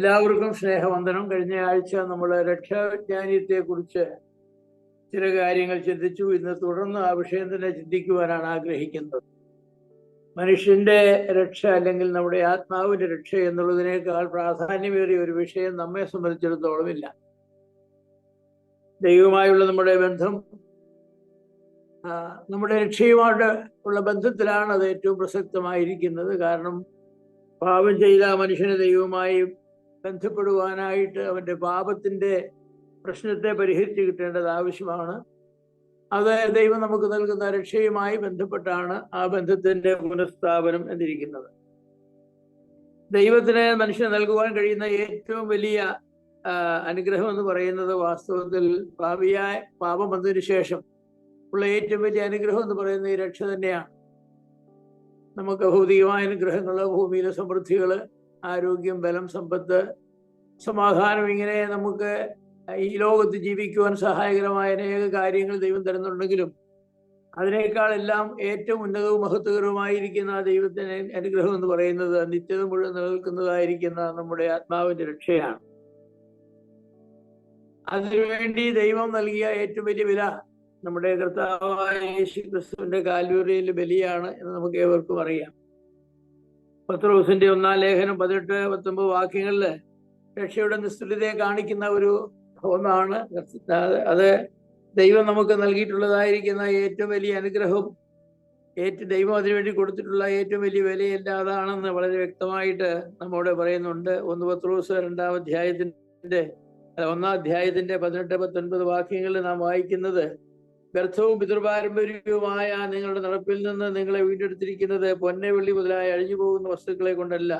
എല്ലാവർക്കും സ്നേഹവന്ദനം. കഴിഞ്ഞ ആഴ്ച നമ്മൾ രക്ഷാവിജ്ഞാനീയത്തെ കുറിച്ച് ചില കാര്യങ്ങൾ ചിന്തിച്ചു. ഇന്ന് തുടർന്ന് ആ വിഷയം തന്നെ ചിന്തിക്കുവാനാണ് ആഗ്രഹിക്കുന്നത്. മനുഷ്യന്റെ രക്ഷ അല്ലെങ്കിൽ നമ്മുടെ ആത്മാവിന്റെ രക്ഷ എന്നുള്ളതിനേക്കാൾ പ്രാധാന്യമേറിയ ഒരു വിഷയം നമ്മെ സംബന്ധിച്ചിടത്തോളം ഇല്ല. ദൈവവുമായുള്ള നമ്മുടെ ബന്ധം, നമ്മുടെ രക്ഷയുമായിട്ട് ഉള്ള ബന്ധത്തിലാണ് അത് ഏറ്റവും പ്രസക്തമായിരിക്കുന്നത്. കാരണം പാപം ചെയ്ത മനുഷ്യന് ദൈവവുമായി ബന്ധപ്പെടുവാനായിട്ട് അവന്റെ പാപത്തിന്റെ പ്രശ്നത്തെ പരിഹരിച്ച് കിട്ടേണ്ടത് ആവശ്യമാണ്. അത് ദൈവം നമുക്ക് നൽകുന്ന രക്ഷയുമായി ബന്ധപ്പെട്ടാണ് ആ ബന്ധത്തിന്റെ പുനഃസ്ഥാപനം എന്നിരിക്കുന്നത്. ദൈവത്തിന് മനുഷ്യന് നൽകുവാൻ കഴിയുന്ന ഏറ്റവും വലിയ അനുഗ്രഹം എന്ന് പറയുന്നത് വാസ്തവത്തിൽ പാപം വന്നതിന് ശേഷം ഉള്ള ഏറ്റവും വലിയ അനുഗ്രഹം എന്ന് പറയുന്നത് ഈ രക്ഷ തന്നെയാണ്. നമുക്ക് ഭൗതികമായ അനുഗ്രഹങ്ങൾ, ഭൂമിയിലെ സമൃദ്ധികള്, ആരോഗ്യം, ബലം, സമ്പത്ത്, സമാധാനം, ഇങ്ങനെ നമുക്ക് ഈ ലോകത്ത് ജീവിക്കുവാൻ സഹായകരമായ അനേക കാര്യങ്ങൾ ദൈവം തരുന്നുണ്ടെങ്കിലും അതിനേക്കാളെല്ലാം ഏറ്റവും ഉന്നതവും മഹത്വകരവുമായിരിക്കുന്ന ദൈവത്തിന്റെ അനുഗ്രഹം എന്ന് പറയുന്നത് നിത്യത മുഴുവൻ നിലനിൽക്കുന്നതായിരിക്കുന്ന നമ്മുടെ ആത്മാവിന്റെ രക്ഷയാണ്. അതിനുവേണ്ടി ദൈവം നൽകിയ ഏറ്റവും വലിയ വില നമ്മുടെ കർത്താവായ യേശു ക്രിസ്തുവിന്റെ കാൽവരിയിലെ ബലിയാണ് എന്ന് നമുക്ക് ഏവർക്കും അറിയാം. പത്രോസിന്റെ 1-ാം ലേഖനം 18-19 വാക്യങ്ങളില് രക്ഷയുടെ നിസ്തുലതയെ കാണിക്കുന്ന ഒരു ഒന്നാണ്. അത് ദൈവം നമുക്ക് നൽകിയിട്ടുള്ളതായിരിക്കുന്ന ഏറ്റവും വലിയ അനുഗ്രഹവും ദൈവം അതിനുവേണ്ടി കൊടുത്തിട്ടുള്ള ഏറ്റവും വലിയ വിലയല്ല അതാണെന്ന് വളരെ വ്യക്തമായിട്ട് നമ്മോട് പറയുന്നുണ്ട്. 1 പത്രോസ് 2-ാം അധ്യായത്തിന്റെ 1-ാം അധ്യായത്തിന്റെ 18-19 വാക്യങ്ങളിൽ നാം വായിക്കുന്നത്, വ്യർത്ഥവും പിതൃപാരമ്പര്യവുമായ നിങ്ങളുടെ നടപ്പിൽ നിന്ന് നിങ്ങളെ വീണ്ടെടുത്തിരിക്കുന്നത് പൊന്നെ, വെള്ളി മുതലായ അഴിഞ്ഞു പോകുന്ന വസ്തുക്കളെ കൊണ്ടല്ല,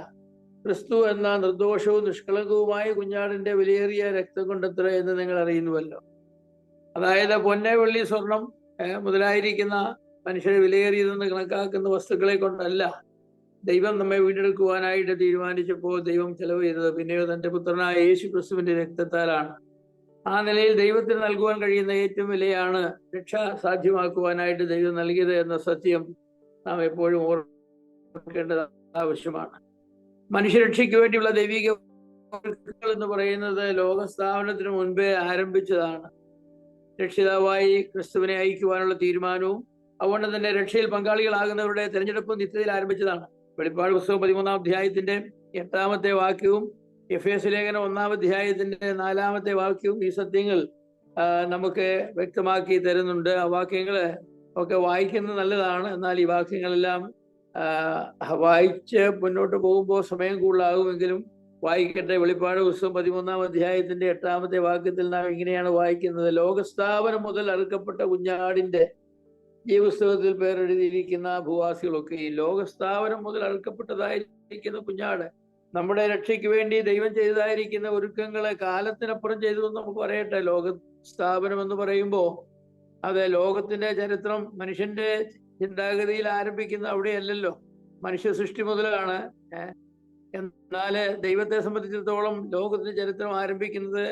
ക്രിസ്തു എന്ന നിർദോഷവും നിഷ്കളങ്കവുമായ കുഞ്ഞാടിന്റെ വിലയേറിയ രക്തം കൊണ്ടത്ര എന്ന് നിങ്ങൾ അറിയുന്നുവല്ലോ. അതായത് പൊന്നെ, വെള്ളി, സ്വർണം മുതലായിരിക്കുന്ന മനുഷ്യരെ വിലയേറിയതെന്ന് കണക്കാക്കുന്ന വസ്തുക്കളെ കൊണ്ടല്ല ദൈവം നമ്മെ വീണ്ടെടുക്കുവാനായിട്ട് തീരുമാനിച്ചപ്പോൾ ദൈവം ചെലവ് ചെയ്തത് പിന്നെയോ തന്റെ പുത്രനായ യേശു ക്രിസ്തുവിന്റെ രക്തത്താലാണ്. ആ നിലയിൽ ദൈവത്തിന് നൽകുവാൻ കഴിയുന്ന ഏറ്റവും വിലയാണ് രക്ഷ സാധ്യമാക്കുവാനായിട്ട് ദൈവം നൽകിയത് എന്ന സത്യം നാം എപ്പോഴും ഓർക്കേണ്ടത് ആവശ്യമാണ്. മനുഷ്യരക്ഷയ്ക്ക് വേണ്ടിയുള്ള ദൈവിക എന്ന് പറയുന്നത് ലോകസ്ഥാപനത്തിന് മുൻപേ ആരംഭിച്ചതാണ്. രക്ഷിതാവായി ക്രിസ്തുവിനെ അയക്കുവാനുള്ള തീരുമാനവും അതുകൊണ്ട് തന്നെ രക്ഷയിൽ പങ്കാളികളാകുന്നവരുടെ തെരഞ്ഞെടുപ്പും നിത്യതയിൽ ആരംഭിച്ചതാണ്. വെളിപ്പാട് പുസ്തകം 13-ാം അധ്യായത്തിന്റെ 8-ാമത്തെ വാക്യവും എഫേസ്യ ലേഖനം 1-ാം അധ്യായത്തിന്റെ 4-ാമത്തെ വാക്യവും ഈ സത്യങ്ങൾ നമുക്ക് വ്യക്തമാക്കി തരുന്നുണ്ട്. ആ വാക്യങ്ങള് ഒക്കെ വായിക്കുന്നത് നല്ലതാണ്. എന്നാൽ ഈ വാക്യങ്ങളെല്ലാം വായിച്ച് മുന്നോട്ട് പോകുമ്പോൾ സമയം കൂടുതലാകുമെങ്കിലും വായിക്കട്ടെ. വെളിപ്പാട് പുസ്തകം 13-ാം അധ്യായത്തിന്റെ 8-ാമത്തെ വാക്യത്തിൽ നാം ഇങ്ങനെയാണ് വായിക്കുന്നത്: ലോകസ്ഥാപനം മുതൽ അറുക്കപ്പെട്ട കുഞ്ഞാടിന്റെ ഈ പുസ്തകത്തിൽ പേരെഴുതിയിരിക്കുന്ന ഭൂവാസികളൊക്കെ ഈ ലോകസ്ഥാപനം മുതൽ അറുക്കപ്പെട്ടതായിരിക്കുന്ന കുഞ്ഞാട് നമ്മുടെ രക്ഷയ്ക്ക് വേണ്ടി ദൈവം ചെയ്തതായിരിക്കുന്ന ഒരുക്കങ്ങളെ കാലത്തിനപ്പുറം ചെയ്തു എന്ന് നമുക്ക് പറയട്ടെ. ലോകസ്ഥാപനം എന്ന് പറയുമ്പോൾ അത് ലോകത്തിന്റെ ചരിത്രം മനുഷ്യന്റെ ചിന്താഗതിയിൽ ആരംഭിക്കുന്ന അവിടെയല്ലല്ലോ, മനുഷ്യ സൃഷ്ടി മുതലാണ്. എന്നാൽ ദൈവത്തെ സംബന്ധിച്ചിടത്തോളം ലോകത്തിന്റെ ചരിത്രം ആരംഭിക്കുന്നത്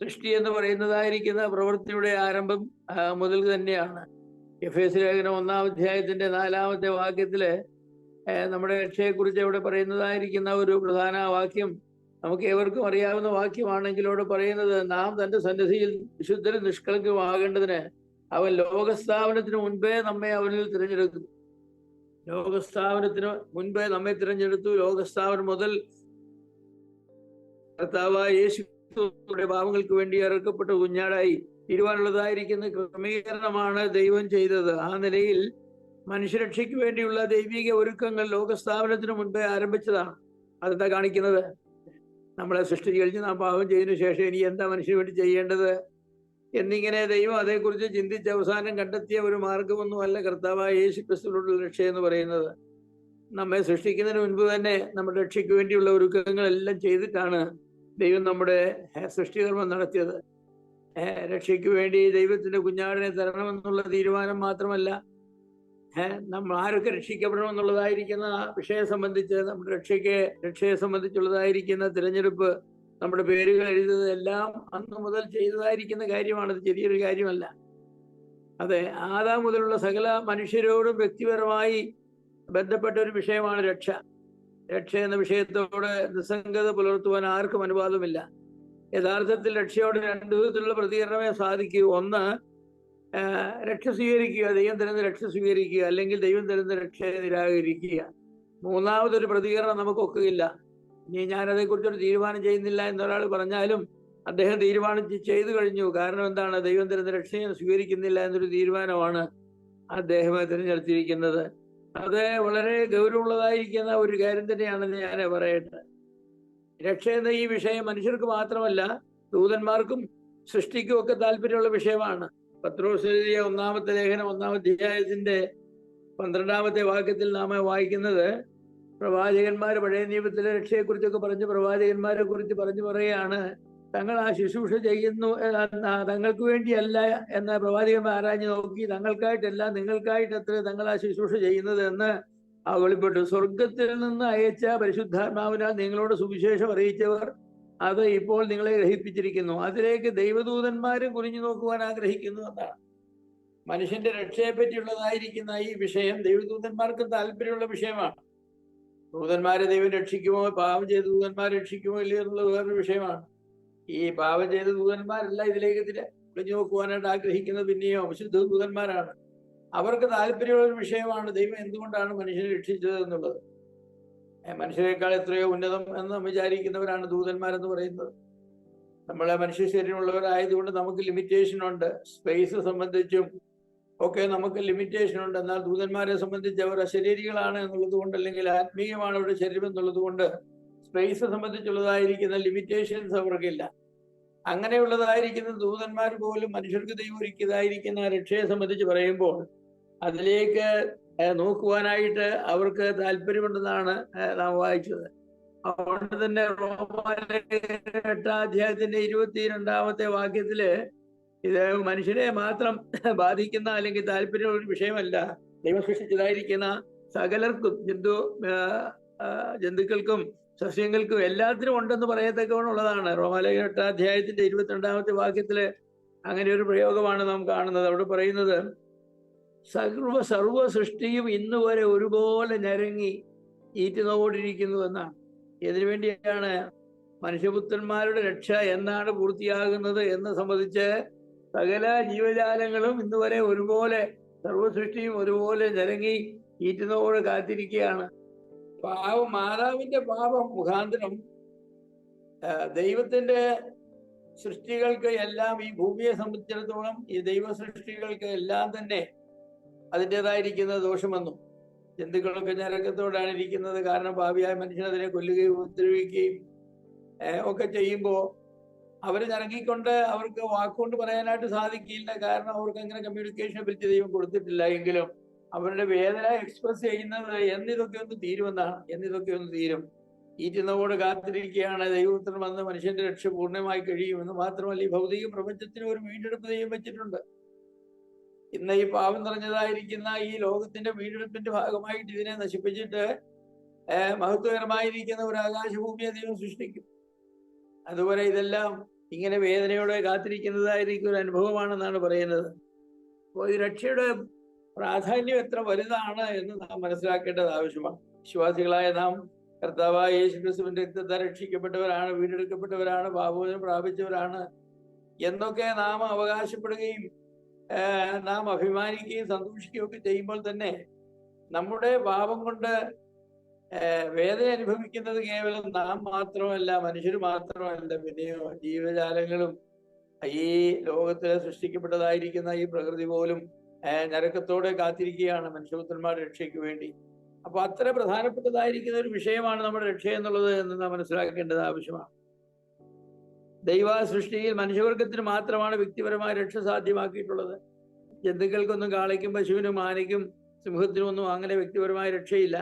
സൃഷ്ടി എന്ന് പറയുന്നതായിരിക്കുന്ന പ്രവൃത്തിയുടെ ആരംഭം മുതൽ തന്നെയാണ്. എഫേസ്യ ലേഖനം 1-ാം അധ്യായത്തിന്റെ 4-ാമത്തെ വാക്യത്തില് നമ്മുടെ രക്ഷയെക്കുറിച്ച് അവിടെ പറയുന്നതായിരിക്കുന്ന ഒരു പ്രധാന വാക്യം നമുക്ക് ഏവർക്കും അറിയാവുന്ന വാക്യമാണെങ്കിൽ അവിടെ പറയുന്നത്, നാം തന്റെ സന്നിധിയിൽ വിശുദ്ധരും നിഷ്കളങ്കമാകേണ്ടതിന് അവൻ ലോകസ്ഥാപനത്തിന് മുൻപേ നമ്മെ അവനിൽ തിരഞ്ഞെടുക്കുന്നു. ലോകസ്ഥാപനത്തിന് മുൻപേ നമ്മെ തിരഞ്ഞെടുത്തു. ലോകസ്ഥാപനം മുതൽ കർത്താവായ യേശുവിന്റെ പാപങ്ങൾക്ക് വേണ്ടി ഇറക്കപ്പെട്ട കുഞ്ഞാടായി തീരുവാനുള്ളതായിരിക്കുന്ന ക്രമീകരണമാണ് ദൈവം ചെയ്തത്. ആ നിലയിൽ മനുഷ്യരക്ഷയ്ക്ക് വേണ്ടിയുള്ള ദൈവിക ഒരുക്കങ്ങൾ ലോകസ്ഥാപനത്തിന് മുൻപേ ആരംഭിച്ചതാണ്. അതെന്താ കാണിക്കുന്നത്? നമ്മളെ സൃഷ്ടിച്ച് കഴിഞ്ഞ് നാം പാപം ചെയ്തതിനു ശേഷം ഇനി എന്താ മനുഷ്യന് വേണ്ടി ചെയ്യേണ്ടത് എന്നിങ്ങനെ ദൈവം അതേക്കുറിച്ച് ചിന്തിച്ച് അവസാനം കണ്ടെത്തിയ ഒരു മാർഗമൊന്നുമല്ല കർത്താവായ യേശു ക്രിസ്തുവിലുള്ള രക്ഷ എന്ന് പറയുന്നത്. നമ്മെ സൃഷ്ടിക്കുന്നതിന് മുൻപ് തന്നെ നമ്മുടെ രക്ഷയ്ക്ക് വേണ്ടിയുള്ള ഒരുക്കങ്ങളെല്ലാം ചെയ്തിട്ടാണ് ദൈവം നമ്മുടെ സൃഷ്ടികർമ്മം നടത്തിയത്. രക്ഷയ്ക്ക് വേണ്ടി ദൈവത്തിന്റെ കുഞ്ഞാടിനെ തരണമെന്നുള്ള തീരുമാനം മാത്രമല്ല, നമ്മൾ ആരൊക്കെ രക്ഷിക്കപ്പെടണമെന്നുള്ളതായിരിക്കുന്ന വിഷയം സംബന്ധിച്ച് നമ്മുടെ രക്ഷയെ സംബന്ധിച്ചുള്ളതായിരിക്കുന്ന തിരഞ്ഞെടുപ്പ്, നമ്മുടെ പേരുകൾ എഴുതുന്നത് എല്ലാം അന്ന് മുതൽ ചെയ്തതായിരിക്കുന്ന കാര്യമാണ്. അത് ചെറിയൊരു കാര്യമല്ല. അതെ, ആദാം മുതലുള്ള സകല മനുഷ്യരോടും വ്യക്തിപരമായി ബന്ധപ്പെട്ട ഒരു വിഷയമാണ് രക്ഷ. രക്ഷ എന്ന വിഷയത്തോട് നിസ്സംഗത പുലർത്തുവാൻ ആർക്കും അനുവാദമില്ല. യഥാർത്ഥത്തിൽ രക്ഷയോട് രണ്ടു വിധത്തിലുള്ള പ്രതികരണമേ സാധിക്കൂ. ഒന്ന്, രക്ഷ സ്വീകരിക്കുക, ദൈവം തരുന്ന രക്ഷ സ്വീകരിക്കുക, അല്ലെങ്കിൽ ദൈവം തരുന്ന രക്ഷയെ നിരാകരിക്കുക. മൂന്നാമതൊരു പ്രതികരണം നമുക്കൊക്കുകയില്ല. ഇനി ഞാനതേക്കുറിച്ചൊരു തീരുമാനം ചെയ്യുന്നില്ല എന്നൊരാൾ പറഞ്ഞാലും അദ്ദേഹം തീരുമാനം ചെയ്തു കഴിഞ്ഞു. കാരണം എന്താണ്? ദൈവം തരുന്ന രക്ഷയെ സ്വീകരിക്കുന്നില്ല എന്നൊരു തീരുമാനമാണ് അദ്ദേഹം തിരഞ്ഞെടുത്തിരിക്കുന്നത്. അത് വളരെ ഗൗരവമുള്ളതായിരിക്കുന്ന ഒരു കാര്യം തന്നെയാണെന്ന് ഞാൻ പറയട്ടെ. രക്ഷ എന്ന ഈ വിഷയം മനുഷ്യർക്ക് മാത്രമല്ല, ദൂതന്മാർക്കും സൃഷ്ടിക്കും ഒക്കെ താല്പര്യമുള്ള വിഷയമാണ്. പത്രോസ് എഴുതിയ ഒന്നാമത്തെ ലേഖനം 1-ാം അധ്യായത്തിന്റെ 12-ാമത്തെ വാക്യത്തിൽ നാം വായിക്കുന്നത്, പ്രവാചകന്മാർ പഴയ നിയമത്തിലെ രക്ഷയെക്കുറിച്ചൊക്കെ പറഞ്ഞ് പ്രവാചകന്മാരെ കുറിച്ച് പറയുകയാണ്, തങ്ങൾ ആ ശുശ്രൂഷ ചെയ്യുന്നു, തങ്ങൾക്ക് വേണ്ടിയല്ല എന്ന പ്രവാചകന്മാർ ആരാഞ്ഞു നോക്കി, തങ്ങൾക്കായിട്ടല്ല നിങ്ങൾക്കായിട്ടത്ര തങ്ങൾ ആ ശുശ്രൂഷ ചെയ്യുന്നത് എന്ന് വെളിപ്പെട്ടു. സ്വർഗത്തിൽ നിന്ന് അയച്ച പരിശുദ്ധാത്മാവിനാൽ നിങ്ങളോട് സുവിശേഷം അറിയിച്ചവർ അത് ഇപ്പോൾ നിങ്ങളെ ഗ്രഹിപ്പിച്ചിരിക്കുന്നു. അതിലേക്ക് ദൈവദൂതന്മാരും കുനിഞ്ഞു നോക്കുവാൻ ആഗ്രഹിക്കുന്നു എന്നാണ്. മനുഷ്യന്റെ രക്ഷയെ പറ്റിയുള്ളതായിരിക്കുന്ന ഈ വിഷയം ദൈവദൂതന്മാർക്ക് താല്പര്യമുള്ള വിഷയമാണ്. ദൂതന്മാരെ ദൈവം രക്ഷിക്കുമോ, പാപം ചെയ്ത ദൂതന്മാരെ രക്ഷിക്കുമോ ഇല്ലയോ എന്നുള്ളത് വേറൊരു വിഷയമാണ്. ഈ പാപം ചെയ്ത ദൂതന്മാരല്ല ഇതിലേക്ക് കുനിഞ്ഞു നോക്കുവാനായിട്ട് ആഗ്രഹിക്കുന്നത് പിന്നെയോ വിശുദ്ധ ദൂതന്മാരാണ്. അവർക്ക് താല്പര്യമുള്ള ഒരു വിഷയമാണ് ദൈവം എന്തുകൊണ്ടാണ് മനുഷ്യനെ രക്ഷിച്ചത് എന്നുള്ളത്. മനുഷ്യരെക്കാൾ എത്രയോ ഉന്നതം എന്ന് വിചാരിക്കുന്നവരാണ് ദൂതന്മാരെന്ന് പറയുന്നത്. നമ്മളെ മനുഷ്യ ശരീരമുള്ളവരായതുകൊണ്ട് നമുക്ക് ലിമിറ്റേഷൻ ഉണ്ട്. സ്പേസ് സംബന്ധിച്ചും ഒക്കെ നമുക്ക് ലിമിറ്റേഷൻ ഉണ്ട്. എന്നാൽ ദൂതന്മാരെ സംബന്ധിച്ച് അവർ അശരീരികളാണ് എന്നുള്ളത് കൊണ്ട്, അല്ലെങ്കിൽ ആത്മീയമാണ് അവരുടെ ശരീരം എന്നുള്ളത് കൊണ്ട് സ്പേസ് സംബന്ധിച്ചുള്ളതായിരിക്കുന്ന ലിമിറ്റേഷൻസ് അവർക്കില്ല. അങ്ങനെയുള്ളതായിരിക്കുന്ന ദൂതന്മാർ പോലും മനുഷ്യർക്ക് ദൈവം ഒരുക്കിയതായിരിക്കുന്ന രക്ഷയെ സംബന്ധിച്ച് പറയുമ്പോൾ അതിലേക്ക് നോക്കുവാനായിട്ട് അവർക്ക് താല്പര്യമുണ്ടെന്നാണ് നാം വായിച്ചത്. അതുകൊണ്ട് തന്നെ റോമാലേഖനം 8-ാം അധ്യായത്തിന്റെ 22-ാമത്തെ വാക്യത്തില് ഇത് മനുഷ്യരെ മാത്രം ബാധിക്കുന്ന അല്ലെങ്കിൽ താല്പര്യമുള്ള ഒരു വിഷയമല്ല. ദൈവം സൃഷ്ടിച്ചതായിരിക്കുന്ന സകലർക്കും, ജന്തുക്കൾക്കും സസ്യങ്ങൾക്കും എല്ലാത്തിനും ഉണ്ടെന്ന് പറയത്തക്കവണ്ണുള്ളതാണ്. റോമാലേഖനം 8-ാം അധ്യായത്തിന്റെ 22-ാമത്തെ വാക്യത്തില് അങ്ങനെ ഒരു പ്രയോഗമാണ് നാം കാണുന്നത്. അവിടെ പറയുന്നത്, സർവ സൃഷ്ടിയും ഇന്ന് വരെ ഒരുപോലെ ഞരങ്ങി ഈറ്റുനോടിരിക്കുന്നു എന്നാണ്. ഇതിനു വേണ്ടിയാണ് മനുഷ്യപുത്രന്മാരുടെ രക്ഷ എന്നാണ് പൂർത്തിയാകുന്നത് എന്ന് സംബന്ധിച്ച് സകല ജീവജാലങ്ങളും ഇന്ന് വരെ ഒരുപോലെ, സർവസൃഷ്ടിയും ഒരുപോലെ ഞരങ്ങി ഈറ്റുനോട് കാത്തിരിക്കുകയാണ്. മാതാവിന്റെ പാപം മുഖാന്തരം ദൈവത്തിന്റെ സൃഷ്ടികൾക്ക് എല്ലാം, ഈ ഭൂമിയെ സംബന്ധിച്ചിടത്തോളം ഈ ദൈവ സൃഷ്ടികൾക്ക് എല്ലാം തന്നെ അതിൻ്റെതായിരിക്കുന്ന ദോഷം വന്നു. ജന്തുക്കളൊക്കെ ഞരക്കത്തോടാണ് ഇരിക്കുന്നത്. കാരണം ഭാവിയായ മനുഷ്യൻ അതിനെ കൊല്ലുകയും ഉപദ്രവിക്കുകയും ഒക്കെ ചെയ്യുമ്പോൾ അവർ ഞരങ്ങിക്കൊണ്ട് അവർക്ക് വാക്കുകൊണ്ട് പറയാനായിട്ട് സാധിക്കില്ല. കാരണം അവർക്ക് അങ്ങനെ കമ്മ്യൂണിക്കേഷൻ എബിലിറ്റി ദൈവം കൊടുത്തിട്ടില്ല. എങ്കിലും അവരുടെ വേദന എക്സ്പ്രസ് ചെയ്യുന്നത് എന്നിതൊക്കെ ഒന്ന് തീരുമെന്നാണ്. എന്നിതൊക്കെ ഒന്ന് തീരും. ഈറ്റുന്നവോട് കാത്തിരിക്കുകയാണ്. ദൈവപുത്രൻ വന്ന് മനുഷ്യന്റെ രക്ഷ പൂർണ്ണമായി കഴിയുമെന്ന്. മാത്രമല്ല, ഈ ഭൗതിക പ്രപഞ്ചത്തിന് ഒരു വീണ്ടെടുപ്പ് ദൈവം വെച്ചിട്ടുണ്ട്. ഇന്ന് ഈ പാപം നിറഞ്ഞതായിരിക്കുന്ന ഈ ലോകത്തിന്റെ വീണ്ടെടുപ്പിന്റെ ഭാഗമായിട്ട് ഇതിനെ നശിപ്പിച്ചിട്ട് മഹത്വകരമായിരിക്കുന്ന ഒരു ആകാശഭൂമിയെ ദൈവം സൃഷ്ടിക്കും. അതുപോലെ ഇതെല്ലാം ഇങ്ങനെ വേദനയോടെ കാത്തിരിക്കുന്നതായിരിക്കും ഒരു അനുഭവമാണെന്നാണ് പറയുന്നത്. അപ്പോൾ ഈ രക്ഷയുടെ പ്രാധാന്യം എത്ര വലുതാണ് എന്ന് നാം മനസ്സിലാക്കേണ്ടത് ആവശ്യമാണ്. വിശ്വാസികളായ നാം കർത്താവായ യേശുക്രിസ്തുവിന്റെ രക്തത്താൽ രക്ഷിക്കപ്പെട്ടവരാണ്, വീണ്ടെടുക്കപ്പെട്ടവരാണ്, പാപമോചനം പ്രാപിച്ചവരാണ് എന്നൊക്കെ നാം അവകാശപ്പെടുകയും നാം അഭിമാനിക്കുകയും സന്തോഷിക്കുകയും ഒക്കെ ചെയ്യുമ്പോൾ തന്നെ നമ്മുടെ പാപം കൊണ്ട് വേദന അനുഭവിക്കുന്നത് കേവലം നാം മാത്രമല്ല, മനുഷ്യർ മാത്രമല്ല, പിന്നെയോ ജീവജാലങ്ങളും ഈ ലോകത്തിൽ സൃഷ്ടിക്കപ്പെട്ടതായിരിക്കുന്ന ഈ പ്രകൃതി പോലും ഞരക്കത്തോടെ കാത്തിരിക്കുകയാണ് മനുഷ്യപുത്രന്മാരുടെ രക്ഷയ്ക്ക് വേണ്ടി. അപ്പൊ അത്ര പ്രധാനപ്പെട്ടതായിരിക്കുന്ന ഒരു വിഷയമാണ് നമ്മുടെ രക്ഷ എന്നുള്ളത് എന്ന് നാം മനസ്സിലാക്കേണ്ടത് ആവശ്യമാണ്. ദൈവ സൃഷ്ടിയിൽ മനുഷ്യവർഗത്തിന് മാത്രമാണ് വ്യക്തിപരമായ രക്ഷ സാധ്യമാക്കിയിട്ടുള്ളത്. ജന്തുക്കൾക്കൊന്നും, കാളയ്ക്കും പശുവിനും ആനയ്ക്കും സിംഹത്തിനും ഒന്നും അങ്ങനെ വ്യക്തിപരമായ രക്ഷയില്ല.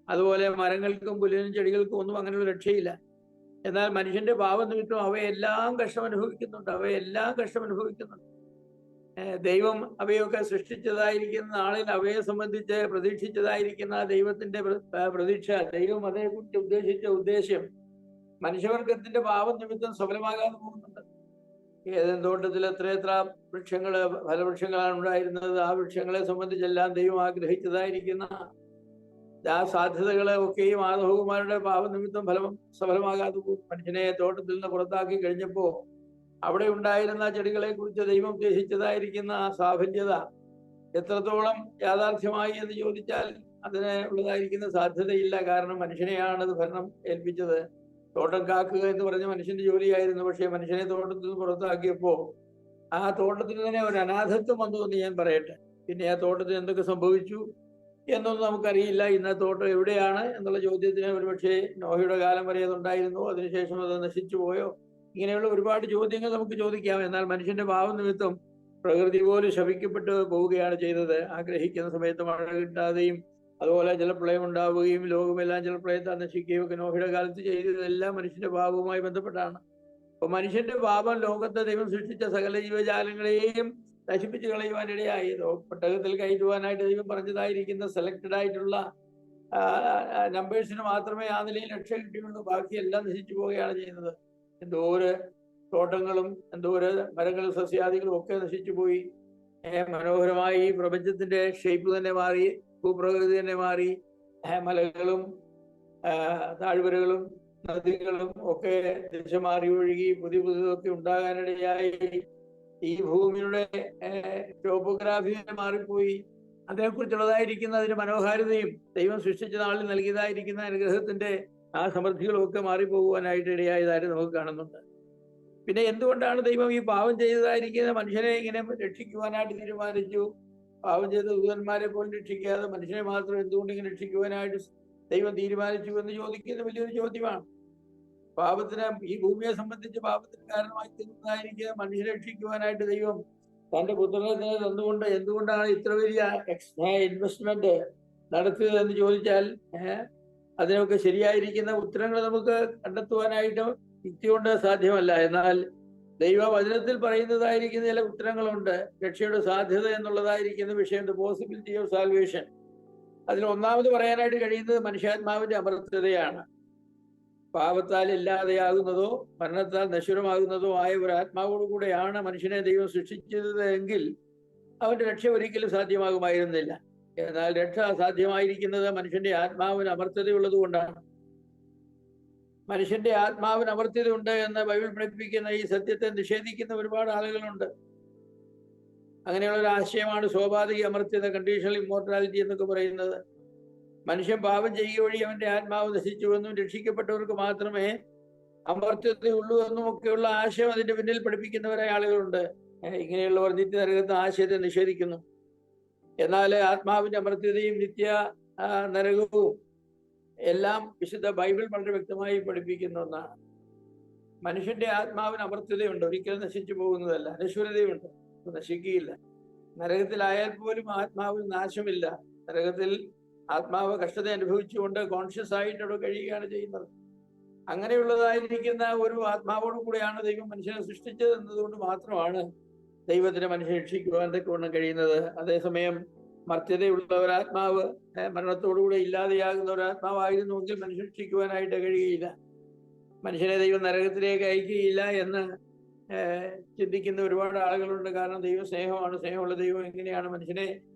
അതുപോലെ മരങ്ങൾക്കും പുല്ലിനും ചെടികൾക്കും ഒന്നും അങ്ങനെയുള്ള രക്ഷയില്ല. എന്നാൽ മനുഷ്യന്റെ പാപനിമിത്തം അവയെല്ലാം കഷ്ടമനുഭവിക്കുന്നുണ്ട്. ദൈവം അവയൊക്കെ സൃഷ്ടിച്ചതായിരിക്കുന്ന നാളിൽ അവയെ സംബന്ധിച്ച് പ്രതീക്ഷിച്ചതായിരിക്കുന്ന ദൈവത്തിന്റെ പ്രതീക്ഷ, ദൈവം അതേക്കുറിച്ച് ഉദ്ദേശിച്ച ഉദ്ദേശ്യം മനുഷ്യവർഗത്തിന്റെ പാപം നിമിത്തം സഫലമാകാതെ പോകുന്നുണ്ട്. ഏതെങ്കിലും തോട്ടത്തിൽ എത്ര ഫലവൃക്ഷങ്ങളാണ് ഉണ്ടായിരുന്നത്. ആ വൃക്ഷങ്ങളെ സംബന്ധിച്ചെല്ലാം ദൈവം ആഗ്രഹിച്ചതായിരിക്കുന്ന ആ സാധ്യതകളെ ഒക്കെയും ആദവകുമാരുടെ പാപനിമിത്തം സഫലമാകാതെ മനുഷ്യനെ തോട്ടത്തിൽ നിന്ന് പുറത്താക്കി കഴിഞ്ഞപ്പോ അവിടെ ഉണ്ടായിരുന്ന ചെടികളെ കുറിച്ച് ദൈവം ഉദ്ദേശിച്ചതായിരിക്കുന്ന ആ സാഫല്യത എത്രത്തോളം യാഥാർത്ഥ്യമായി എന്ന് ചോദിച്ചാൽ അതിന് ഉള്ളതായിരിക്കുന്ന സാധ്യതയില്ല. കാരണം മനുഷ്യനെയാണ് അത് ഭരണം ഏൽപ്പിച്ചത്. തോട്ടം കാക്കുക എന്ന് പറഞ്ഞ മനുഷ്യന്റെ ജോലിയായിരുന്നു. പക്ഷെ മനുഷ്യനെ തോട്ടത്തിൽ നിന്ന് പുറത്താക്കിയപ്പോ ആ തോട്ടത്തിന് തന്നെ ഒരു അനാഥത്വം വന്നു എന്ന് ഞാൻ പറയട്ടെ. പിന്നെ ആ തോട്ടത്തിന് എന്തൊക്കെ സംഭവിച്ചു എന്നൊന്നും നമുക്കറിയില്ല. ഇന്ന് തോട്ടം എവിടെയാണ് എന്നുള്ള ചോദ്യത്തിന് ഒരുപക്ഷെ നോഹയുടെ കാലം വരെ അതുണ്ടായിരുന്നു, അതിനുശേഷം അത് നശിച്ചു പോയോ, ഇങ്ങനെയുള്ള ഒരുപാട് ചോദ്യങ്ങൾ നമുക്ക് ചോദിക്കാം. എന്നാൽ മനുഷ്യന്റെ പാപം നിമിത്തം പ്രകൃതി പോലും ശപിക്കപ്പെട്ട് പോവുകയാണ് ചെയ്തത്. ആഗ്രഹിക്കുന്ന സമയത്ത് മഴ കിട്ടാതെയും അതുപോലെ ജലപ്രളയം ഉണ്ടാവുകയും ലോകമെല്ലാം ജലപ്രളയത്താൽ നശിക്കുകയും ഒക്കെ നോഹയുടെ കാലത്ത് ചെയ്തതെല്ലാം മനുഷ്യന്റെ പാപവുമായി ബന്ധപ്പെട്ടാണ്. അപ്പൊ മനുഷ്യന്റെ പാപം ലോകത്തെ ദൈവം സൃഷ്ടിച്ച സകല ജീവജാലങ്ങളെയും നശിപ്പിച്ചു കളയുവാനിടയായി. പെട്ടകത്തിൽ കയറ്റുവാനായിട്ട് ദൈവം പറഞ്ഞതായിരിക്കുന്ന സെലക്റ്റഡ് ആയിട്ടുള്ള നമ്പേഴ്സിന് മാത്രമേ ആ നിലയിൽ രക്ഷ കിട്ടിയുള്ളൂ. ബാക്കിയെല്ലാം നശിച്ചു പോവുകയാണ് ചെയ്യുന്നത്. എന്തോര് തോട്ടങ്ങളും എന്തോര് മരങ്ങളും സസ്യാദികളും ഒക്കെ നശിച്ചു പോയി. മനോഹരമായി ഈ പ്രപഞ്ചത്തിന്റെ ഷേപ്പ് തന്നെ മാറി, ഭൂപ്രകൃതി തന്നെ മാറി. മലകളും താഴ്വരകളും നദികളും ഒക്കെ ദിശ മാറി ഒഴുകി പുതിയ പുതിയതൊക്കെ ഉണ്ടാകാനിടയായി. ഈ ഭൂമിയുടെ ടോപ്പോഗ്രാഫി തന്നെ മാറിപ്പോയി. അതേക്കുറിച്ചുള്ളതായിരിക്കുന്ന അതിന്റെ മനോഹാരിതയും ദൈവം സൃഷ്ടിച്ച നാളിൽ നൽകിയതായിരിക്കുന്ന അനുഗ്രഹത്തിന്റെ ആ സമൃദ്ധികളും ഒക്കെ മാറിപ്പോകുവാനായിട്ട് ഇടയായതായിട്ട് നമുക്ക് കാണുന്നുണ്ട്. പിന്നെ എന്തുകൊണ്ടാണ് ദൈവം ഈ പാവം ചെയ്തതായിരിക്കുന്ന മനുഷ്യനെ ഇങ്ങനെ രക്ഷിക്കുവാനായിട്ട് തീരുമാനിച്ചു? പാവം ചെയ്ത ദൂതന്മാരെ പോലും രക്ഷിക്കാതെ മനുഷ്യനെ മാത്രം എന്തുകൊണ്ട് ഇങ്ങനെ രക്ഷിക്കുവാനായിട്ട് ദൈവം തീരുമാനിച്ചു എന്ന് ചോദിക്കുന്ന വലിയൊരു ചോദ്യമാണ്. പാപത്തിന്, ഈ ഭൂമിയെ സംബന്ധിച്ച് പാപത്തിന് കാരണമായി തീരുന്നതായിരിക്കുക മനുഷ്യരെ രക്ഷിക്കുവാനായിട്ട് ദൈവം തന്റെ പുത്രനെ തന്നുകൊണ്ട് എന്തുകൊണ്ടാണ് ഇത്ര വലിയ ഇൻവെസ്റ്റ്മെന്റ് നടത്തിയത് എന്ന് ചോദിച്ചാൽ അതിനൊക്കെ ശരിയായിരിക്കുന്ന ഉത്തരങ്ങൾ നമുക്ക് കണ്ടെത്തുവാനായിട്ട് യുക്തി കൊണ്ട് സാധ്യമല്ല. എന്നാൽ ദൈവവചനത്തിൽ പറയുന്നതായിരിക്കുന്ന ചില ഉത്തരങ്ങളുണ്ട്. രക്ഷയുടെ സാധ്യത എന്നുള്ളതായിരിക്കുന്ന വിഷയം, ദ പോസിബിലിറ്റി ഓഫ് സാൽവേഷൻ. അതിൽ ഒന്നാമത് പറയാനായിട്ട് കഴിയുന്നത് മനുഷ്യാത്മാവിന്റെ അമർത്യതയാണ്. പാപത്താൽ ഇല്ലാതെയാകുന്നതോ മരണത്താൽ നശ്വരമാകുന്നതോ ആയ ഒരു ആത്മാവോടു കൂടെയാണ് മനുഷ്യനെ ദൈവം സൃഷ്ടിച്ചത് എങ്കിൽ അവന്റെ രക്ഷ ഒരിക്കലും സാധ്യമാകുമായിരുന്നില്ല. എന്നാൽ രക്ഷ സാധ്യമായിരിക്കുന്നത് മനുഷ്യന്റെ ആത്മാവിന് അമർത്യതയുള്ളത് കൊണ്ടാണ്. മനുഷ്യന്റെ ആത്മാവിന് അമർത്യതയുണ്ട് എന്ന് ബൈബിൾ പഠിപ്പിക്കുന്ന ഈ സത്യത്തെ നിഷേധിക്കുന്ന ഒരുപാട് ആളുകളുണ്ട്. അങ്ങനെയുള്ള ഒരു ആശയമാണ് സ്വാഭാവിക അമർത്യത, കണ്ടീഷണൽ ഇമ്മോർട്ടാലിറ്റി എന്നൊക്കെ പറയുന്നത്. മനുഷ്യൻ പാപം ചെയ്യുക വഴി അവന്റെ ആത്മാവ് നശിച്ചുവെന്നും രക്ഷിക്കപ്പെട്ടവർക്ക് മാത്രമേ അമർത്യതയുള്ളൂ എന്നും ഒക്കെയുള്ള ആശയം അതിന്റെ പിന്നിൽ പഠിപ്പിക്കുന്നവരായ ആളുകളുണ്ട്. ഇങ്ങനെയുള്ളവർ നിത്യനരകത്തെ ആശയത്തെ നിഷേധിക്കുന്നു. എന്നാൽ ആത്മാവിന്റെ അമർത്യതയും നിത്യ നരകവും എല്ലാം വിശുദ്ധ ബൈബിൾ വളരെ വ്യക്തമായി പഠിപ്പിക്കുന്ന ഒന്നാണ്. മനുഷ്യന്റെ ആത്മാവിന് അമർത്യതയുണ്ട്, ഒരിക്കലും നശിച്ചു പോകുന്നതല്ല. അനശ്വരതയുണ്ട്, നശിക്കുകയില്ല. നരകത്തിലായാൽ പോലും ആത്മാവിൽ നാശമില്ല. നരകത്തിൽ ആത്മാവ് കഷ്ടത അനുഭവിച്ചുകൊണ്ട് കോൺഷ്യസ് ആയിട്ട് അവിടെ കഴിയുകയാണ് ചെയ്യുന്നത്. അങ്ങനെയുള്ളതായിരിക്കുന്ന ഒരു ആത്മാവോടു കൂടെയാണ് ദൈവം മനുഷ്യനെ സൃഷ്ടിച്ചത് എന്നതുകൊണ്ട് മാത്രമാണ് ദൈവത്തിന് മനുഷ്യനെ രക്ഷിക്കുവാൻ തക്കവണ്ണം കഴിയുന്നത്. അതേസമയം മർത്യതയുള്ള ഒരാത്മാവ്, മരണത്തോടുകൂടെ ഇല്ലാതെയാകുന്ന ഒരാത്മാവായിരുന്നുവെങ്കിൽ മനുഷ്യൻ രക്ഷിക്കുവാനായിട്ട് കഴിയുകയില്ല. മനുഷ്യനെ ദൈവം നരകത്തിലേക്ക് അയക്കുകയില്ല എന്ന് ചിന്തിക്കുന്ന ഒരുപാട് ആളുകളുണ്ട്. കാരണം ദൈവം സ്നേഹമാണ്, സ്നേഹമുള്ള ദൈവം എങ്ങനെയാണ് മനുഷ്യനെ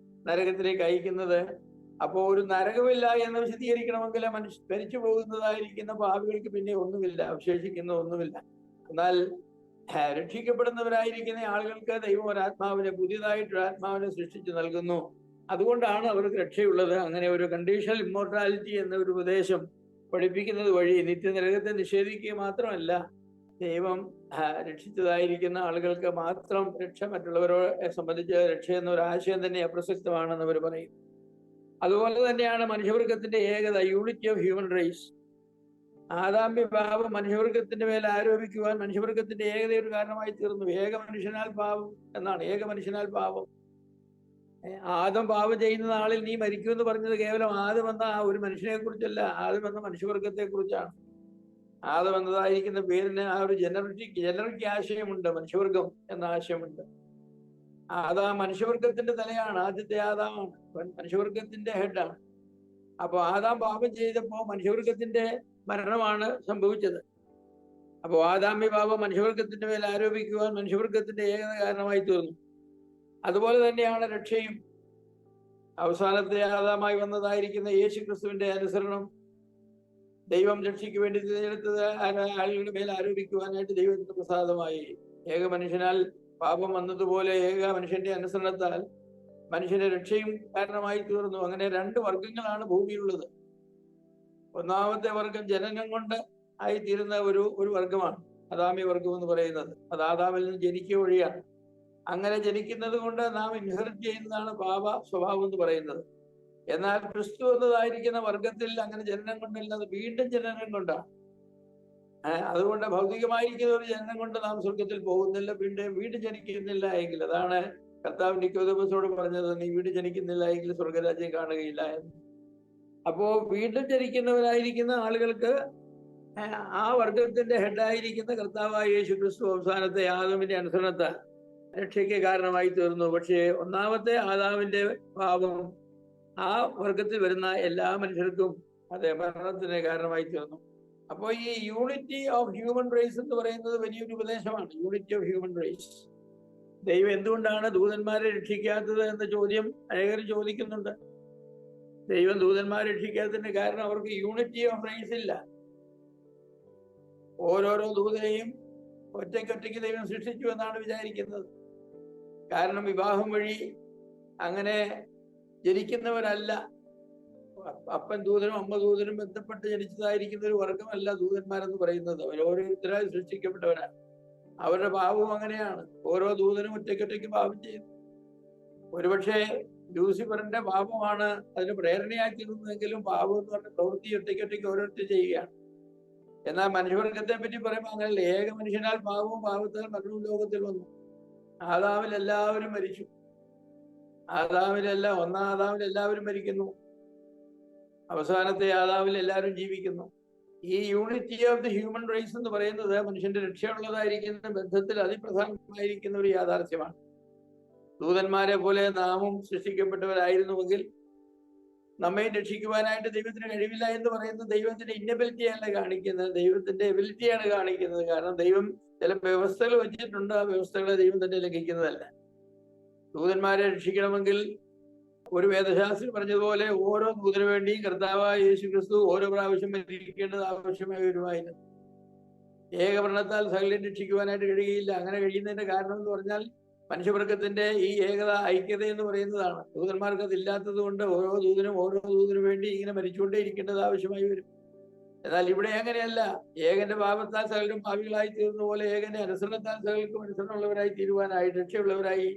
നരകത്തിലേക്ക് അയക്കുന്നത്? അപ്പോൾ ഒരു നരകമില്ല എന്ന് വിശദീകരിക്കണമെങ്കിൽ മരിച്ചു പോകുന്നതായിരിക്കുന്ന പാപികൾക്ക് പിന്നെ ഒന്നുമില്ല, അവശേഷിക്കുന്ന ഒന്നുമില്ല. എന്നാൽ രക്ഷിക്കപ്പെടുന്നവരായിരിക്കുന്ന ആളുകൾക്ക് ദൈവം ഒരാത്മാവിനെ, പുതിയതായിട്ടൊരു ആത്മാവിനെ സൃഷ്ടിച്ചു നൽകുന്നു. അതുകൊണ്ടാണ് അവർക്ക് രക്ഷയുള്ളത്. അങ്ങനെ ഒരു കണ്ടീഷണൽ ഇമ്മോർട്ടാലിറ്റി എന്ന ഒരു ഉപദേശം പഠിപ്പിക്കുന്നത് വഴി നിത്യനരകത്തെ നിഷേധിക്കുക മാത്രമല്ല, ദൈവം രക്ഷിച്ചതായിരിക്കുന്ന ആളുകൾക്ക് മാത്രം രക്ഷ, മറ്റുള്ളവരെ സംബന്ധിച്ച് രക്ഷ എന്ന ഒരു ആശയം തന്നെ അപ്രസക്തമാണെന്ന് അവർ പറയും. അതുപോലെ തന്നെയാണ് മനുഷ്യവർഗത്തിന്റെ ഏകത, യൂണിറ്റി ഓഫ് ഹ്യൂമൻ റേസ്. ആദാമ്യ പാപം മനുഷ്യവർഗത്തിന്റെ മേൽ ആരോപിക്കുവാൻ മനുഷ്യവർഗത്തിന്റെ ഏകത ഒരു കാരണമായി തീർന്നു. ഏക മനുഷ്യനാൽ പാപം എന്നാണ്, ഏക മനുഷ്യനാൽ പാപം. ആദം പാപം ചെയ്യുന്ന നാളിൽ നീ മരിക്കുമെന്ന് പറഞ്ഞത് കേവലം ആദം എന്ന ആ ഒരു മനുഷ്യനെ കുറിച്ചല്ല, ആദം എന്ന മനുഷ്യവർഗത്തെ കുറിച്ചാണ്. ആദം എന്നതായിരിക്കുന്ന പേരിന് ആ ഒരു ജനറിക് ആശയമുണ്ട്, മനുഷ്യവർഗം എന്ന ആശയമുണ്ട്. ആദാം മനുഷ്യവർഗത്തിന്റെ തലയാണ്, ആദ്യത്തെ ആദാമാണ്, മനുഷ്യവർഗത്തിന്റെ ഹെഡാണ്. അപ്പൊ ആദാം പാപം ചെയ്തപ്പോ മനുഷ്യവർഗത്തിന്റെ മരണമാണ് സംഭവിച്ചത്. അപ്പോ ആദാമ്യ പാപം മനുഷ്യവർഗത്തിന്റെ മേൽ ആരോപിക്കുവാൻ മനുഷ്യവർഗത്തിന്റെ ഏകത കാരണമായി തീർന്നു. അതുപോലെ തന്നെയാണ് രക്ഷയും. അവസാനത്തെ ആദാമായി വന്നതായിരിക്കുന്ന യേശു ക്രിസ്തുവിന്റെ അനുസരണം ദൈവം രക്ഷയ്ക്ക് വേണ്ടി തിരഞ്ഞെടുത്തത് ആളുകളുടെ മേൽ ആരോപിക്കുവാനായിട്ട് ദൈവത്തിന്റെ പ്രസാദമായി. ഏക മനുഷ്യനാൽ പാപം വന്നതുപോലെ ഏക മനുഷ്യന്റെ അനുസരണത്താൽ മനുഷ്യന്റെ രക്ഷയും കാരണമായി തീർന്നു. അങ്ങനെ രണ്ട് വർഗങ്ങളാണ് ഭൂമിയിലുള്ളത്. ഒന്നാമത്തെ വർഗം ജനനം കൊണ്ട് ആയിത്തീരുന്ന ഒരു വർഗമാണ് ആദാമ്യ വർഗം എന്ന് പറയുന്നത്. അത് ആദാമിൽ നിന്ന് ജനിക്കുക വഴിയാണ്. അങ്ങനെ ജനിക്കുന്നത് കൊണ്ട് നാം ഇൻഹെറിറ്റ് ചെയ്യുന്നതാണ് പാപ സ്വഭാവം എന്ന് പറയുന്നത്. എന്നാൽ ക്രിസ്തു എന്നതായിരിക്കുന്ന വർഗത്തിൽ അങ്ങനെ ജനനം കൊണ്ടല്ല, അത് വീണ്ടും ജനനം കൊണ്ടാണ്. അതുകൊണ്ട് ഭൗതികമായിരിക്കുന്ന ഒരു ജനനം കൊണ്ട് നാം സ്വർഗത്തിൽ പോകുന്നില്ല, വീണ്ടും ജനിക്കുന്നില്ല എങ്കിൽ. അതാണ് കർത്താവ് നിക്കോദെമോസോട് പറഞ്ഞത്, നീ വീണ്ടും ജനിക്കുന്നില്ല എങ്കിൽ സ്വർഗരാജ്യം കാണുകയില്ല എന്ന്. അപ്പോ വീണ്ടും ജനിക്കുന്നവരായിരിക്കുന്ന ആളുകൾക്ക് ആ വർഗത്തിന്റെ ഹെഡായിരിക്കുന്ന കർത്താവായ യേശു ക്രിസ്തു അവസാനത്തെ ആദാമിന്റെ അനുസരണത്താൽ രക്ഷയ്ക്ക് കാരണമായി തീർന്നു. പക്ഷേ ഒന്നാമത്തെ ആദാമിന്റെ പാപം ആ വർഗത്തിൽ വരുന്ന എല്ലാ മനുഷ്യർക്കും അതെ മരണത്തിന് കാരണമായി തീർന്നു. അപ്പോൾ ഈ യൂണിറ്റി ഓഫ് ഹ്യൂമൻ റേസ് എന്ന് പറയുന്നത് വലിയൊരു ഉപദേശമാണ്. Unity of human raise. ദൈവം എന്തുകൊണ്ടാണ് ദൂതന്മാരെ രക്ഷിക്കാത്തത് എന്ന ചോദ്യം അനേകർ ചോദിക്കുന്നുണ്ട്. ദൈവം ദൂതന്മാരെ രക്ഷിക്കാത്തതിന്റെ കാരണം അവർക്ക് യൂണിറ്റി ഓഫ് റേസ് ഇല്ല. ഓരോരോ ദൂതനെയും ഒറ്റയ്ക്കൊറ്റയ്ക്ക് ദൈവം സൃഷ്ടിച്ചു എന്നാണ് വിചാരിക്കുന്നത്. കാരണം വിവാഹം വഴി അങ്ങനെ ജനിക്കുന്നവരല്ല. അപ്പൻ ദൂതനും അമ്മ ദൂതനും ബന്ധപ്പെട്ട് ജനിച്ചതായിരിക്കുന്ന ഒരു വർഗമല്ല ദൂതന്മാരെന്ന് പറയുന്നത്. അവർ ഓരോരുത്തരായി സൃഷ്ടിക്കപ്പെട്ടവരാണ്. അവരുടെ പാപവും അങ്ങനെയാണ്. ഓരോ ദൂതനും ഒറ്റയ്ക്കൊറ്റയ്ക്ക് പാപം ചെയ്യുന്നു. ഒരുപക്ഷെ ലൂസിഫറിന്റെ പാപമാണ് അതിന് പ്രേരണയാക്കിയിരുന്നെങ്കിലും പാപം എന്ന് പറഞ്ഞ പ്രവൃത്തി ഒറ്റയ്ക്കൊറ്റയ്ക്ക് ഓരോരുത്തർ ചെയ്യുകയാണ്. എന്നാൽ മനുഷ്യവർഗത്തെ പറ്റി പറയുമ്പോൾ അങ്ങനെയല്ല. ഏക മനുഷ്യനാൽ പാപവും പാപത്താൽ മരണവും ലോകത്തിൽ വന്നു. ആദാമിൽ എല്ലാവരും മരിച്ചു. ഒന്നാം ആദാമിൽ എല്ലാവരും മരിക്കുന്നു. അവസാനത്തെ ആദാമിൽ എല്ലാവരും ജീവിക്കുന്നു. ഈ unity of the human raise എന്ന് പറയുന്നത് മനുഷ്യന്റെ രക്ഷയുള്ളതായിരിക്കുന്ന ബന്ധത്തിൽ അതിപ്രധാനമായിരിക്കുന്ന ഒരു യാഥാർത്ഥ്യമാണ്. ദൂതന്മാരെ പോലെ നാമും സൃഷ്ടിക്കപ്പെട്ടവരായിരുന്നുവെങ്കിൽ നമ്മെ രക്ഷിക്കുവാനായിട്ട് ദൈവത്തിന് കഴിവില്ല എന്ന് പറയുന്നത് ദൈവത്തിന്റെ ഇന്നബിലിറ്റിയല്ല കാണിക്കുന്നത്, ദൈവത്തിന്റെ എബിലിറ്റിയാണ് കാണിക്കുന്നത്. കാരണം ദൈവം ചില വ്യവസ്ഥകൾ വെച്ചിട്ടുണ്ട്, ആ വ്യവസ്ഥകളെ ദൈവം തന്നെ ലംഘിക്കുന്നതല്ല. ദൂതന്മാരെ രക്ഷിക്കണമെങ്കിൽ ഒരു വേദശാസ്ത്രി പറഞ്ഞതുപോലെ ഓരോ ദൂതന് വേണ്ടിയും കർത്താവായ യേശു ക്രിസ്തു ഓരോ പ്രാവശ്യം മരിക്കേണ്ടത് ആവശ്യമായി വരുമായിരുന്നു. ഏകമരണത്താൽ സകലം രക്ഷിക്കുവാനായിട്ട് കഴിയുകയില്ല. അങ്ങനെ കഴിയുന്നതിന്റെ കാരണം എന്ന് പറഞ്ഞാൽ മനുഷ്യവർഗത്തിന്റെ ഈ ഏകത, ഐക്യത എന്ന് പറയുന്നതാണ്. ദൂതന്മാർക്ക് അതില്ലാത്തത് കൊണ്ട് ഓരോ ദൂതനും വേണ്ടി ഇങ്ങനെ മരിച്ചുകൊണ്ടേ ഇരിക്കേണ്ടത് ആവശ്യമായി വരും. എന്നാൽ ഇവിടെ അങ്ങനെയല്ല. ഏകന്റെ പാപത്താൽ സകലരും പാപികളായി തീർന്ന പോലെ ഏകന്റെ അനുസരണത്താൽ സകലർക്കും അനുസരണമുള്ളവരായി തീരുവാനായിട്ട്, രക്ഷയുള്ളവരായി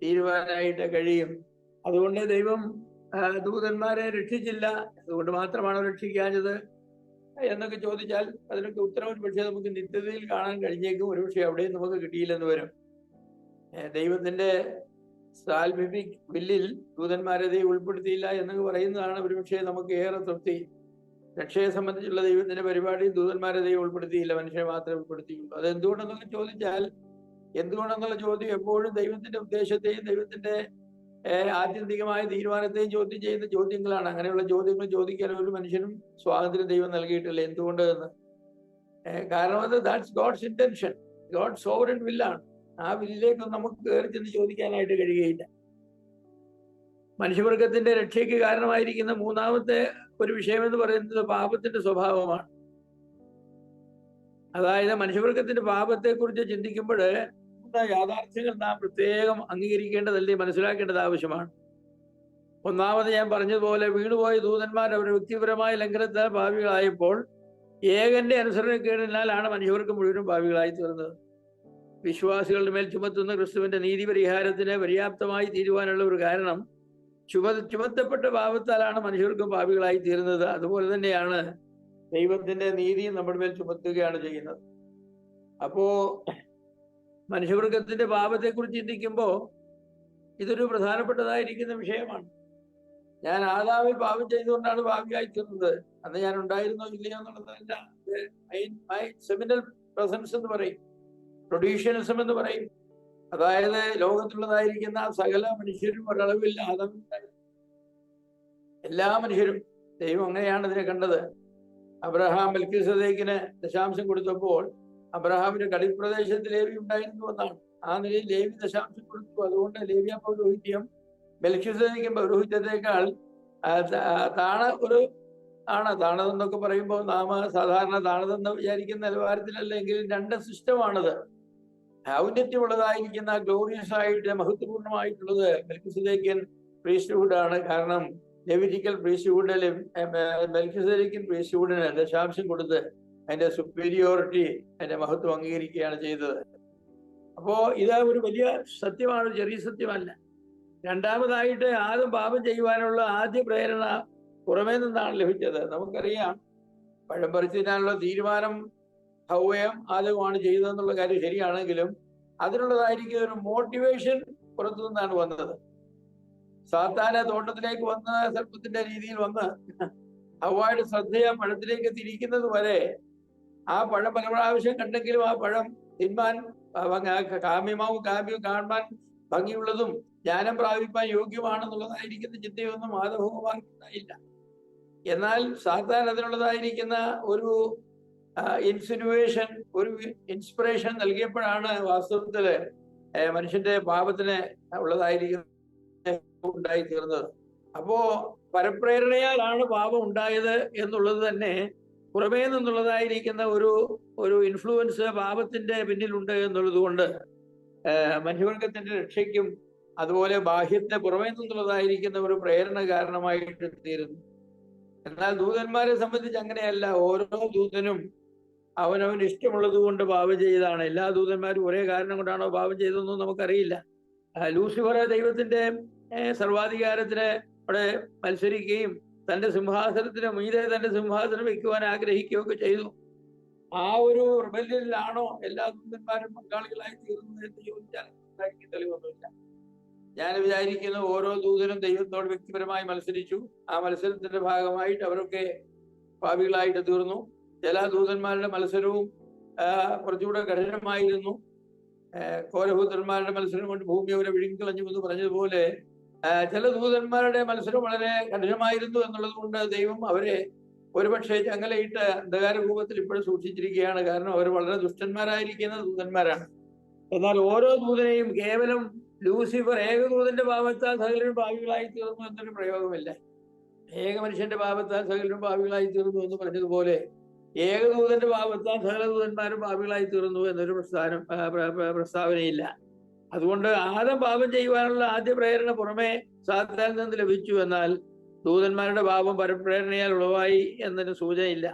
തീരുവാനായിട്ട് കഴിയും. അതുകൊണ്ട് ദൈവം ദൂതന്മാരെ രക്ഷിച്ചില്ല. അതുകൊണ്ട് മാത്രമാണ് രക്ഷിക്കാഞ്ഞത് എന്നൊക്കെ ചോദിച്ചാൽ അതിനൊക്കെ ഉത്തരവ് പക്ഷേ നമുക്ക് നിത്യതയിൽ കാണാൻ കഴിഞ്ഞേക്കും. ഒരുപക്ഷെ അവിടെയും നമുക്ക് കിട്ടിയില്ലെന്ന് വരും. ദൈവത്തിന്റെ സാൽവിഫിക് ബില്ലിൽ ദൂതന്മാരെ ദൈവം ഉൾപ്പെടുത്തിയില്ല എന്നൊക്കെ പറയുന്നതാണ് ഒരുപക്ഷെ നമുക്ക് ഏറെ തൃപ്തി. രക്ഷയെ സംബന്ധിച്ചുള്ള ദൈവത്തിന്റെ പരിപാടി ദൂതന്മാരെ ദൈവം ഉൾപ്പെടുത്തിയില്ല, മനുഷ്യരെ മാത്രമേ ഉൾപ്പെടുത്തിയുള്ളൂ. അത് എന്തുകൊണ്ടെന്നൊക്കെ ചോദിച്ചാൽ, എന്തുകൊണ്ടെന്നുള്ള ചോദ്യം എപ്പോഴും ദൈവത്തിന്റെ ഉദ്ദേശത്തെയും ദൈവത്തിന്റെ ആത്യന്തികമായ തീരുമാനത്തെയും ചോദ്യം ചെയ്യുന്ന ചോദ്യങ്ങളാണ്. അങ്ങനെയുള്ള ചോദ്യങ്ങൾ ചോദിക്കാൻ ഒരു മനുഷ്യനും സ്വാതന്ത്ര്യം ദൈവം നൽകിയിട്ടില്ല. എന്തുകൊണ്ട് എന്ന് കാരണം അത് that's God's intention, God's sovereign വില്ലാണ്. ആ വില്ലിലേക്കൊന്നും നമുക്ക് കയറി ചെന്ന് ചോദിക്കാനായിട്ട് കഴിയുകയില്ല. മനുഷ്യവർഗത്തിന്റെ രക്ഷയ്ക്ക് കാരണമായിരിക്കുന്ന മൂന്നാമത്തെ ഒരു വിഷയം എന്ന് പറയുന്നത് പാപത്തിന്റെ സ്വഭാവമാണ്. അതായത് മനുഷ്യവർഗത്തിന്റെ പാപത്തെക്കുറിച്ച് ചിന്തിക്കുമ്പോൾ യാഥാർത്ഥ്യങ്ങൾ നാം പ്രത്യേകം അംഗീകരിക്കേണ്ടതല്ലേ, മനസ്സിലാക്കേണ്ടത് ആവശ്യമാണ്. ഒന്നാമത് ഞാൻ പറഞ്ഞതുപോലെ വീണുപോയ ദൂതന്മാർ അവരുടെ വ്യക്തിപരമായ ലംഘനത്താൽ പാപികളായപ്പോൾ ഏകന്റെ അനുസരണക്കേടിനാലാണ് മനുഷ്യർക്ക് മുഴുവനും പാപികളായി തീർന്നത്. വിശ്വാസികളുടെ മേൽ ചുമത്തുന്ന ക്രിസ്തുവിന്റെ നീതി പരിഹാരത്തിന് പര്യാപ്തമായി തീരുവാനുള്ള ഒരു കാരണം ചുമത്തപ്പെട്ട പാപത്താലാണ് മനുഷ്യർക്കും പാപികളായി തീരുന്നത്. അതുപോലെ തന്നെയാണ് ദൈവത്തിന്റെ നീതിയും നമ്മുടെ മേൽ ചുമത്തുകയാണ് ചെയ്യുന്നത്. അപ്പോ മനുഷ്യവർഗത്തിന്റെ പാപത്തെക്കുറിച്ച് ചിന്തിക്കുമ്പോൾ ഇതൊരു പ്രധാനപ്പെട്ടതായിരിക്കുന്ന വിഷയമാണ്. ഞാൻ ആദാമിൽ പാപം ചെയ്തുകൊണ്ടാണ് പാപിയായി തീർന്നത്. അന്ന് ഞാൻ ഉണ്ടായിരുന്നോ ഇല്ലയോ എന്നുള്ളതല്ല. സെമിനൽ പ്രസൻസ് എന്ന് പറയും, പ്രൊഡ്യൂഷ്യനിസം എന്ന് പറയും. അതായത് ലോകത്തുള്ളതായിരിക്കുന്ന സകല മനുഷ്യരും ഒരളവില്ല ആദാമിൽ എല്ലാ മനുഷ്യരും. ദൈവം അങ്ങനെയാണ് ഇതിനെ കണ്ടത്. അബ്രഹാം മെൽക്കിസദേക്കിന് ദശാംശം കൊടുത്തപ്പോൾ അബ്രഹാമിന്റെ കടിപ്രദേശത്ത് ലേവി ഉണ്ടായിരുന്നു എന്നാണ്. ആ നിലയിൽ ലേവി ദശാംശം കൊടുത്തു. അതുകൊണ്ട് ലേവ്യ പൗരോഹിത്യം മെൽക്കിസേദെക്കും പൗരോഹിത്യത്തെക്കാൾ താണതെന്നൊക്കെ പറയുമ്പോൾ നാം സാധാരണ താണതെന്ന് വിചാരിക്കുന്ന നിലവാരത്തിലല്ലെങ്കിലും രണ്ട് സിസ്റ്റമാണത്. ഔന്നത്യമുള്ളതായിരിക്കുന്ന ഗ്ലോറിയസ് ആയിട്ട് മഹത്വപൂർണമായിട്ടുള്ളത് മെൽക്കിസേദെക്കൻ പ്രീസ്റ്റ്ഹുഡ് ആണ്. കാരണം ലെവിറ്റിക്കൽ പ്രീസ്റ്റ്ഹുഡിൽ മെൽക്കിസേദെക്കൻ പ്രീസ്റ്റ്ഹുഡിന് ദശാംശം കൊടുത്ത് അതിന്റെ സുപ്പീരിയോറിറ്റി, അതിന്റെ മഹത്വം അംഗീകരിക്കുകയാണ് ചെയ്തത്. അപ്പോ ഇത് ഒരു വലിയ സത്യമാണ്, ചെറിയ സത്യമല്ല. രണ്ടാമതായിട്ട് ആദ്യം പാപം ചെയ്യുവാനുള്ള ആദ്യ പ്രേരണ പുറമേ നിന്നാണ് ലഭിച്ചത്. നമുക്കറിയാം, പഴം പറിച്ചു തിന്നാനുള്ള തീരുമാനം ഹവ്വയും ആദവുമാണ് ചെയ്തതെന്നുള്ള കാര്യം ശരിയാണെങ്കിലും അതിനുള്ളതായിരിക്കും ഒരു മോട്ടിവേഷൻ പുറത്തു നിന്നാണ് വന്നത്. സാത്താന തോട്ടത്തിലേക്ക് വന്ന് സർപ്പത്തിന്റെ രീതിയിൽ വന്ന് ഹവ്വയുടെ ശ്രദ്ധയെ പഴത്തിലേക്ക് തിരിക്കുന്നത് വരെ ആ പഴം പല പ്രാവശ്യം കണ്ടെങ്കിലും ആ പഴം തിന്മാൻ കാമ്യവും കാണാൻ ഭംഗിയുള്ളതും ജ്ഞാനം പ്രാപിപ്പാൻ യോഗ്യമാണെന്നുള്ളതായിരിക്കുന്ന ചിന്തയൊന്നും ആദവുമാർക്കുണ്ടായില്ല. എന്നാൽ സാത്താൻ അതിനുള്ളതായിരിക്കുന്ന ഒരു ഇൻസിനുവേഷൻ, ഒരു ഇൻസ്പിറേഷൻ നൽകിയപ്പോഴാണ് വാസ്തവത്തില് മനുഷ്യന്റെ പാപത്തിന് ഉള്ളതായിരിക്കുന്ന ഉണ്ടായിത്തീർന്നത്. അപ്പോ പരപ്രേരണയാലാണ് പാപം ഉണ്ടായത് എന്നുള്ളത് തന്നെ പുറമേ നിന്നുള്ളതായിരിക്കുന്ന ഒരു ഇൻഫ്ലുവൻസ് പാപത്തിന്റെ പിന്നിലുണ്ട് എന്നുള്ളത് കൊണ്ട് മനുഷ്യവർഗത്തിന്റെ രക്ഷയ്ക്കും അതുപോലെ ബാഹ്യത്തെ പുറമേ നിന്നുള്ളതായിരിക്കുന്ന ഒരു പ്രേരണ കാരണമായിട്ട് തീരുന്നു. എന്നാൽ ദൂതന്മാരെ സംബന്ധിച്ച് അങ്ങനെയല്ല. ഓരോ ദൂതനും അവനവന് ഇഷ്ടമുള്ളത് കൊണ്ട് പാപം ചെയ്തതാണ്. എല്ലാ ദൂതന്മാരും ഒരേ കാരണം കൊണ്ടാണോ പാപം ചെയ്തതെന്നും നമുക്കറിയില്ല. ലൂസിഫർ ദൈവത്തിന്റെ സർവാധികാരത്തിന് അവിടെ മത്സരിക്കുകയും തന്റെ സിംഹാസനത്തിന് മീതെ തന്റെ സിംഹാസനം വയ്ക്കുവാൻ ആഗ്രഹിക്കുകയൊക്കെ ചെയ്തു. ആ ഒരു റിബല്യനിലാണോ എല്ലാ ദൂതന്മാരും പങ്കാളികളായി തീർന്നത് എന്ന് ചോദിച്ചാൽ തെളിവൊന്നുമില്ല. ഞാൻ വിചാരിക്കുന്നു ഓരോ ദൂതനും ദൈവത്തോട് വ്യക്തിപരമായി മത്സരിച്ചു. ആ മത്സരത്തിന്റെ ഭാഗമായിട്ട് അവരൊക്കെ പാപികളായിട്ട് തീർന്നു. ചില ദൂതന്മാരുടെ മത്സരവും കുറച്ചുകൂടെ കഠിനമായിരുന്നു. കോരഭൂതന്മാരുടെ മത്സരം കൊണ്ട് ഭൂമി അവരെ വിഴുങ്ങിക്കളഞ്ഞു എന്ന് പറഞ്ഞതുപോലെ ചില ദൂതന്മാരുടെ മത്സരം വളരെ കഠിനമായിരുന്നു എന്നുള്ളത് കൊണ്ട് ദൈവം അവരെ ഒരുപക്ഷെ ചങ്ങലയിട്ട് അന്ധകാര രൂപത്തിൽ ഇപ്പോഴും സൂക്ഷിച്ചിരിക്കുകയാണ്. കാരണം അവർ വളരെ ദുഷ്ടന്മാരായിരിക്കുന്ന ദൂതന്മാരാണ്. എന്നാൽ ഓരോ ദൂതനെയും കേവലം ലൂസിഫർ ഏകദൂതന്റെ പാപത്താൽ സകലരും പാപികളായി തീർന്നു എന്നൊരു പ്രയോഗമില്ല. ഏക മനുഷ്യന്റെ പാപത്താൽ സകലരും പാപികളായി തീർന്നു എന്ന് പറഞ്ഞതുപോലെ ഏകദൂതന്റെ പാപത്താൽ സകല ദൂതന്മാരും പാപികളായി തീർന്നു എന്നൊരു പ്രസ്താവനയില്ല. അതുകൊണ്ട് ആദം പാപം ചെയ്യുവാനുള്ള ആദ്യ പ്രേരണ പുറമെ സാത്താനിൽ നിന്ന് ലഭിച്ചു. എന്നാൽ ദൂതന്മാരുടെ പാപം പരപ്രേരണയാൽ ഉളവായി എന്നതിന് സൂചനയില്ല.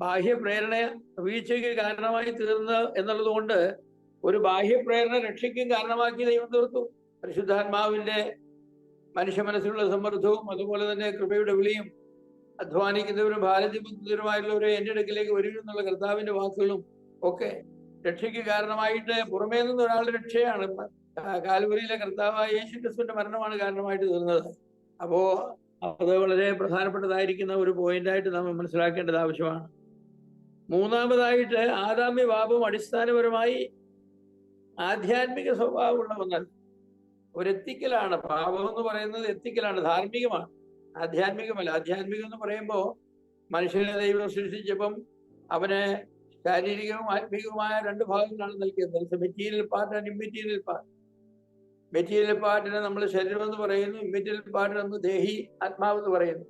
ബാഹ്യപ്രേരണ വീഴ്ചയ്ക്ക് കാരണമായി തീർന്നു എന്നുള്ളത് കൊണ്ട് ഒരു ബാഹ്യപ്രേരണ രക്ഷയ്ക്കും കാരണമാക്കി ദൈവം തീർത്തു. പരിശുദ്ധാത്മാവിന്റെ മനുഷ്യ മനസ്സിലുള്ള സമ്മർദ്ദവും അതുപോലെ തന്നെ കൃപയുടെ വിളിയും അധ്വാനിക്കുന്നവരും ഭാരതീയബുദ്ധിതരുമായിട്ടുള്ളവരെ എൻ്റെ അടുക്കിലേക്ക് വരിക എന്നുള്ള കർത്താവിന്റെ വാക്കുകളും ഒക്കെ രക്ഷയ്ക്ക് കാരണമായിട്ട് പുറമേ നിന്ന് ഒരാളുടെ രക്ഷയാണ്. കാൽവരിയിലെ കർത്താവായ യേശു ക്രിസ്തുവിന്റെ മരണമാണ് കാരണമായിട്ട് തീർന്നത്. അപ്പോ അത് വളരെ പ്രധാനപ്പെട്ടതായിരിക്കുന്ന ഒരു പോയിന്റായിട്ട് നാം മനസ്സിലാക്കേണ്ടത് ആവശ്യമാണ്. മൂന്നാമതായിട്ട് ആദാമ്യ പാപം അടിസ്ഥാനപരമായി ആധ്യാത്മിക സ്വഭാവമുള്ള ഒന്നല്ല, ഒരു എത്തിക്കലാണ്. പാപം എന്ന് പറയുന്നത് എത്തിക്കലാണ്, ധാർമ്മികമാണ്, ആധ്യാത്മികമല്ല. ആധ്യാത്മികം എന്ന് പറയുമ്പോൾ മനുഷ്യനെ ദൈവം സൃഷ്ടിച്ചപ്പം അവന് ശാരീരികവും ആത്മീകവുമായ രണ്ട് ഭാഗങ്ങളാണ് നൽകിയത്. Material part and immaterial part. Material പാർട്ടിനെ നമ്മൾ ശരീരം എന്ന് പറയുന്നു, ഇമ്മെറ്റീരിയൽ പാർട്ടിനെ നമ്മൾ ദേഹി ആത്മാവ് എന്ന് പറയുന്നു.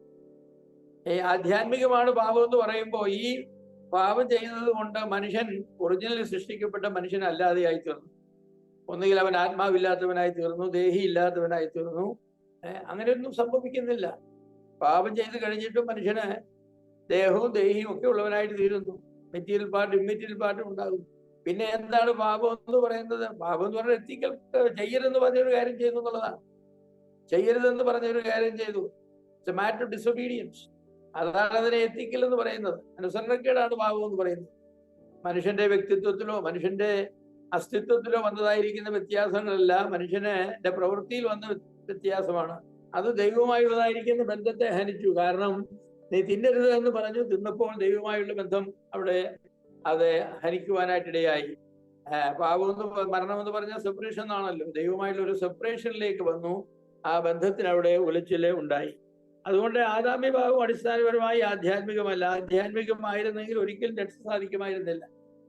ആധ്യാത്മികമാണ് പാപം എന്ന് പറയുമ്പോൾ ഈ പാപം ചെയ്യുന്നത് കൊണ്ട് മനുഷ്യൻ ഒറിജിനലി സൃഷ്ടിക്കപ്പെട്ട മനുഷ്യനല്ലാതെയായി തീർന്നു. ഒന്നുകിൽ അവൻ ആത്മാവില്ലാത്തവനായി തീർന്നു, ദേഹി ഇല്ലാത്തവനായി തീർന്നു. അങ്ങനെയൊന്നും സംഭവിക്കുന്നില്ല. പാപം ചെയ്ത് കഴിഞ്ഞിട്ടും മനുഷ്യന് ദേഹവും ദേഹിയും ഒക്കെ ഉള്ളവനായിട്ട് തീരുന്നു. മെറ്റീരിയൽ പാർട്ട് ഇമ്മെറ്റീരിയൽ പാർട്ടും ഉണ്ടാകും. പിന്നെ എന്താണ് പാപം എന്ന് പറയുന്നത്? പാപം എന്ന് പറഞ്ഞാൽ എത്തിക്കൽ, ചെയ്യരുതെന്ന് പറഞ്ഞൊരു കാര്യം ചെയ്തു എന്നുള്ളതാണ്. ചെയ്യരുതെന്ന് പറഞ്ഞൊരു കാര്യം ചെയ്തു, it's A matter of disobedience. അതാണ് അതിനെ എത്തിക്കൽ എന്ന് പറയുന്നത്. അനുസരണക്കേടാണ് പാപം എന്ന് പറയുന്നത്. മനുഷ്യന്റെ വ്യക്തിത്വത്തിലോ മനുഷ്യന്റെ അസ്തിത്വത്തിലോ വന്നതായിരിക്കുന്ന വ്യത്യാസങ്ങളല്ല, മനുഷ്യന്റെ പ്രവൃത്തിയിൽ വന്ന വ്യത്യാസമാണ്. അത് ദൈവവുമായുള്ളതായിരിക്കുന്ന ബന്ധത്തെ ഹനിച്ചു. കാരണം നീ തിന്നരുത് എന്ന് പറഞ്ഞു, തിന്നപ്പോൾ ദൈവവുമായുള്ള ബന്ധം അവിടെ അത് ഹനിക്കുവാനായിട്ടിടയായി. പാപം എന്ന് മരണം എന്ന് പറഞ്ഞാൽ സെപ്പറേഷൻ എന്നാണല്ലോ. ദൈവമായിട്ടുള്ള ഒരു സെപ്പറേഷനിലേക്ക് വന്നു. ആ ബന്ധത്തിന് അവിടെ ഉലച്ചില് ഉണ്ടായി. അതുകൊണ്ട് ആദാമ്യ പാപം അടിസ്ഥാനപരമായി ആധ്യാത്മികമല്ല. ആധ്യാത്മികമായിരുന്നെങ്കിൽ ഒരിക്കലും രക്ഷ സാധിക്കുമായിരുന്നില്ല.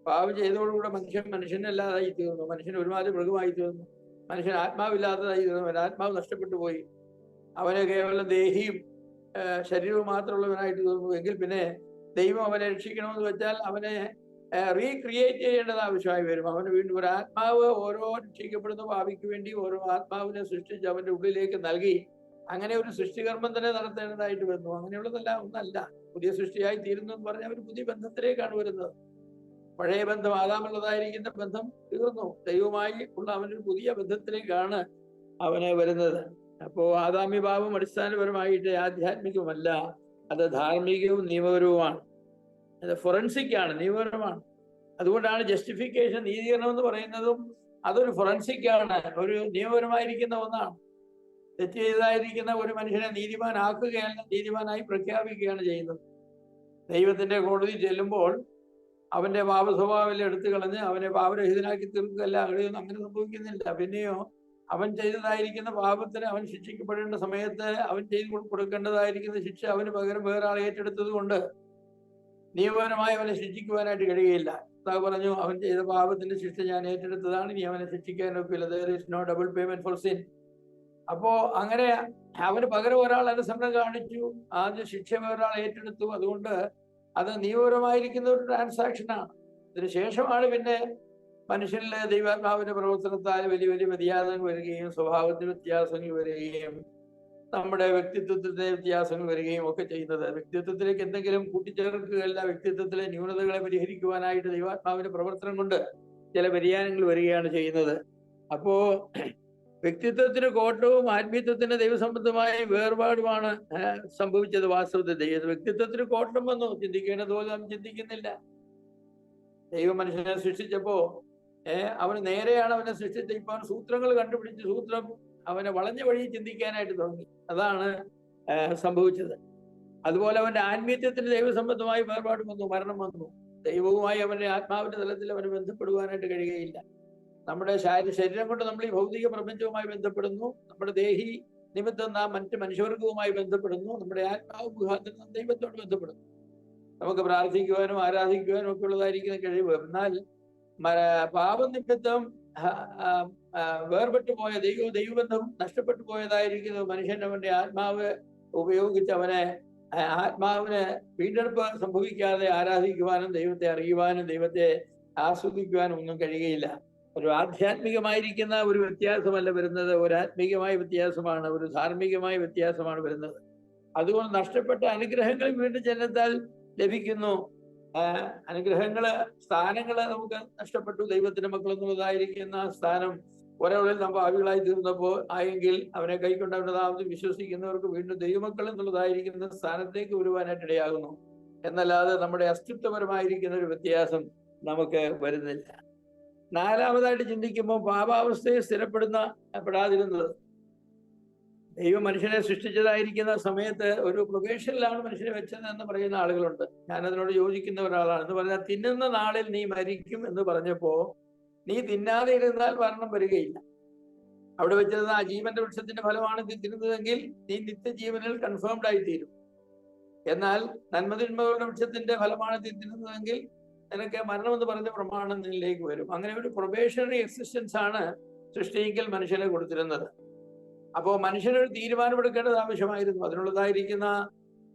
പാപം ചെയ്തതോടുകൂടെ മനുഷ്യനല്ലാതായി തീർന്നു. മനുഷ്യൻ ഒരുമാതിരി മൃഗമായി തീർന്നു. മനുഷ്യൻ ആത്മാവില്ലാത്തതായി തീർന്നു. ആത്മാവ് നഷ്ടപ്പെട്ടു പോയി. അവന് കേവലം ദേഹിയും ശരീരവും മാത്രമുള്ളവനായിട്ട് തീർന്നു. എങ്കിൽ പിന്നെ ദൈവം അവനെ രക്ഷിക്കണമെന്ന് വെച്ചാൽ അവനെ റീക്രിയേറ്റ് ചെയ്യേണ്ടത് ആവശ്യമായി വരും. അവന് വീണ്ടും ഒരു ആത്മാവ് ഓരോ രക്ഷിക്കപ്പെടുന്ന ഭാവിക്ക് വേണ്ടി ഓരോ ആത്മാവിനെ സൃഷ്ടിച്ച് അവന്റെ ഉള്ളിലേക്ക് നൽകി അങ്ങനെ ഒരു സൃഷ്ടികർമ്മം തന്നെ നടത്തേണ്ടതായിട്ട് വരുന്നു. അങ്ങനെയുള്ളതല്ല ഒന്നല്ല. പുതിയ സൃഷ്ടിയായി തീരുന്നു എന്ന് പറഞ്ഞാൽ ഒരു പുതിയ ബന്ധത്തിലേക്കാണ് വരുന്നത്. പഴയ ബന്ധം, ആദാമുള്ളതായിരിക്കുന്ന ബന്ധം തീർന്നു. ദൈവവുമായി ഉള്ള അവനൊരു പുതിയ ബന്ധത്തിലേക്കാണ് അവനെ വരുന്നത്. അപ്പോ ആദാമി ഭാവം അടിസ്ഥാനപരമായിട്ട് ആധ്യാത്മികമല്ല, അത് ധാർമ്മികവും നിയമപരവുമാണ്. അത് ഫോറൻസിക് ആണ്, നിയമപരമാണ്. അതുകൊണ്ടാണ് ജസ്റ്റിഫിക്കേഷൻ, നീതീകരണം എന്ന് പറയുന്നതും അതൊരു ഫോറൻസിക് ആണ്, ഒരു നിയമപരമായിരിക്കുന്ന ഒന്നാണ്. തെറ്റ് ചെയ്തായിരിക്കുന്ന ഒരു മനുഷ്യനെ നീതിമാനാക്കുകയല്ല, നീതിമാനായി പ്രഖ്യാപിക്കുകയാണ് ചെയ്യുന്നത്. ദൈവത്തിന്റെ കോടതി ചെല്ലുമ്പോൾ അവന്റെ പാപ സ്വഭാവം എടുത്തു കളഞ്ഞ് അവനെ പാപരഹിതനാക്കി തീർക്കുകയല്ല, അവിടെയൊന്നും അങ്ങനെ സംഭവിക്കുന്നില്ല. പിന്നെയോ അവൻ ചെയ്തതായിരിക്കുന്ന പാപത്തിന് അവൻ ശിക്ഷിക്കപ്പെടേണ്ട സമയത്ത് അവൻ ചെയ്തു കൊടുക്കേണ്ടതായിരിക്കുന്ന ശിക്ഷ അവന് പകരം വേറെ ആളെ ഏറ്റെടുത്തത് കൊണ്ട് നിയമപരമായി അവനെ ശിക്ഷിക്കുവാനായിട്ട് കഴിയുകയില്ല. കർത്താവ് പറഞ്ഞു, അവൻ ചെയ്ത പാപത്തിന്റെ ശിക്ഷ ഞാൻ ഏറ്റെടുത്തതാണ്, ഇനി അവനെ ശിക്ഷിക്കാൻ ഒക്കില്ല. there is no double payment for sin. അപ്പോ അങ്ങനെ അവന് പകരം ഒരാൾ അനുസരണം കാണിച്ചു, ആദ്യ ശിക്ഷ വേറൊരാൾ ഏറ്റെടുത്തു. അതുകൊണ്ട് അത് നിയമപരമായിരിക്കുന്ന ഒരു ട്രാൻസാക്ഷനാണ്. ഇതിനുശേഷമാണ് പിന്നെ മനുഷ്യനിലെ ദൈവാത്മാവിന്റെ പ്രവർത്തനത്താൽ വലിയ വലിയ വ്യത്യാസങ്ങൾ വരികയും സ്വഭാവത്തിൽ വ്യത്യാസങ്ങൾ വരികയും നമ്മുടെ വ്യക്തിത്വത്തിന്റെ വ്യത്യാസങ്ങൾ വരികയും ഒക്കെ ചെയ്യുന്നത്. വ്യക്തിത്വത്തിലേക്ക് എന്തെങ്കിലും കൂട്ടിച്ചേർക്കുകയല്ല, വ്യക്തിത്വത്തിലെ ന്യൂനതകളെ പരിഹരിക്കുവാനായിട്ട് ദൈവാത്മാവിന്റെ പ്രവർത്തനം കൊണ്ട് ചില വ്യതിയാനങ്ങൾ വരികയാണ് ചെയ്യുന്നത്. അപ്പോ വ്യക്തിത്വത്തിന് കോട്ടവും ആത്മീയത്വത്തിന് ദൈവസംബന്ധമായ വേർപാടുമാണ് സംഭവിച്ചത്. വാസ്തവത്തിൽ വ്യക്തിത്വത്തിന് കോട്ടം വന്നു, ചിന്തിക്കേണ്ടത് പോലെ അവൻ ചിന്തിക്കുന്നില്ല. ദൈവം മനുഷ്യനെ സൃഷ്ടിച്ചപ്പോ അവന് നേരെയാണ് അവനെ സൃഷ്ടിച്ചത്. ഇപ്പൊ അവൻ സൂത്രങ്ങൾ കണ്ടുപിടിച്ച് സൂത്രം അവനെ വളഞ്ഞ വഴി ചിന്തിക്കാനായിട്ട് തുടങ്ങി. അതാണ് സംഭവിച്ചത്. അതുപോലെ അവന്റെ ആത്മീയത്വത്തിന് ദൈവസംബന്ധമായി വേർപാട് വന്നു, മരണം വന്നു. ദൈവവുമായി അവന്റെ ആത്മാവിന്റെ തലത്തിൽ അവന് ബന്ധപ്പെടുവാനായിട്ട് കഴിയുകയില്ല. നമ്മുടെ ശരീരം കൊണ്ട് നമ്മൾ ഈ ഭൗതിക പ്രപഞ്ചവുമായി ബന്ധപ്പെടുന്നു, നമ്മുടെ ദേഹി നിമിത്തം നാം മറ്റ് മനുഷ്യവർഗവുമായി ബന്ധപ്പെടുന്നു, നമ്മുടെ ആത്മാവ് മുഖാന്തരം നാം ദൈവത്തോട് ബന്ധപ്പെടുന്നു. നമുക്ക് പ്രാർത്ഥിക്കുവാനും ആരാധിക്കുവാനും ഒക്കെ ഉള്ളതായിരിക്കുന്ന കഴിവ്. എന്നാൽ പാപനിമിത്തം വേർപെട്ടു പോയ ദൈവബന്ധം നഷ്ടപ്പെട്ടു പോയതായിരിക്കുന്നു മനുഷ്യൻ അവന്റെ ആത്മാവ് ഉപയോഗിച്ച് അവനെ ആത്മാവിന് വീണ്ടെടുപ്പ് സംഭവിക്കാതെ ആരാധിക്കുവാനും ദൈവത്തെ അറിയുവാനും ദൈവത്തെ ആസ്വദിക്കുവാനും ഒന്നും കഴിയുകയില്ല. ഒരു ആധ്യാത്മികമായിരിക്കുന്ന ഒരു വ്യത്യാസമല്ല വരുന്നത്, ഒരു ആത്മീകമായ വ്യത്യാസമാണ്, ഒരു ധാർമ്മികമായ വ്യത്യാസമാണ് വരുന്നത്. അതുകൊണ്ട് നഷ്ടപ്പെട്ട അനുഗ്രഹങ്ങൾ വീണ്ടും ജനത്താൽ ലഭിക്കുന്നു. അനുഗ്രഹങ്ങള്, സ്ഥാനങ്ങള് നമുക്ക് നഷ്ടപ്പെട്ടു. ദൈവത്തിന്റെ മക്കൾ എന്നുള്ളതായിരിക്കുന്ന സ്ഥാനം ഒരാളിൽ നമ്മൾ ഭാവികളായി തീർന്നപ്പോൾ ആയെങ്കിൽ അവനെ കൈക്കൊണ്ട് അവന്റെ നാമത്തിൽ വിശ്വസിക്കുന്നവർക്ക് വീണ്ടും ദൈവമക്കൾ എന്നുള്ളതായിരിക്കുന്ന സ്ഥാനത്തേക്ക് വരുവാനായിട്ട് ഇടയാകുന്നു. എന്നല്ലാതെ നമ്മുടെ അസ്തിത്വപരമായിരിക്കുന്ന ഒരു വ്യത്യാസം നമുക്ക് വരുന്നില്ല. നാലാമതായിട്ട് ചിന്തിക്കുമ്പോൾ പാപാവസ്ഥയെ പെടാതിരുന്നത്. ദൈവം മനുഷ്യനെ സൃഷ്ടിച്ചതായിരിക്കുന്ന സമയത്ത് ഒരു പ്രൊബേഷനിലാണ് മനുഷ്യനെ വെച്ചത് എന്ന് പറയുന്ന ആളുകളുണ്ട്. ഞാനതിനോട് യോജിക്കുന്ന ഒരാളാണ്. എന്ന് പറഞ്ഞാൽ തിന്നുന്ന നാളിൽ നീ മരിക്കും എന്ന് പറഞ്ഞപ്പോ നീ തിന്നാതെ ഇരുന്നാൽ മരണം വരികയില്ല. അവിടെ വെച്ചത് ആ ജീവന്റെ വൃക്ഷത്തിന്റെ ഫലമാണ് നീ തിന്നുന്നതെങ്കിൽ നീ നിത്യജീവനിൽ കൺഫേംഡ് ആയിത്തീരും. എന്നാൽ നന്മതിന്മകളുടെ വൃക്ഷത്തിന്റെ ഫലമാണ് നീ തിന്നുന്നതെങ്കിൽ നിനക്ക് മരണം എന്ന് പറഞ്ഞ പ്രമാണം നിന്നിലേക്ക് വരും. അങ്ങനെ ഒരു പ്രൊബേഷണറി എക്സിസ്റ്റൻസ് ആണ് സൃഷ്ടിയിൽ മനുഷ്യനെ കൊടുത്തിരുന്നത്. അപ്പോ മനുഷ്യനൊരു തീരുമാനമെടുക്കേണ്ടത് ആവശ്യമായിരുന്നു. അതിനുള്ളതായിരിക്കുന്ന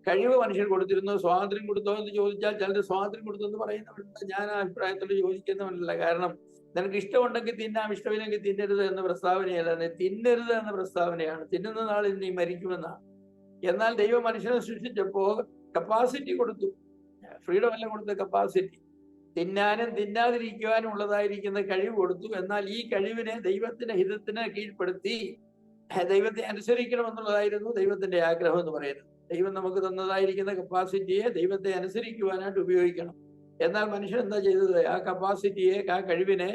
കഴിവ് മനുഷ്യൻ കൊടുത്തിരുന്നു. സ്വാതന്ത്ര്യം കൊടുത്തോ എന്ന് ചോദിച്ചാൽ ചിലർ സ്വാതന്ത്ര്യം കൊടുത്തു എന്ന് പറയുന്നവരുണ്ട്. ഞാൻ ആ അഭിപ്രായത്തിൽ യോജിക്കുന്നവനല്ല. കാരണം നിനക്ക് ഇഷ്ടമുണ്ടെങ്കിൽ തിന്നാം, ഇഷ്ടമില്ലെങ്കിൽ തിന്നരുത് എന്ന പ്രസ്താവനയല്ല, തിന്നരുത് എന്ന പ്രസ്താവനയാണ്. തിന്നുന്ന നാളിൽ നീ മരിക്കുമെന്നാണ്. എന്നാൽ ദൈവം മനുഷ്യനെ സൃഷ്ടിച്ചപ്പോ കപ്പാസിറ്റി കൊടുത്തു. ഫ്രീഡം അല്ല കൊടുത്ത, കപ്പാസിറ്റി. തിന്നാനും തിന്നാതിരിക്കുവാനും ഉള്ളതായിരിക്കുന്ന കഴിവ് കൊടുത്തു. എന്നാൽ ഈ കഴിവിനെ ദൈവത്തിന്റെ ഹിതത്തിന് കീഴ്പ്പെടുത്തി ദൈവത്തെ അനുസരിക്കണം എന്നുള്ളതായിരുന്നു ദൈവത്തിന്റെ ആഗ്രഹം എന്ന് പറയുന്നത്. ദൈവം നമുക്ക് തന്നതായിരിക്കുന്ന കപ്പാസിറ്റിയെ ദൈവത്തെ അനുസരിക്കുവാനായിട്ട് ഉപയോഗിക്കണം. എന്നാൽ മനുഷ്യൻ എന്താ ചെയ്തത്? ആ കപ്പാസിറ്റിയെ, ആ കഴിവിനെ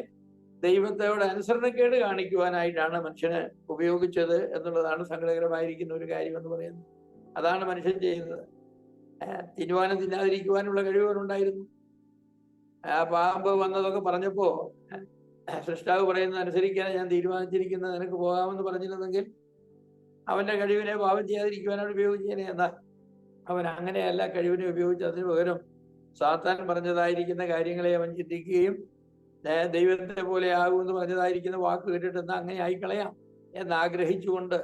ദൈവത്തോട് അനുസരണക്കേട് കാണിക്കുവാനായിട്ടാണ് മനുഷ്യന് ഉപയോഗിച്ചത് എന്നുള്ളതാണ് സങ്കടകരമായിരിക്കുന്ന ഒരു കാര്യം എന്ന് പറയുന്നത്. അതാണ് മനുഷ്യൻ ചെയ്യുന്നത്. തിന്നുവാനും തിന്നാതിരിക്കുവാനുള്ള കഴിവുകളുണ്ടായിരുന്നു. ആ പാമ്പ് വന്നതൊക്കെ പറഞ്ഞപ്പോ സൃഷ്ടാവ് പറയുന്നത് അനുസരിക്കാൻ ഞാൻ തീരുമാനിച്ചിരിക്കുന്നത്, നിനക്ക് പോകാമെന്ന് പറഞ്ഞിരുന്നെങ്കിൽ അവന്റെ കഴിവിനെ പാപം ചെയ്യാതിരിക്കുവാനാണ് ഉപയോഗിച്ചേനെ. എന്നാൽ അവൻ അങ്ങനെയല്ല കഴിവിനെ ഉപയോഗിച്ച് അതിന് പകരം സാത്താൻ പറഞ്ഞതായിരിക്കുന്ന കാര്യങ്ങളെ അവൻ ചിന്തിക്കുകയും ദൈവത്തെ പോലെ ആകുമെന്ന് പറഞ്ഞതായിരിക്കുന്ന വാക്ക് കേട്ടിട്ട് എന്നാ അങ്ങനെ ആയിക്കളയാം എന്നാഗ്രഹിച്ചുകൊണ്ട്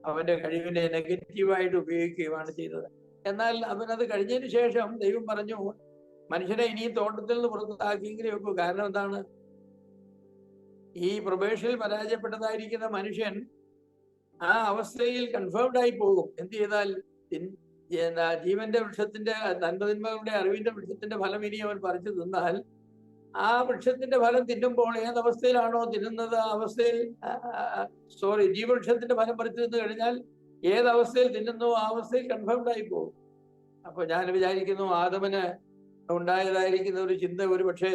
അവന്റെ കഴിവിനെ നെഗറ്റീവായിട്ട് ഉപയോഗിക്കുകയാണ് ചെയ്തത്. എന്നാൽ അവനത് കഴിഞ്ഞതിന് ശേഷം ദൈവം പറഞ്ഞു, മനുഷ്യനെ ഇനിയും തോട്ടത്തിൽ നിന്ന് പുറത്താക്കിയെങ്കിലും വെക്കൂ. കാരണം എന്താണ്? ഈ പ്രൊബേഷനിൽ പരാജയപ്പെട്ടതായിരിക്കുന്ന മനുഷ്യൻ ആ അവസ്ഥയിൽ കൺഫേംഡ് ആയി പോകും. എന്ത് ചെയ്താൽ ജീവന്റെ വൃക്ഷത്തിന്റെ നന്മതിന്മകളുടെ അറിവിന്റെ വൃക്ഷത്തിന്റെ ഫലം ഇനി അവൻ പറിച്ചു തിന്നാൽ, ആ വൃക്ഷത്തിന്റെ ഫലം തിന്നുമ്പോൾ ഏതവസ്ഥയിലാണോ തിന്നുന്നത് ആ അവസ്ഥയിൽ ജീവവൃക്ഷത്തിന്റെ ഫലം പറിച്ചു തിന്നു കഴിഞ്ഞാൽ ഏതവസ്ഥയിൽ തിന്നുന്നു ആ അവസ്ഥയിൽ കൺഫേംഡ് ആയി പോകും. അപ്പൊ ഞാൻ വിചാരിക്കുന്നു ആദമന് ഉണ്ടായതായിരിക്കുന്ന ഒരു ചിന്ത ഒരു പക്ഷേ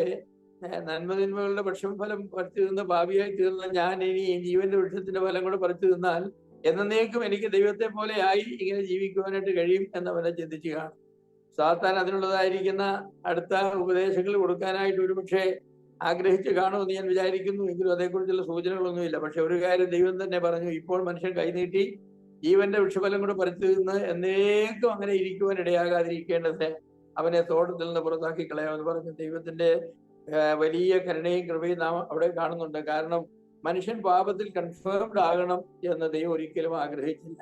നന്മതിന്മകളുടെ ഭക്ഷ്യഫലം പറിച്ചു തിന്ന് പാപിയായി തീർന്ന ഞാൻ ഇനി ജീവന്റെ വൃക്ഷത്തിന്റെ ഫലം കൂടെ പറിച്ചു തിന്നാൽ എന്നേക്കും എനിക്ക് ദൈവത്തെ പോലെ ആയി ഇങ്ങനെ ജീവിക്കുവാനായിട്ട് കഴിയും എന്നവനെ ചിന്തിച്ചു കാണും. സാത്താൻ അതിനുള്ളതായിരിക്കുന്ന അടുത്ത ഉപദേശങ്ങൾ കൊടുക്കാനായിട്ട് ഒരു പക്ഷേ ആഗ്രഹിച്ച് കാണുമെന്ന് ഞാൻ വിചാരിക്കുന്നു. എങ്കിലും അതേക്കുറിച്ചുള്ള സൂചനകളൊന്നുമില്ല. പക്ഷെ ഒരു കാര്യം ദൈവം തന്നെ പറഞ്ഞു, ഇപ്പോൾ മനുഷ്യൻ കൈനീട്ടി ജീവന്റെ വൃക്ഷഫലം കൂടെ പറിച്ചു നിന്ന് എന്നേക്കും അങ്ങനെ ഇരിക്കുവാൻ ഇടയാകാതിരിക്കേണ്ടത് അവനെ തോട്ടത്തിൽ നിന്ന് പുറത്താക്കി കളയാമെന്ന് പറഞ്ഞു. ദൈവത്തിന്റെ വലിയ കരുണയും കൃപയും നാം അവിടെ കാണുന്നുണ്ട്. കാരണം മനുഷ്യൻ പാപത്തിൽ കൺഫേംഡ് ആകണം എന്ന് ദൈവം ഒരിക്കലും ആഗ്രഹിച്ചില്ല.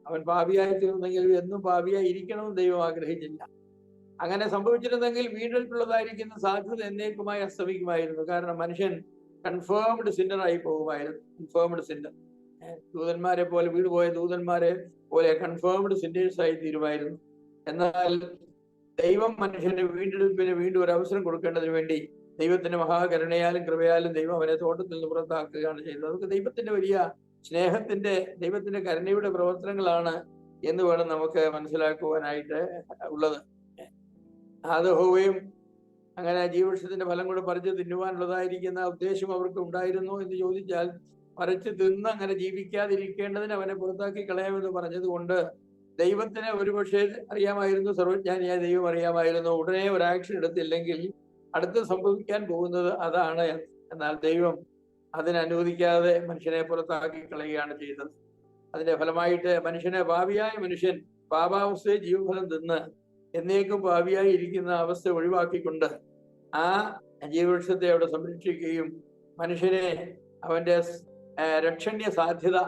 അവൻ പാപിയായി തീർന്നെങ്കിലും എന്നും പാപിയായി ഇരിക്കണമെന്ന് ദൈവം ആഗ്രഹിച്ചില്ല. അങ്ങനെ സംഭവിച്ചിരുന്നെങ്കിൽ വീണ്ടെടുപ്പുള്ളതായിരിക്കുന്ന സാധ്യത എന്നേക്കുമായി അസ്തമിക്കുമായിരുന്നു. കാരണം മനുഷ്യൻ കൺഫേംഡ് സിന്നറായി പോകുമായിരുന്നു. കൺഫേംഡ് സിന്നർ, ദൂതന്മാരെ പോലെ, വീട് പോയ ദൂതന്മാരെ പോലെ കൺഫേംഡ് സിന്നേഴ്സ് ആയി തീരുമായിരുന്നു. എന്നാൽ ദൈവം മനുഷ്യന്റെ വീണ്ടെടുപ്പിന് വീണ്ടും ഒരു അവസരം കൊടുക്കേണ്ടതിന് വേണ്ടി ദൈവത്തിന്റെ മഹാകരുണയാലും കൃപയാലും ദൈവം അവനെ തോട്ടത്തിൽ നിന്ന് പുറത്താക്കുകയാണ് ചെയ്യുന്നത്. അതൊക്കെ ദൈവത്തിന്റെ വലിയ സ്നേഹത്തിന്റെ, ദൈവത്തിന്റെ കരുണയുടെ പ്രവർത്തനങ്ങളാണ് എന്ന് വേണം നമുക്ക് മനസ്സിലാക്കുവാനായിട്ട് ഉള്ളത്. ആദവും അങ്ങനെ ജീവവൃക്ഷത്തിന്റെ ഫലം കൂടെ പറിച്ച് തിന്നുവാനുള്ളതായിരിക്കുന്ന ഉദ്ദേശം അവർക്ക് ഉണ്ടായിരുന്നു എന്ന് ചോദിച്ചാൽ, പറിച്ച് തിന്ന് അങ്ങനെ ജീവിക്കാതിരിക്കേണ്ടതിന് അവനെ പുറത്താക്കി കളയാമെന്ന് പറഞ്ഞത് കൊണ്ട് ദൈവത്തിന് ഒരുപക്ഷെ അറിയാമായിരുന്നു, സർവജ്ഞാനിയായ ദൈവം അറിയാമായിരുന്നു, ഉടനെ ഒരു ആക്ഷൻ എടുത്തില്ലെങ്കിൽ അടുത്ത് സംഭവിക്കാൻ പോകുന്നത് അതാണ്. എന്നാൽ ദൈവം അതിനനുവദിക്കാതെ മനുഷ്യനെ പുറത്താക്കി കളയുകയാണ് ചെയ്തത്. അതിന്റെ ഫലമായിട്ട് പാപിയായ മനുഷ്യൻ പാപാവസ്ഥയെ ജീവഫലം തിന്ന് എന്നേക്കും പാപിയായി ഇരിക്കുന്ന അവസ്ഥ ഒഴിവാക്കിക്കൊണ്ട് ആ ജീവവൃക്ഷത്തെ അവിടെ സംരക്ഷിക്കുകയും മനുഷ്യനെ അവന്റെ രക്ഷണ്യ സാധ്യത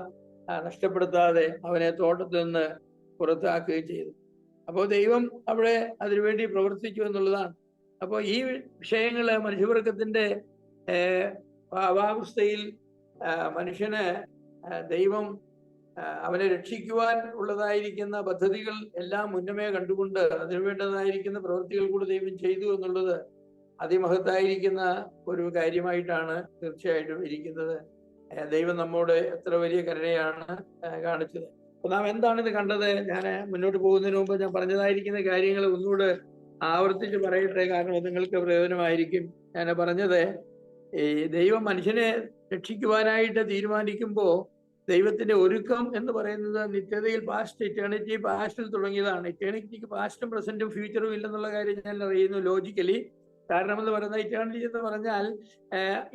നഷ്ടപ്പെടുത്താതെ അവനെ തോട്ടത്തിൽ നിന്ന് പുറത്താക്കുകയും ചെയ്തു. അപ്പോൾ ദൈവം അവിടെ അതിനുവേണ്ടി പ്രവർത്തിച്ചു എന്നുള്ളതാണ്. അപ്പോൾ ഈ വിഷയങ്ങള് മനുഷ്യവർഗത്തിന്റെ പാപാവസ്ഥയിൽ മനുഷ്യന് ദൈവം അവനെ രക്ഷിക്കുവാൻ ഉള്ളതായിരിക്കുന്ന പദ്ധതികൾ എല്ലാം മുന്നമേ കണ്ടുകൊണ്ട് അതിനുവേണ്ടതായിരിക്കുന്ന പ്രവൃത്തികൾ കൂടി ദൈവം ചെയ്തു എന്നുള്ളത് അതിമഹത്തായിരിക്കുന്ന ഒരു കാര്യമായിട്ടാണ് തീർച്ചയായിട്ടും ഇരിക്കുന്നത്. ദൈവം നമ്മോട് എത്ര വലിയ കരുണയാണ് കാണിച്ചത്. അപ്പൊ നാം എന്താണ് ഇത് കണ്ടത്? ഞാൻ മുന്നോട്ട് പോകുന്നതിന് മുമ്പ് ഞാൻ പറഞ്ഞതായിരിക്കുന്ന കാര്യങ്ങൾ ഒന്നുകൂടെ ആവർത്തിച്ച് പറയട്ടെ, കാരണം നിങ്ങൾക്ക് പ്രയോജനമായിരിക്കും. ഞാൻ പറഞ്ഞത്, ഈ ദൈവം മനുഷ്യനെ രക്ഷിക്കുവാനായിട്ട് തീരുമാനിക്കുമ്പോൾ ദൈവത്തിന്റെ ഒരുക്കം എന്ന് പറയുന്നത് നിത്യതയിൽ ഇറ്റേണിറ്റി പാസ്റ്റിൽ തുടങ്ങിയതാണ്. ഇറ്റേണിറ്റിക്ക് പാസ്റ്റും പ്രസന്റും ഫ്യൂച്ചറും ഇല്ലെന്നുള്ള കാര്യം ഞാൻ അറിയുന്നു ലോജിക്കലി. കാരണം എന്ന് പറയുന്നത് ഇറ്റേണിറ്റി എന്ന് പറഞ്ഞാൽ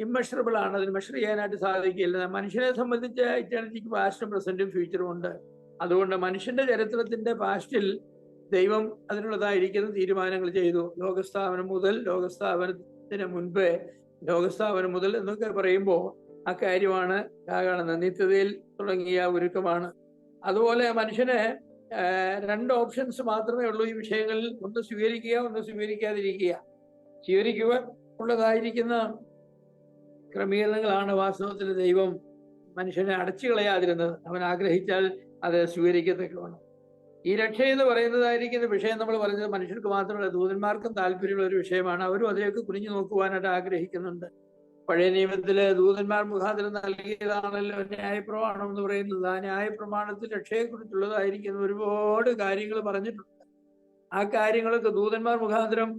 ഇമ്മെഷറബിൾ ആണ്, അതിന് മെഷർ ചെയ്യാനായിട്ട് സാധിക്കില്ല. മനുഷ്യനെ സംബന്ധിച്ച് ഇറ്റേണിറ്റിക്ക് പാസ്റ്റും പ്രസന്റും ഫ്യൂച്ചറും ഉണ്ട്. അതുകൊണ്ട് മനുഷ്യന്റെ ചരിത്രത്തിന്റെ പാസ്റ്റിൽ ദൈവം അതിനുള്ളതായിരിക്കുന്ന തീരുമാനങ്ങൾ ചെയ്തു. ലോകസ്ഥാപനം മുതൽ, ലോകസ്ഥാപനത്തിന് മുൻപ്, ലോകസ്ഥാപനം മുതൽ എന്നൊക്കെ പറയുമ്പോൾ ആ കാര്യമാണ് കാണുന്നത്. നിത്യതയിൽ തുടങ്ങിയ ഒരുക്കമാണ്. അതുപോലെ മനുഷ്യന് രണ്ട് ഓപ്ഷൻസ് മാത്രമേ ഉള്ളൂ ഈ വിഷയങ്ങളിൽ. ഒന്ന് സ്വീകരിക്കുക, ഒന്ന് സ്വീകരിക്കാതിരിക്കുക. സ്വീകരിക്കുക ഉള്ളതായിരിക്കുന്ന ക്രമീകരണങ്ങളാണ് വാസ്തവത്തിൽ ദൈവം മനുഷ്യനെ അടച്ചു കളയാതിരുന്നത്. അവൻ ആഗ്രഹിച്ചാൽ അത് സ്വീകരിക്കത്തക്കവണ്ണം. ഈ രക്ഷ എന്ന് പറയുന്നതായിരിക്കുന്ന വിഷയം നമ്മൾ പറഞ്ഞത് മനുഷ്യർക്ക് മാത്രമല്ല, ദൂതന്മാർക്കും താല്പര്യമുള്ള ഒരു വിഷയമാണ്. അവരും അതിലേക്ക് കുനിഞ്ഞു നോക്കുവാനായിട്ട് ആഗ്രഹിക്കുന്നുണ്ട്. പഴയ നിയമത്തിലെ ദൂതന്മാർ മുഖാന്തരം നൽകിയതാണല്ലോ ന്യായപ്രമാണം എന്ന് പറയുന്നത്. ആ ന്യായപ്രമാണത്തിൽ രക്ഷയെക്കുറിച്ചുള്ളതായിരിക്കുന്ന ഒരുപാട് കാര്യങ്ങൾ പറഞ്ഞിട്ടുണ്ട്. ആ കാര്യങ്ങളൊക്കെ ദൂതന്മാർ മുഖാന്തരം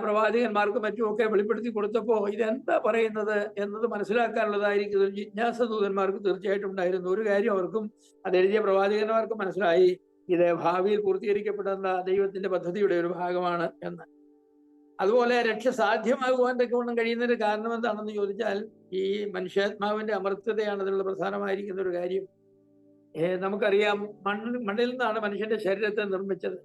പ്രവാചകന്മാർക്കും മറ്റുമൊക്കെ വെളിപ്പെടുത്തി കൊടുത്തപ്പോൾ ഇതെന്താ പറയുന്നത് എന്നത് മനസ്സിലാക്കാനുള്ളതായിരിക്കും ഒരു ജിജ്ഞാസ ദൂതന്മാർക്ക് തീർച്ചയായിട്ടും ഉണ്ടായിരുന്നു. ഒരു കാര്യം അവർക്കും അതെഴുതിയ പ്രവാചകന്മാർക്കും മനസ്സിലായി, ഇത് ഭാവിയിൽ പൂർത്തീകരിക്കപ്പെടുന്ന ദൈവത്തിന്റെ പദ്ധതിയുടെ ഒരു ഭാഗമാണ് എന്ന്. അതുപോലെ രക്ഷ സാധ്യമാകുവാൻ തക്കവണ്ണം കഴിയുന്നതിന് കാരണം എന്താണെന്ന് ചോദിച്ചാൽ ഈ മനുഷ്യാത്മാവിന്റെ അമർത്യതയാണ് അതിനുള്ള പ്രധാനമായിരിക്കുന്ന ഒരു കാര്യം. നമുക്കറിയാം, മണ്ണിൽ നിന്നാണ് മനുഷ്യന്റെ ശരീരത്തെ നിർമ്മിച്ചത്.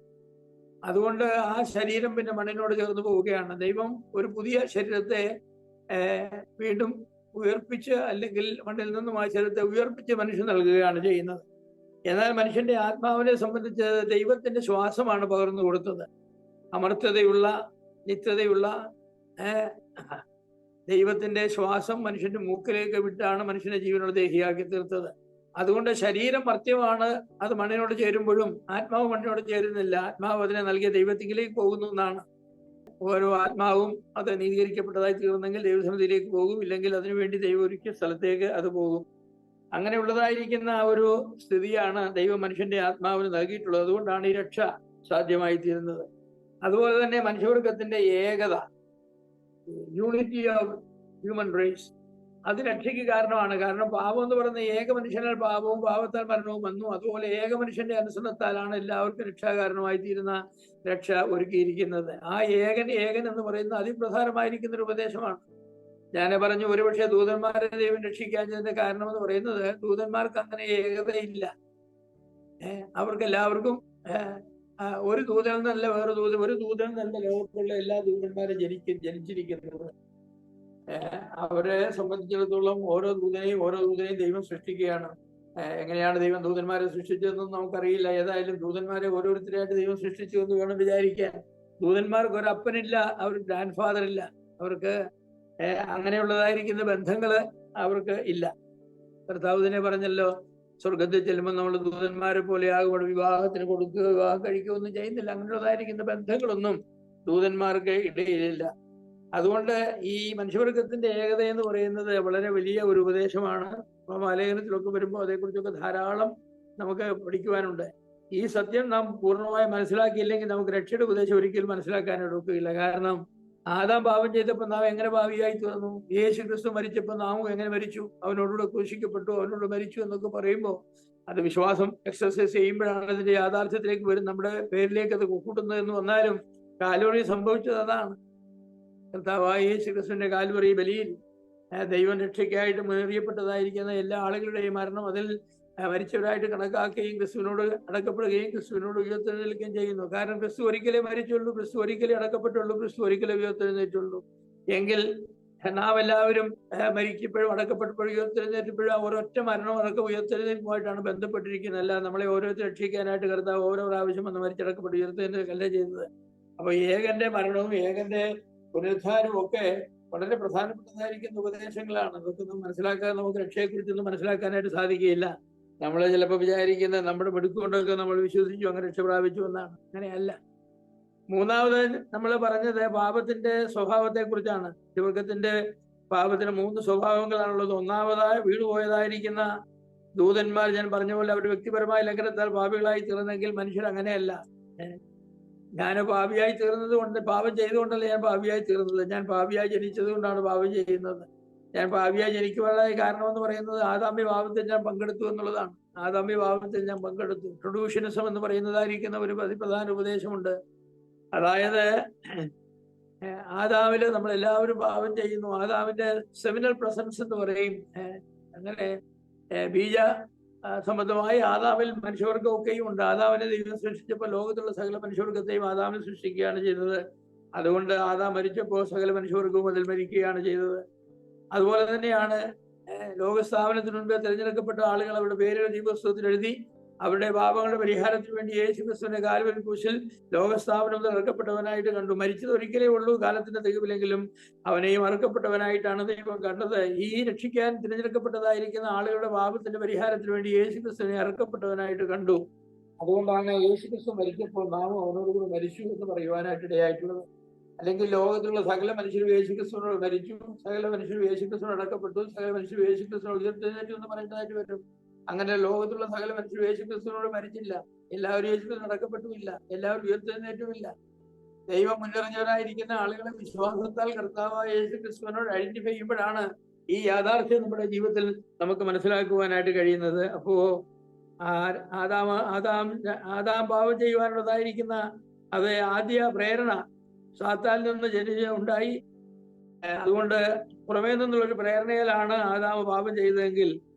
അതുകൊണ്ട് ആ ശരീരം പിന്നെ മണ്ണിനോട് ചേർന്ന് പോവുകയാണ്. ദൈവം ഒരു പുതിയ ശരീരത്തെ വീണ്ടും ഉയർപ്പിച്ച്, അല്ലെങ്കിൽ മണ്ണിൽ നിന്നും ആ ശരീരത്തെ ഉയർപ്പിച്ച് മനുഷ്യൻ നൽകുകയാണ് ചെയ്യുന്നത്. എന്നാൽ മനുഷ്യന്റെ ആത്മാവിനെ സംബന്ധിച്ച് ദൈവത്തിന്റെ ശ്വാസമാണ് പകർന്നു കൊടുത്തത്. അമർത്യതയുള്ള, നിത്യതയുള്ള ദൈവത്തിന്റെ ശ്വാസം മനുഷ്യന്റെ മൂക്കിലേക്ക് വിട്ടാണ് മനുഷ്യനെ ജീവനുള്ള ദേഹിയാക്കി തീർത്തത്. അതുകൊണ്ട് ശരീരം മർത്യമാണ്, അത് മണ്ണിനോട് ചേരുമ്പോഴും ആത്മാവ് മണ്ണിനോട് ചേരുന്നില്ല. ആത്മാവ് അതിനെ നൽകിയ ദൈവത്തിലേക്ക് പോകുന്നു എന്നാണ്. ഓരോ ആത്മാവും അത് നീതീകരിക്കപ്പെട്ടതായി തീർന്നെങ്കിൽ ദൈവസന്നിധിയിലേക്ക് പോകും, ഇല്ലെങ്കിൽ അതിനുവേണ്ടി ദൈവം ഒരുക്കിയ സ്ഥലത്തേക്ക് അത് പോകും. അങ്ങനെയുള്ളതായിരിക്കുന്ന ആ ഒരു സ്ഥിതിയാണ് ദൈവം മനുഷ്യന്റെ ആത്മാവിന് നൽകിയിട്ടുള്ളത്. അതുകൊണ്ടാണ് ഈ രക്ഷ സാധ്യമായി തീരുന്നത്. അതുപോലെ തന്നെ മനുഷ്യവർഗത്തിന്റെ ഏകത, യൂണിറ്റി ഓഫ് ഹ്യൂമൻ റേസ്, അത് രക്ഷയ്ക്ക് കാരണമാണ്. കാരണം പാപം എന്ന് പറയുന്ന ഏക മനുഷ്യനാൽ പാപവും പാപത്താൽ മരണവും വന്നു. അതുപോലെ ഏക മനുഷ്യന്റെ അനുസരണത്താലാണ് എല്ലാവർക്കും രക്ഷാകാരണമായി തീരുന്ന രക്ഷ ഒരുക്കിയിരിക്കുന്നത്. ആ ഏകൻ എന്ന് പറയുന്നത് അതിപ്രധാനമായിരിക്കുന്ന ഒരു ഉപദേശമാണ്. ഞാൻ പറഞ്ഞു, ഒരുപക്ഷെ ദൂതന്മാരെ ദൈവം രക്ഷിക്കാഞ്ഞതിന്റെ കാരണം എന്ന് പറയുന്നത് ദൂതന്മാർക്ക് അങ്ങനെ ഏകതയില്ല. അവർക്ക് എല്ലാവർക്കും ഒരു ദൂതൻ എന്നല്ല വേറെ ദൂതൻ, ഒരു ദൂതൻ എന്നല്ല ലോകത്തുള്ള എല്ലാ ദൂതന്മാരും ജനിച്ചിരിക്കുന്നത്. അവരെ സംബന്ധിച്ചിടത്തോളം ഓരോ ദൂതനെയും ദൈവം സൃഷ്ടിക്കുകയാണ്. എങ്ങനെയാണ് ദൈവം ദൂതന്മാരെ സൃഷ്ടിച്ചതെന്നും നമുക്കറിയില്ല. ഏതായാലും ദൂതന്മാരെ ഓരോരുത്തരായിട്ട് ദൈവം സൃഷ്ടിച്ചു എന്ന് വേണം വിചാരിക്കാൻ. ദൂതന്മാർക്ക് ഒരു അപ്പനില്ല, അവർ ഗ്രാൻഡ് ഫാദർ ഇല്ല, അവർക്ക് അങ്ങനെയുള്ളതായിരിക്കുന്ന ബന്ധങ്ങള് അവർക്ക് ഇല്ല. കർത്താവ് തന്നെ പറഞ്ഞല്ലോ, സ്വർഗത്തിൽ ചെല്ലുമ്പോൾ നമ്മൾ ദൂതന്മാരെ പോലെ ആകുമ്പോൾ വിവാഹത്തിന് കൊടുക്കുക, വിവാഹം കഴിക്കുക ഒന്നും ചെയ്യുന്നില്ല. അങ്ങനെയുള്ളതായിരിക്കുന്ന ബന്ധങ്ങളൊന്നും ദൂതന്മാർക്ക് ഇടയിലില്ല. അതുകൊണ്ട് ഈ മനുഷ്യവർഗത്തിന്റെ ഏകത എന്ന് പറയുന്നത് വളരെ വലിയ ഒരു ഉപദേശമാണ്. ലേഖനത്തിലൊക്കെ വരുമ്പോൾ അതേക്കുറിച്ചൊക്കെ ധാരാളം നമുക്ക് പഠിക്കുവാനുണ്ട്. ഈ സത്യം നാം പൂർണ്ണമായി മനസ്സിലാക്കിയില്ലെങ്കിൽ നമുക്ക് രക്ഷയുടെ ഉപദേശം ഒരിക്കലും മനസ്സിലാക്കാൻ എടുക്കുകയില്ല. കാരണം ആദാം പാപം ചെയ്തപ്പോൾ നാം എങ്ങനെ പാപിയായി തീർന്നു, യേശു ക്രിസ്തു മരിച്ചപ്പോൾ നാമും എങ്ങനെ മരിച്ചു, അവനോടുകൂടെ ക്രൂശിക്കപ്പെട്ടു, അവനോട് മരിച്ചു എന്നൊക്കെ പറയുമ്പോൾ അത് വിശ്വാസം എക്സർസൈസ് ചെയ്യുമ്പോഴാണ് അതിന്റെ യാഥാർത്ഥ്യത്തിലേക്ക് വരും, നമ്മുടെ പേരിലേക്ക് അത് കൂട്ടുന്നത് എന്ന് വന്നാലും കാൽവറി സംഭവിച്ചത് അതാണ്. കർത്താവായ യേശു ക്രിസ്തുവിന്റെ കാൽവറി ബലിയിൽ ദൈവം രക്ഷയ്ക്കായിട്ട് മുന്നറിയപ്പെട്ടതായിരിക്കുന്ന എല്ലാ ആളുകളുടെയും മരണം അതിൽ മരിച്ചവരായിട്ട് കണക്കാക്കുകയും ക്രിസ്തുവിനോട് അടക്കപ്പെടുകയും ക്രിസ്തുവിനോട് ഉയർത്തെഴുന്നേൽക്കുകയും ചെയ്യുന്നു. കാരണം ക്രിസ്തു ഒരിക്കലേ മരിച്ചുള്ളൂ, ക്രിസ്തു ഒരിക്കലേ അടക്കപ്പെട്ടുള്ളൂ, ക്രിസ്തു ഒരിക്കലേ ഉയർത്തെഴുന്നേറ്റുള്ളൂ. എങ്കിൽ നാം എല്ലാവരും മരിക്കപ്പോഴും അടക്കപ്പെട്ടപ്പോഴും ഉയർത്തെഴുന്നേറ്റപ്പോഴും ഒരൊറ്റ മരണം അടക്കം ഉയർത്തെഴുന്നേൽക്കുമായിട്ടാണ് ബന്ധപ്പെട്ടിരിക്കുന്നത്. അല്ല നമ്മളെ ഓരോരുത്തർ രക്ഷിക്കാനായിട്ട് കർത്താവ് ഓരോ പ്രാവശ്യം വന്ന് മരിച്ചടക്കപ്പെട്ട് ഉയർത്തെഴുന്നേൽക്കല്ല ചെയ്തത്. അപ്പൊ ഏകന്റെ മരണവും ഏകന്റെ പുനരുദ്ധാനവും ഒക്കെ വളരെ പ്രധാനപ്പെട്ടതായിരിക്കുന്ന ഉപദേശങ്ങളാണ്. അതൊക്കെ മനസ്സിലാക്കാൻ നമുക്ക് രക്ഷയെക്കുറിച്ചൊന്നും മനസ്സിലാക്കാനായിട്ട് സാധിക്കുകയില്ല. നമ്മൾ ചിലപ്പോൾ വിചാരിക്കുന്നത് നമ്മുടെ മിടുക്കൊണ്ടൊക്കെ നമ്മൾ വിശ്വസിച്ചു അങ്ങനെ രക്ഷ പ്രാപിച്ചു എന്നാണ്. അങ്ങനെയല്ല. മൂന്നാമത് നമ്മൾ പറഞ്ഞത് പാപത്തിന്റെ സ്വഭാവത്തെ കുറിച്ചാണ്. മനുഷ്യവർഗത്തിന്റെ പാപത്തിന് 3 സ്വഭാവങ്ങളാണുള്ളത്. ഒന്നാമതായി വീണുപോയതായിരിക്കുന്ന ദൂതന്മാർ, ഞാൻ പറഞ്ഞ പോലെ അവർ വ്യക്തിപരമായ ലംഘനത്താൽ പാപികളായി തീർന്നെങ്കിൽ മനുഷ്യർ അങ്ങനെയല്ല. ഞാൻ പാപിയായി തീർന്നത് കൊണ്ട്, പാപം ചെയ്തുകൊണ്ടല്ല ഞാൻ പാപിയായി തീർന്നത്, ഞാൻ പാപിയായി ജനിച്ചത് കൊണ്ടാണ് പാപം ചെയ്യുന്നത്. ഞാൻ പാപിയായി ജനിക്കുവാനുള്ള കാരണം എന്ന് പറയുന്നത് ആദാമ്യ പാപത്തിൽ ഞാൻ പങ്കെടുത്തു എന്നുള്ളതാണ്. ആദാമ്യ പാപത്തിൽ ഞാൻ പങ്കെടുത്തു. ട്രഡൂഷ്യനിസം എന്ന് പറയുന്നതായിരിക്കുന്ന ഒരു അതിപ്രധാന ഉപദേശമുണ്ട്. അതായത് ആദാമില് നമ്മൾ എല്ലാവരും പാപം ചെയ്യുന്നു. ആദാമിന്റെ സെമിനൽ പ്രസൻസ് എന്ന് പറയും. അങ്ങനെ ബീജ സംബന്ധമായി ആദാമിൽ മനുഷ്യവർഗമൊക്കെയും ഉണ്ട്. ആദാമിനെ ദൈവം സൃഷ്ടിച്ചപ്പോൾ ലോകത്തുള്ള സകല മനുഷ്യവർഗത്തെയും ആദാമിനെ സൃഷ്ടിക്കുകയാണ് ചെയ്തത്. അതുകൊണ്ട് ആദാം മരിച്ചപ്പോൾ സകല മനുഷ്യവർഗവും അതിൽ മരിക്കുകയാണ് ചെയ്തത്. അതുപോലെ തന്നെയാണ് ലോകസ്ഥാപനത്തിന് മുൻപേ തിരഞ്ഞെടുക്കപ്പെട്ട ആളുകൾ അവരുടെ പേരുകൾ ജീവപുസ്തകത്തിൽ എഴുതി അവരുടെ പാപങ്ങളുടെ പരിഹാരത്തിന് വേണ്ടി യേശു ക്രിസ്തുവിന്റെ കാൽവരി ക്രൂശിൽ ലോകസ്ഥാപനം അറുക്കപ്പെട്ടവനായിട്ട് കണ്ടു. മരിച്ചത് ഒരിക്കലേ ഉള്ളൂ, കാലത്തിന്റെ തികവിലെങ്കിലും അവനെയും അറുക്കപ്പെട്ടവനായിട്ടാണ് ദൈവം കണ്ടത്. ഈ രക്ഷിക്കാൻ തിരഞ്ഞെടുക്കപ്പെട്ടതായിരിക്കുന്ന ആളുകളുടെ പാപത്തിന്റെ പരിഹാരത്തിന് വേണ്ടി യേശു ക്രിസ്തുവിനെ അറുക്കപ്പെട്ടവനായിട്ട് കണ്ടു. അതുകൊണ്ടാണ് യേശു ക്രിസ്തു മരിച്ചപ്പോൾ നാം അവനോടുകൂടി മരിച്ചു എന്ന് പറയുവാനായിട്ട് ഇടയായിട്ടുള്ളത്. അല്ലെങ്കിൽ ലോകത്തിലുള്ള സകല മനുഷ്യരും യേശു ക്രിസ്തുവിനോട് മരിച്ചു, സകല മനുഷ്യരും യേശു ക്രിസ്തുവിനോട് അടക്കപ്പെട്ടു, സകല മനുഷ്യരും യേശു ക്രിസ്തുവിനോട് ഉയർത്തെഴുന്നേറ്റു എന്ന് പറയുന്നതായിട്ട് വരും. അങ്ങനെ ലോകത്തുള്ള സകല മനുഷ്യരും യേശു ക്രിസ്തുവിനോട് മരിച്ചില്ല, എല്ലാവരും യേശു ക്രിസ്തു അടക്കപ്പെട്ടുമില്ല, എല്ലാവരും ഉയർത്തെഴുന്നേറ്റുമില്ല. ദൈവം മുന്നറിഞ്ഞവരായിരിക്കുന്ന ആളുകളെ വിശ്വാസത്താൽ കർത്താവായ യേശു ക്രിസ്തുവിനോട് ഐഡന്റിഫൈ ചെയ്യുമ്പോഴാണ് ഈ യാഥാർത്ഥ്യം നമ്മുടെ ജീവിതത്തിൽ നമുക്ക് മനസ്സിലാക്കുവാനായിട്ട് കഴിയുന്നത്. അപ്പോ ആദാം പാപം ചെയ്യുവാനുള്ളതായിരിക്കുന്ന അത് ആദ്യ പ്രേരണ സാത്താനിൽ നിന്ന് ഉണ്ടായി. അതുകൊണ്ട് പുറമേ നിന്നുള്ളൊരു പ്രേരണയിലാണ് ആദാം പാപം ചെയ്തതെങ്കിൽ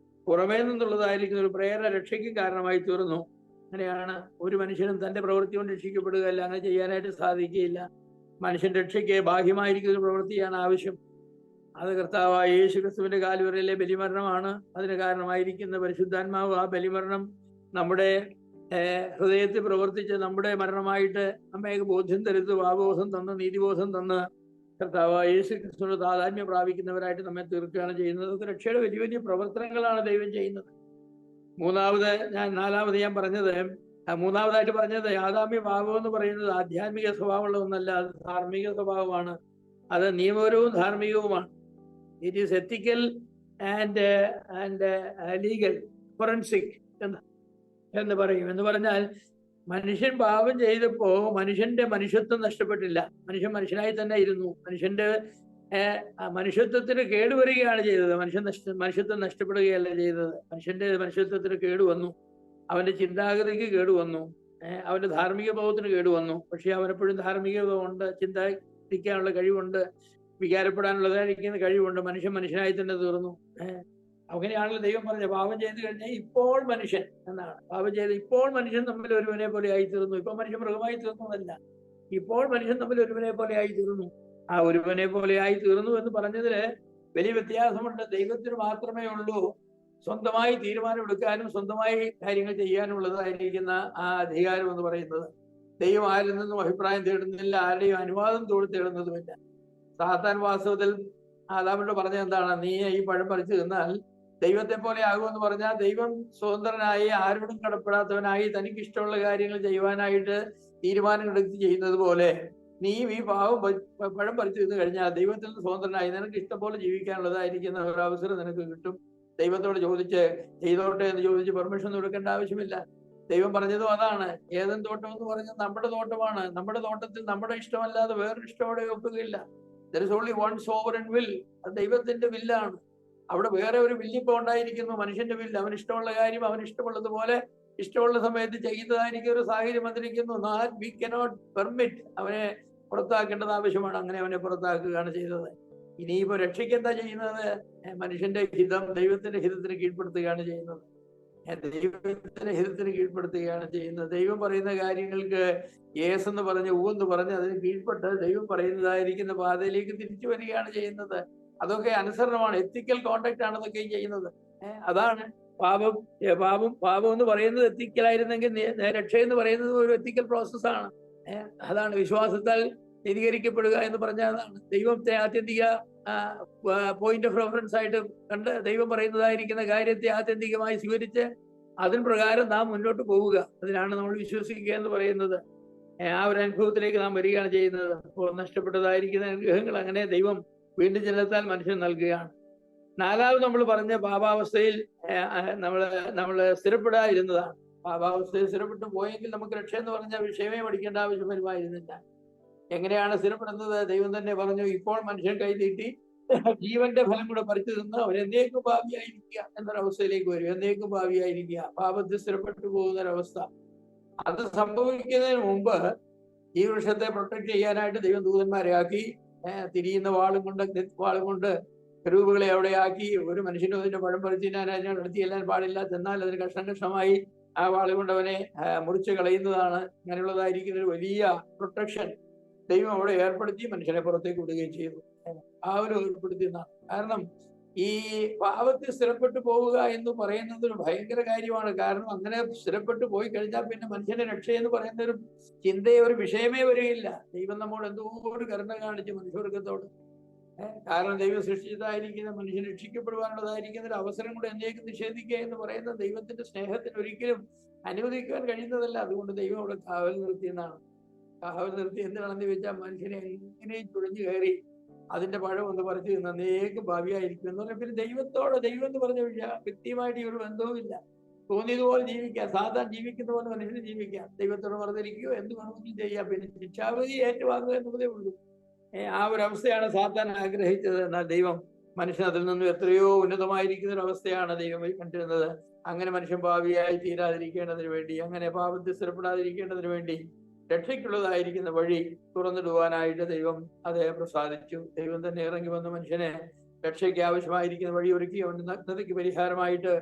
പുറമേ നിന്നുള്ളതായിരിക്കുന്ന ഒരു പ്രേരണ രക്ഷയ്ക്കും കാരണമായി തീർന്നു. അങ്ങനെയാണ്. ഒരു മനുഷ്യനും തന്റെ പ്രവൃത്തി കൊണ്ട് രക്ഷിക്കപ്പെടുകയല്ല, അങ്ങനെ ചെയ്യാനായിട്ട് സാധിക്കുകയില്ല. മനുഷ്യൻ രക്ഷയ്ക്ക് ബാഹ്യമായിരിക്കുന്ന ഒരു പ്രവൃത്തിയാണ് ആവശ്യം. അത് കർത്താവായ യേശു ക്രിസ്തുവിന്റെ കാൽവറിയിലെ ബലിമരണമാണ് അതിന് കാരണമായിരിക്കുന്ന പരിശുദ്ധാത്മാവ്. ആ ബലിമരണം നമ്മുടെ ഹൃദയത്തിൽ പ്രവർത്തിച്ച് നമ്മുടെ മരണമായിട്ട് നമ്മെ ബോധ്യം തരുത്ത്, പാപബോധം തന്ന്, നീതിബോധം തന്ന് കർത്താവായ യേശു ക്രിസ്തുവിന്റെ താതാത്മ്യം പ്രാപിക്കുന്നവരായിട്ട് നമ്മെ തീർക്കുകയാണ് ചെയ്യുന്നത്. അതൊക്കെ രക്ഷയുടെ വലിയ വലിയ പ്രവർത്തനങ്ങളാണ് ദൈവം ചെയ്യുന്നത്. നാലാമത് ഞാൻ പറഞ്ഞത്, മൂന്നാമതായിട്ട് പറഞ്ഞത്, ആദാമ്യ പാപം എന്ന് പറയുന്നത് ആധ്യാത്മിക സ്വഭാവമുള്ള ഒന്നല്ല, അത് ധാർമ്മിക സ്വഭാവമാണ്. അത് നിയമപരവും ധാർമ്മികവുമാണ്. It is ethical and legal, forensic എന്ന് പറയും. എന്ന് പറഞ്ഞാൽ മനുഷ്യൻ പാപം ചെയ്തപ്പോ മനുഷ്യന്റെ മനുഷ്യത്വം നഷ്ടപ്പെട്ടില്ല. മനുഷ്യൻ മനുഷ്യനായി തന്നെ ഇരുന്നു. മനുഷ്യന്റെ മനുഷ്യത്വത്തിന് കേടുവരികയാണ് ചെയ്തത്. മനുഷ്യത്വം നഷ്ടപ്പെടുകയല്ല ചെയ്തത്. മനുഷ്യന്റെ മനുഷ്യത്വത്തിന് കേടുവന്നു, അവന്റെ ചിന്താഗതിക്ക് കേടുവന്നു, അവന്റെ ധാർമ്മിക ബോധത്തിന് കേടുവന്നു. പക്ഷെ അവനെപ്പോഴും ധാർമ്മികത ഉണ്ട്, ചിന്തിക്കാനുള്ള കഴിവുണ്ട്, വികാരപ്പെടാനുള്ളതായിരിക്കുന്ന കഴിവുണ്ട്. മനുഷ്യൻ മനുഷ്യനായി തന്നെ തീർന്നു. അങ്ങനെയാണല്ലോ ദൈവം പറഞ്ഞത്, പാപം ചെയ്ത് കഴിഞ്ഞാൽ ഇപ്പോൾ മനുഷ്യൻ എന്നാണ്. പാപം ചെയ്ത് ഇപ്പോൾ മനുഷ്യൻ തമ്മിൽ ഒരുവനെ പോലെ ആയി തീർന്നു. ഇപ്പൊ മനുഷ്യൻ മൃഗമായി തീർന്നതല്ല, ഇപ്പോൾ മനുഷ്യൻ തമ്മിൽ ഒരുവനെ പോലെ ആയി തീർന്നു. ആ ഒരുവനെ പോലെ ആയി തീർന്നു എന്ന് പറഞ്ഞതില് വലിയ വ്യത്യാസമുണ്ട്. ദൈവത്തിന് മാത്രമേ ഉള്ളൂ സ്വന്തമായി തീരുമാനമെടുക്കാനും സ്വന്തമായി കാര്യങ്ങൾ ചെയ്യാനുള്ളതായിരിക്കുന്ന ആ അധികാരം എന്ന് പറയുന്നത്. ദൈവം ആരിൽ നിന്നും അഭിപ്രായം തേടുന്നില്ല, ആരുടെയും അനുവാദം തേടുന്നതുമില്ല. സാത്താൻ വാസ്തവത്തിൽ ആദാമിനോട് പറഞ്ഞത് എന്താണ്? നീ ഈ പഴം പറിച്ചു തിന്നാൽ ദൈവത്തെ പോലെ ആകുമെന്ന് പറഞ്ഞാൽ, ദൈവം സ്വതന്ത്രനായി ആരോടും കടപ്പെടാത്തവനായി തനിക്ക് ഇഷ്ടമുള്ള കാര്യങ്ങൾ ചെയ്യുവാനായിട്ട് തീരുമാനങ്ങളെടുത്ത് ചെയ്യുന്നത് പോലെ നീ ഈ പഴം പറിച്ചു തിന്നു കഴിഞ്ഞാൽ ദൈവത്തിൽ നിന്ന് സ്വതന്ത്രനായി നിനക്ക് ഇഷ്ടം പോലെ ജീവിക്കാനുള്ളതായിരിക്കുന്ന ഒരു അവസരം നിനക്ക് കിട്ടും. ദൈവത്തോട് ചോദിച്ച് ചെയ്തോട്ടെ എന്ന് ചോദിച്ച് പെർമിഷൻ കൊടുക്കേണ്ട ആവശ്യമില്ല. ദൈവം പറഞ്ഞതും അതാണ്. ഏദൻ തോട്ടം എന്ന് പറഞ്ഞത് നമ്മുടെ തോട്ടമാണ്. നമ്മുടെ തോട്ടത്തിൽ നമ്മുടെ ഇഷ്ടമല്ലാതെ വേറൊരു ഇഷ്ടമോടെ ഒക്കുകയില്ല. There is only one sovereign will. അത് ദൈവത്തിന്റെ വില്ലാണ്. അവിടെ വേറെ ഒരു വില്ലിപ്പോ ഉണ്ടായിരിക്കുന്നു, മനുഷ്യന്റെ വില്ല്. അവന് ഇഷ്ടമുള്ള കാര്യം അവന് ഇഷ്ടമുള്ളതുപോലെ ഇഷ്ടമുള്ള സമയത്ത് ചെയ്യുന്നതായിരിക്കും ഒരു സാഹചര്യം വന്നിരിക്കുന്നു. We cannot permit. അവനെ പുറത്താക്കേണ്ടത് ആവശ്യമാണ്. അങ്ങനെ അവനെ പുറത്താക്കുകയാണ് ചെയ്തത്. ഇനിയിപ്പോ രക്ഷയ്ക്ക് എന്താ ചെയ്യുന്നത്? മനുഷ്യന്റെ ഹിതം ദൈവത്തിന്റെ ഹിതത്തിന് കീഴ്പ്പെടുത്തുകയാണ് ചെയ്യുന്നത്. ദൈവത്തിന്റെ ഹിതത്തിന് കീഴ്പ്പെടുത്തുകയാണ് ചെയ്യുന്നത്. ദൈവം പറയുന്ന കാര്യങ്ങൾക്ക് യേസ് എന്ന് പറഞ്ഞ് ഊന്ന് പറഞ്ഞ് അതിന് കീഴ്പ്പെട്ട് ദൈവം പറയുന്നതായിരിക്കുന്ന പാതയിലേക്ക് തിരിച്ചു വരികയാണ് ചെയ്യുന്നത്. അതൊക്കെ അനുസരണമാണ്, എത്തിക്കൽ കോണ്ടാക്ട് ആണ് അതൊക്കെ ചെയ്യുന്നത്. അതാണ് പാപം എന്ന് പറയുന്നത് എത്തിക്കലായിരുന്നെങ്കിൽ രക്ഷ എന്ന് പറയുന്നത് ഒരു എത്തിക്കൽ പ്രോസസ്സാണ്. അതാണ് വിശ്വാസത്താൽ നീതീകരിക്കപ്പെടുക എന്ന് പറഞ്ഞാൽ അതാണ്. ദൈവത്തെ ആത്യന്തിക പോയിന്റ് ഓഫ് റെഫറൻസ് ആയിട്ട് കണ്ട് ദൈവം പറയുന്നതായിരിക്കുന്ന കാര്യത്തെ ആത്യന്തികമായി സ്വീകരിച്ച് അതിന് പ്രകാരം നാം മുന്നോട്ട് പോവുക. അതിനാണ് നമ്മൾ വിശ്വസിക്കുക എന്ന് പറയുന്നത്. ആ ഒരു അനുഭവത്തിലേക്ക് നാം വരികയാണ് ചെയ്യുന്നത്. അപ്പോൾ നഷ്ടപ്പെട്ടതായിരിക്കുന്ന അനുഗ്രഹങ്ങൾ അങ്ങനെ ദൈവം വീണ്ടും ജനത്താൽ മനുഷ്യൻ നൽകുകയാണ്. നാലാമത് നമ്മൾ പറഞ്ഞ പാപാവസ്ഥയിൽ നമ്മൾ സ്ഥിരപ്പെടാതിരുന്നതാണ്. പാപാവസ്ഥയിൽ സ്ഥിരപ്പെട്ടു പോയെങ്കിൽ നമുക്ക് രക്ഷ എന്ന് പറഞ്ഞ വിഷയമേ പഠിക്കേണ്ട ആവശ്യം വരുമായിരുന്നില്ല. എങ്ങനെയാണ് സ്ഥിരപ്പെടുന്നത്? ദൈവം തന്നെ പറഞ്ഞു, ഇപ്പോൾ മനുഷ്യൻ കൈനീട്ടി ജീവന്റെ ഫലം കൂടെ പറിച്ചു നിന്ന് അവൻ എന്നേക്കും ഭാവിയായിരിക്കുക എന്നൊരവസ്ഥയിലേക്ക് വരും. എന്നേക്കും ഭാവിയായിരിക്കുക, പാപത്തിൽ സ്ഥിരപ്പെട്ടു പോകുന്ന ഒരവസ്ഥ. അത് സംഭവിക്കുന്നതിന് മുമ്പ് ഈ വൃക്ഷത്തെ പ്രൊട്ടക്ട് ചെയ്യാനായിട്ട് ദൈവം ദൂതന്മാരെ ആക്കി, തിരിയുന്ന വാളും കൊണ്ട് കെരൂബുകളെ അവിടെ ആക്കി. ഒരു മനുഷ്യനും അതിന്റെ പഴം പറിച്ചിനാനായി നടത്തി ചെല്ലാൻ പാടില്ല. ചെന്നാൽ അതിന് കഷ്ണമായി ആ വാള് കൊണ്ട് അവനെ മുറിച്ച് കളയുന്നതാണ്. അങ്ങനെയുള്ളതായിരിക്കുന്ന ഒരു വലിയ പ്രൊട്ടക്ഷൻ ദൈവം അവിടെ ഏർപ്പെടുത്തി മനുഷ്യനെ പുറത്തേക്ക് വിടുകയും ചെയ്തു. ആ ഒരു ഏർപ്പെടുത്തിയെന്നാണ്. കാരണം ഈ പാപത്തിൽ സ്ഥിരപ്പെട്ടു പോവുക എന്ന് പറയുന്നത് ഒരു ഭയങ്കര കാര്യമാണ്. കാരണം അങ്ങനെ സ്ഥിരപ്പെട്ടു പോയി കഴിഞ്ഞാൽ പിന്നെ മനുഷ്യന്റെ രക്ഷ എന്ന് പറയുന്ന ഒരു ചിന്തയെ, ഒരു വിഷയമേ വരികയില്ല. ദൈവം നമ്മോട് എന്തോട് കരുണ കാണിച്ചു മനുഷ്യവർഗത്തോട്. കാരണം ദൈവം സൃഷ്ടിച്ചതായിരിക്കുന്ന മനുഷ്യൻ രക്ഷിക്കപ്പെടുവാനുള്ളതായിരിക്കുന്ന ഒരു അവസരം കൂടെ എന്നേക്കും നിഷേധിക്കുക എന്ന് പറയുന്ന ദൈവത്തിന്റെ സ്നേഹത്തിന് ഒരിക്കലും അനുവദിക്കാൻ കഴിയുന്നതല്ല. അതുകൊണ്ട് ദൈവം അവിടെ കാവൽ നിർത്തിയെന്നാണ്. കാവൽ നിർത്തി എന്തിനാണെന്ന് ചോദിച്ചാൽ മനുഷ്യനെ എങ്ങനെയും ചുഴഞ്ഞു കയറി അതിന്റെ പഴം ഒന്ന് പറിച്ചു നിന്ന് എന്നേക്കും ഭാവിയായിരിക്കും എന്ന് പറഞ്ഞാൽ പിന്നെ ദൈവം എന്ന് പറഞ്ഞ വ്യക്തിയുമായിട്ട് ഈ ഒരു ബന്ധവുമില്ല. തോന്നിയതുപോലെ ജീവിക്കാം, സാധാരണ ജീവിക്കുന്ന പോലെ മനുഷ്യന് ജീവിക്കാം. ദൈവത്തോട് മറന്നിരിക്കുകയോ എന്ത് വേണമെങ്കിലും ചെയ്യാം. പിന്നെ ശിക്ഷാവിധി ഏറ്റുവാങ്ങുക എന്നതേ ഉള്ളൂ. ആ ഒരു അവസ്ഥയാണ് സാത്താൻ ആഗ്രഹിച്ചത്. എന്നാൽ ദൈവം മനുഷ്യൻ അതിൽ നിന്നും എത്രയോ ഉന്നതമായിരിക്കുന്ന ഒരു അവസ്ഥയാണ് ദൈവം കണ്ടിരുന്നത്. അങ്ങനെ മനുഷ്യൻ പാപിയായി തീരാതിരിക്കേണ്ടതിന് വേണ്ടി, അങ്ങനെ പാപത്തിൽ സ്ഥിരപ്പെടാതിരിക്കേണ്ടതിന് വേണ്ടി രക്ഷയ്ക്കുള്ളതായിരിക്കുന്ന വഴി തുറന്നിടുവാനായിട്ട് ദൈവം അതേ പ്രസാദിച്ചു. ദൈവം തന്നെ ഇറങ്ങി വന്ന മനുഷ്യനെ രക്ഷയ്ക്ക് ആവശ്യമായിരിക്കുന്ന വഴി ഒരുക്കി അവന്റെ നഗ്നതയ്ക്ക് പരിഹാരമായിട്ട്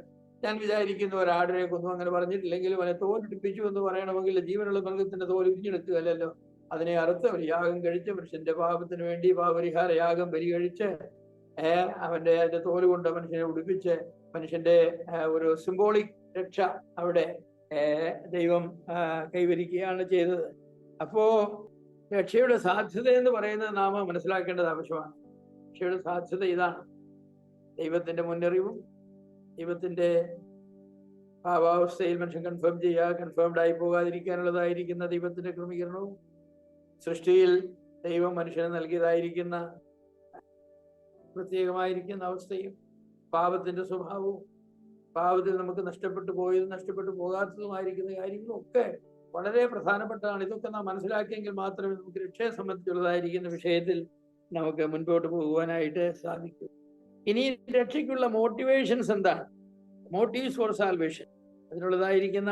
ഞാൻ വിചാരിക്കുന്നു ഒരാടിനെ കൊന്നു അങ്ങനെ പറഞ്ഞിട്ടില്ലെങ്കിലും അവനെ തോലിടിപ്പിച്ചു എന്ന് പറയണമെങ്കിൽ ജീവനുള്ള മൃഗത്തിന്റെ തോൽ ഉരിഞ്ഞെടുക്കുകയല്ലോ, അതിനെ അറുത്ത് ഒരു യാഗം കഴിച്ച് മനുഷ്യന്റെ പാപത്തിന് വേണ്ടി പാപരിഹാര യാഗം ബലി കഴിച്ച് അതിന്റെ തോല് കൊണ്ട് മനുഷ്യനെ ഉടുപ്പിച്ച് മനുഷ്യന്റെ ഒരു സിംബോളിക് രക്ഷ അവിടെ ദൈവം കൈവരിക്കുകയാണ് ചെയ്തത്. അപ്പോ രക്ഷയുടെ സാധ്യത എന്ന് പറയുന്നത് നാം മനസ്സിലാക്കേണ്ടത് ആവശ്യമാണ്. രക്ഷയുടെ സാധ്യത ഇതാണ്: ദൈവത്തിന്റെ മുന്നറിവും ദൈവത്തിന്റെ ഭാവാവസ്ഥയിൽ മനുഷ്യൻ കൺഫേം ചെയ്യുക, കൺഫേംഡ് ആയി പോകാതിരിക്കാനുള്ളതായിരിക്കുന്ന ദൈവത്തിന്റെ ക്രമീകരണവും, സൃഷ്ടിയിൽ ദൈവം മനുഷ്യന് നൽകിയതായിരിക്കുന്ന പ്രത്യേകമായിരിക്കുന്ന അവസ്ഥയും, പാപത്തിന്റെ സ്വഭാവവും, പാപത്തിൽ നമുക്ക് നഷ്ടപ്പെട്ടു പോയതും നഷ്ടപ്പെട്ടു പോകാത്തതുമായിരിക്കുന്ന കാര്യങ്ങളും ഒക്കെ വളരെ പ്രധാനപ്പെട്ടതാണ്. ഇതൊക്കെ നാം മനസ്സിലാക്കിയെങ്കിൽ മാത്രമേ നമുക്ക് രക്ഷയെ സംബന്ധിച്ചുള്ളതായിരിക്കുന്ന വിഷയത്തിൽ നമുക്ക് മുൻപോട്ട് പോകുവാനായിട്ട് സാധിക്കൂ. ഇനി രക്ഷയ്ക്കുള്ള മോട്ടിവേഷൻസ് എന്താണ്? Motives for salvation. അതിനുള്ളതായിരിക്കുന്ന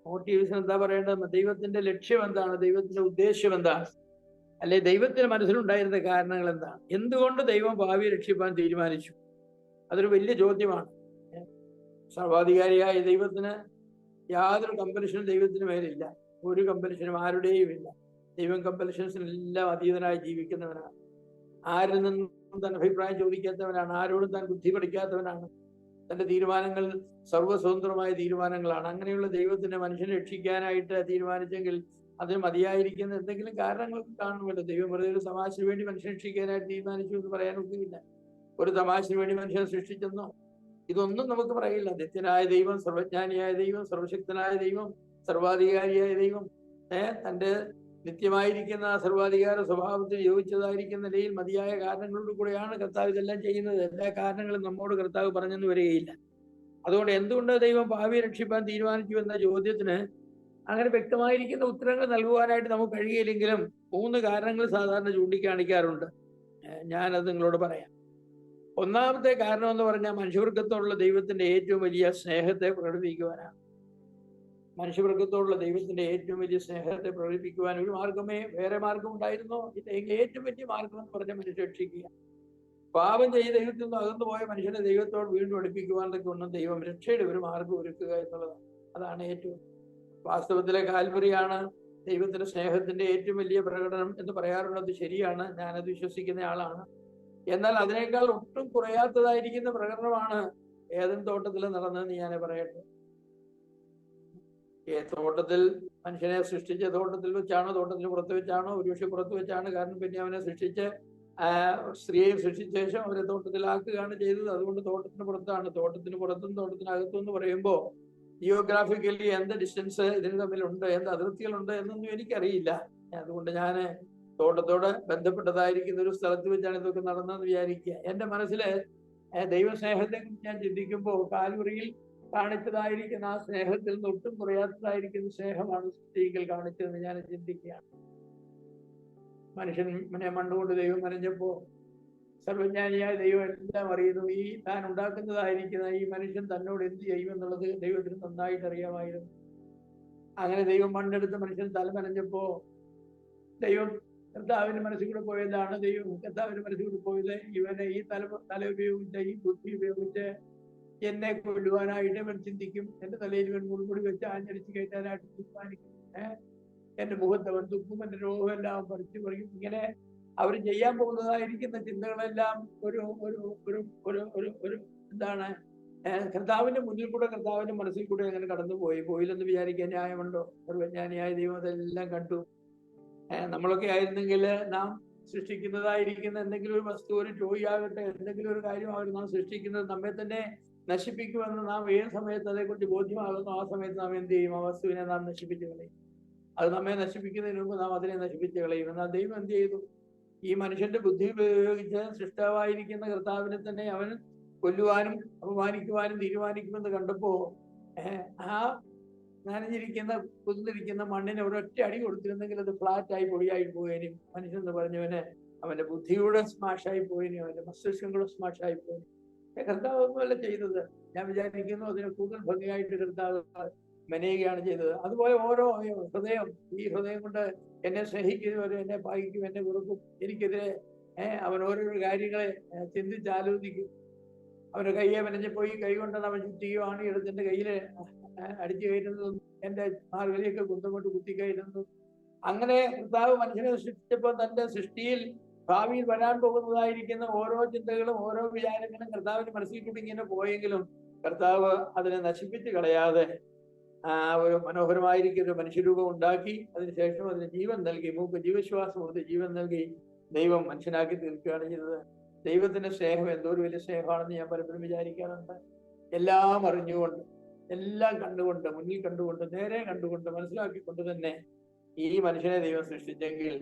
മോട്ടീവ്സ് എന്താ പറയേണ്ടത്? ദൈവത്തിന്റെ ലക്ഷ്യം എന്താണ്? ദൈവത്തിന്റെ ഉദ്ദേശ്യം എന്താണ്? അല്ലെ ദൈവത്തിന് മനസ്സിലുണ്ടായിരുന്ന കാരണങ്ങൾ എന്താണ്? എന്തുകൊണ്ട് ദൈവം ഭാവിയെ രക്ഷിപ്പാൻ തീരുമാനിച്ചു? അതൊരു വലിയ ചോദ്യമാണ്. സർവാധികാരിയായ ദൈവത്തിന് യാതൊരു കമ്പൽഷനും ദൈവത്തിന് മേലില്ല. ഒരു കമ്പൽഷനും ആരുടെയും ഇല്ല. ദൈവം കമ്പൽഷൻസിനെല്ലാം അതീതനായി ജീവിക്കുന്നവനാണ്. ആരിൽ നിന്നും തന്റെ അഭിപ്രായം ചോദിക്കാത്തവനാണ്. ആരോടും താൻ ബുദ്ധി പഠിക്കാത്തവനാണ്. തന്റെ തീരുമാനങ്ങൾ സർവ്വസ്വതന്ത്രമായ തീരുമാനങ്ങളാണ്. അങ്ങനെയുള്ള ദൈവത്തിന് മനുഷ്യനെ രക്ഷിക്കാനായിട്ട് തീരുമാനിച്ചെങ്കിൽ അതിന് മതിയായിരിക്കുന്ന എന്തെങ്കിലും കാരണങ്ങൾ കാണുമല്ലോ. ദൈവം വെറുതെ ഒരു തമാശയ്ക്ക് വേണ്ടി മനുഷ്യനെ രക്ഷിക്കാനായിട്ട് തീരുമാനിച്ചു എന്ന് പറയാൻ ഒക്കില്ല. ഒരു തമാശയ്ക്ക് വേണ്ടി മനുഷ്യനെ സൃഷ്ടിച്ചെന്നോ ഇതൊന്നും നമുക്ക് പറയില്ല. നിത്യനായ ദൈവം, സർവജ്ഞാനിയായ ദൈവം, സർവശക്തനായ ദൈവം, സർവാധികാരിയായ ദൈവം തന്റെ നിത്യമായിരിക്കുന്ന സർവാധികാര സ്വഭാവത്തിന് യോജിച്ചതായിരിക്കുന്ന നിലയിൽ മതിയായ കാരണങ്ങളോട് കൂടെയാണ് കർത്താവ് ഇതെല്ലാം ചെയ്യുന്നത്. എല്ലാ കാരണങ്ങളും നമ്മോട് കർത്താവ് പറഞ്ഞെന്ന് വരികയില്ല. അതുകൊണ്ട് എന്തുകൊണ്ട് ദൈവം ഭാവിയെ രക്ഷിപ്പാൻ തീരുമാനിച്ചു എന്ന ചോദ്യത്തിന് അങ്ങനെ വ്യക്തമായിരിക്കുന്ന ഉത്തരങ്ങൾ നൽകുവാനായിട്ട് നമുക്ക് കഴിയില്ലെങ്കിലും 3 കാരണങ്ങൾ സാധാരണ ചൂണ്ടിക്കാണിക്കാറുണ്ട്. ഞാനത് നിങ്ങളോട് പറയാം. ഒന്നാമത്തെ കാരണം എന്ന് പറഞ്ഞാൽ മനുഷ്യവർഗത്തോടുള്ള ദൈവത്തിന്റെ ഏറ്റവും വലിയ സ്നേഹത്തെ പ്രകടിപ്പിക്കുവാനാണ്. മനുഷ്യവർഗത്തോടുള്ള ദൈവത്തിന്റെ ഏറ്റവും വലിയ സ്നേഹത്തെ പ്രകടിപ്പിക്കുവാൻ വേറെ മാർഗം ഉണ്ടായിരുന്നോ? ഇല്ലെങ്കിൽ ഏറ്റവും വലിയ മാർഗം എന്ന് പറഞ്ഞാൽ മനുഷ്യ രക്ഷിക്കുക. പാപം ചെയ്ത് ദൈവത്തിൽ നിന്ന് അകന്നു പോയ മനുഷ്യനെ ദൈവത്തോട് വീണ്ടും അടുപ്പിക്കുവാനൊക്കെ ഒന്നും ദൈവം രക്ഷയുടെ ഒരു മാർഗം ഒരുക്കുക എന്നുള്ളതാണ്. അതാണ് ഏറ്റവും വാസ്തവത്തിലെ കാൽവറിയാണ് ദൈവത്തിന്റെ സ്നേഹത്തിന്റെ ഏറ്റവും വലിയ പ്രകടനം എന്ന് പറയാറുള്ളത് ശരിയാണ്. ഞാനത് വിശ്വസിക്കുന്ന ആളാണ്. എന്നാൽ അതിനേക്കാൾ ഒട്ടും കുറയാത്തതായിരിക്കുന്ന പ്രകടനമാണ് ഏദൻ തോട്ടത്തിൽ നടന്നതെന്ന് ഞാൻ പറയട്ടെ. തോട്ടത്തിൽ മനുഷ്യനെ സൃഷ്ടിച്ച തോട്ടത്തിൽ വെച്ചാണോ, തോട്ടത്തിന് പുറത്ത് വെച്ചാണോ? ഒരുപക്ഷെ പുറത്ത് വെച്ചാണ്. കാരണം പിന്നെ അവനെ സൃഷ്ടിച്ച് സ്ത്രീയെ സൃഷ്ടിച്ച ശേഷം അവരെ തോട്ടത്തിലാക്കുകയാണ് ചെയ്തത്. അതുകൊണ്ട് തോട്ടത്തിന് പുറത്താണ്. തോട്ടത്തിന് പുറത്തും തോട്ടത്തിനകത്തും എന്ന് പറയുമ്പോൾ ജിയോഗ്രാഫിക്കലി എന്ത് ഡിസ്റ്റൻസ് ഇതിന് തമ്മിലുണ്ട്, എന്ത് അതിർത്തികളുണ്ട് എന്നൊന്നും എനിക്കറിയില്ല. അതുകൊണ്ട് ഞാൻ തോട്ടത്തോട് ബന്ധപ്പെട്ടതായിരിക്കുന്ന ഒരു സ്ഥലത്ത് വെച്ചാണ് ഇതൊക്കെ നടന്നതെന്ന് വിചാരിക്കുക. എൻ്റെ മനസ്സില് ദൈവസ്നേഹത്തെ കുറിച്ച് ഞാൻ ചിന്തിക്കുമ്പോൾ കാൽവറിയിൽ കാണിച്ചതായിരിക്കുന്ന ആ സ്നേഹത്തിൽ നിന്ന് ഒട്ടും കുറയാത്തതായിരിക്കുന്ന സ്നേഹമാണ് സൃഷ്ടിയിൽ കാണിച്ചതെന്ന് ഞാൻ ചിന്തിക്കുകയാണ്. മനുഷ്യനെ മണ്ണുകൊണ്ട് ദൈവം നനഞ്ഞപ്പോ സർവജ്ഞാനിയായ ദൈവം എല്ലാം അറിയുന്നു. ഈ താൻ ഉണ്ടാക്കുന്നതായിരിക്കുന്ന ഈ മനുഷ്യൻ തന്നോട് എന്ത് ചെയ്യുമെന്നുള്ളത് ദൈവത്തിന് നന്നായിട്ട് അറിയാമായിരുന്നു. അങ്ങനെ ദൈവം മണ്ണെടുത്ത് മനുഷ്യൻ തല നനഞ്ഞപ്പോ ദൈവം കർത്താവിന്റെ മനസ്സിൽ കൂടെ പോയതാണ്. കർത്താവിന്റെ മനസ്സിൽ കൂടെ പോയത് ഇവനെ ഈ തല ഉപയോഗിച്ച്, ഈ ബുദ്ധി ഉപയോഗിച്ച് എന്നെ കൊല്ലുവാനായിട്ട് ഇവൻ ചിന്തിക്കും. എന്റെ തലയിൽ ഇവൻ മുൾമുടി വെച്ച് ആഞ്ഞടിച്ച് കയറ്റാനായിട്ട് തീരുമാനിക്കും. എന്റെ മുഖത്ത് അവൻ തുപ്പും, എന്റെ രോഗമെല്ലാം പറിച്ചു പറയും. ഇങ്ങനെ അവർ ചെയ്യാൻ പോകുന്നതായിരിക്കുന്ന ചിന്തകളെല്ലാം ഒരു ഒരു ഒരു ഒരു ഒരു ഒരു എന്താണ് കർത്താവിന്റെ മുന്നിൽ കൂടെ, കർത്താവിന്റെ മനസ്സിൽ കൂടെ അങ്ങനെ കടന്നു പോയില്ലെന്ന് വിചാരിക്കാൻ ന്യായമുണ്ടോ? സർവജ്ഞാനിയായ ദൈവം അതെല്ലാം കണ്ടു. നമ്മളൊക്കെ ആയിരുന്നെങ്കിൽ നാം സൃഷ്ടിക്കുന്നതായിരിക്കുന്ന എന്തെങ്കിലും ഒരു വസ്തു, ഒരു ടോയ് ആകട്ടെ, എന്തെങ്കിലും ഒരു കാര്യമാകട്ടെ, നാം സൃഷ്ടിക്കുന്നത് നമ്മെ തന്നെ നശിപ്പിക്കുമെന്ന് നാം ഏത് സമയത്ത് അതേക്കുറിച്ച് ബോധ്യമാകുന്നു ആ സമയത്ത് നാം എന്ത് ചെയ്യും? ആ വസ്തുവിനെ നാം നശിപ്പിച്ചു കളയും. അത് നമ്മെ നശിപ്പിക്കുന്നതിന് മുമ്പ് നാം അതിനെ നശിപ്പിച്ചു കളയും. എന്നാൽ ദൈവം എന്ത് ചെയ്തു? ഈ മനുഷ്യന്റെ ബുദ്ധി ഉപയോഗിച്ച് സൃഷ്ടാവായിരിക്കുന്ന കർത്താവിനെ തന്നെ അവൻ കൊല്ലുവാനും അപമാനിക്കുവാനും തീരുമാനിക്കുമെന്ന് കണ്ടപ്പോ ആ നനഞ്ഞിരിക്കുന്ന കുതിർന്നിരിക്കുന്ന മണ്ണിനെ ഒരൊറ്റ അടി കൊടുത്തിരുന്നെങ്കിൽ അത് ഫ്ലാറ്റായി പൊടിയായി പോയേനും. മനുഷ്യൻ എന്ന് പറഞ്ഞവന് അവന്റെ ബുദ്ധിയുടെ സ്മാഷായി പോയേനും, അവന്റെ മസ്തിഷ്കങ്ങളുടെ സ്മാഷായി പോയേനും. കർത്താവ് ഒന്നുമല്ല ചെയ്തത്. ഞാൻ വിചാരിക്കുന്നു അതിനെ കൂടുതൽ ഭംഗിയായിട്ട് കർത്താവ് മെനയുകയാണ് ചെയ്തത്. അതുപോലെ ഓരോ ഹൃദയം, ഈ ഹൃദയം കൊണ്ട് എന്നെ സ്നേഹിക്കുന്നവരും എന്നെ പായിക്കും, എന്നെ വെറുക്കും, എനിക്കെതിരെ അവൻ ഓരോരോ കാര്യങ്ങളെ ചിന്തിച്ചാലോചിക്കും. അവന്റെ കയ്യെ മെനഞ്ഞു പോയി, കൈ കൊണ്ടാണ് അവൻ ചുറ്റിയുമാണ് എടുത്തിന്റെ കയ്യില് അടിച്ചു കയറ്റുന്നതും എന്റെ മാർഗലിയൊക്കെ കുന്തം കുത്തി കയറ്റുന്നതും. അങ്ങനെ കർത്താവ് മനുഷ്യനെ സൃഷ്ടിച്ചപ്പോൾ തന്റെ സൃഷ്ടിയിൽ ഭാവിയിൽ വരാൻ പോകുന്നതായിരിക്കുന്ന ഓരോ ചിന്തകളും ഓരോ വിചാരങ്ങളും കർത്താവിന്റെ മനസ്സിൽ കൂടി ഇങ്ങനെ പോയെങ്കിലും കർത്താവ് അതിനെ നശിപ്പിച്ച് കളയാതെ ഒരു മനോഹരമായിരിക്കും ഒരു മനുഷ്യരൂപം ഉണ്ടാക്കി അതിനുശേഷം അതിന് ജീവൻ നൽകി, ജീവശ്വാസം കൊടുത്ത് ജീവൻ നൽകി ദൈവം മനുഷ്യനാക്കി തീർക്കുകയാണ് ചെയ്തത്. ദൈവത്തിന്റെ സ്നേഹം എന്തോ ഒരു വലിയ സ്നേഹമാണെന്ന് ഞാൻ പലപ്പോഴും വിചാരിക്കാറുണ്ട്. എല്ലാം അറിഞ്ഞുകൊണ്ട്, എല്ലാം കണ്ടുകൊണ്ട്, മുന്നിൽ കണ്ടുകൊണ്ട്, നേരെ കണ്ടുകൊണ്ട്, മനസ്സിലാക്കിക്കൊണ്ട് തന്നെ ഈ മനുഷ്യനെ ദൈവം സൃഷ്ടിച്ചെങ്കിൽ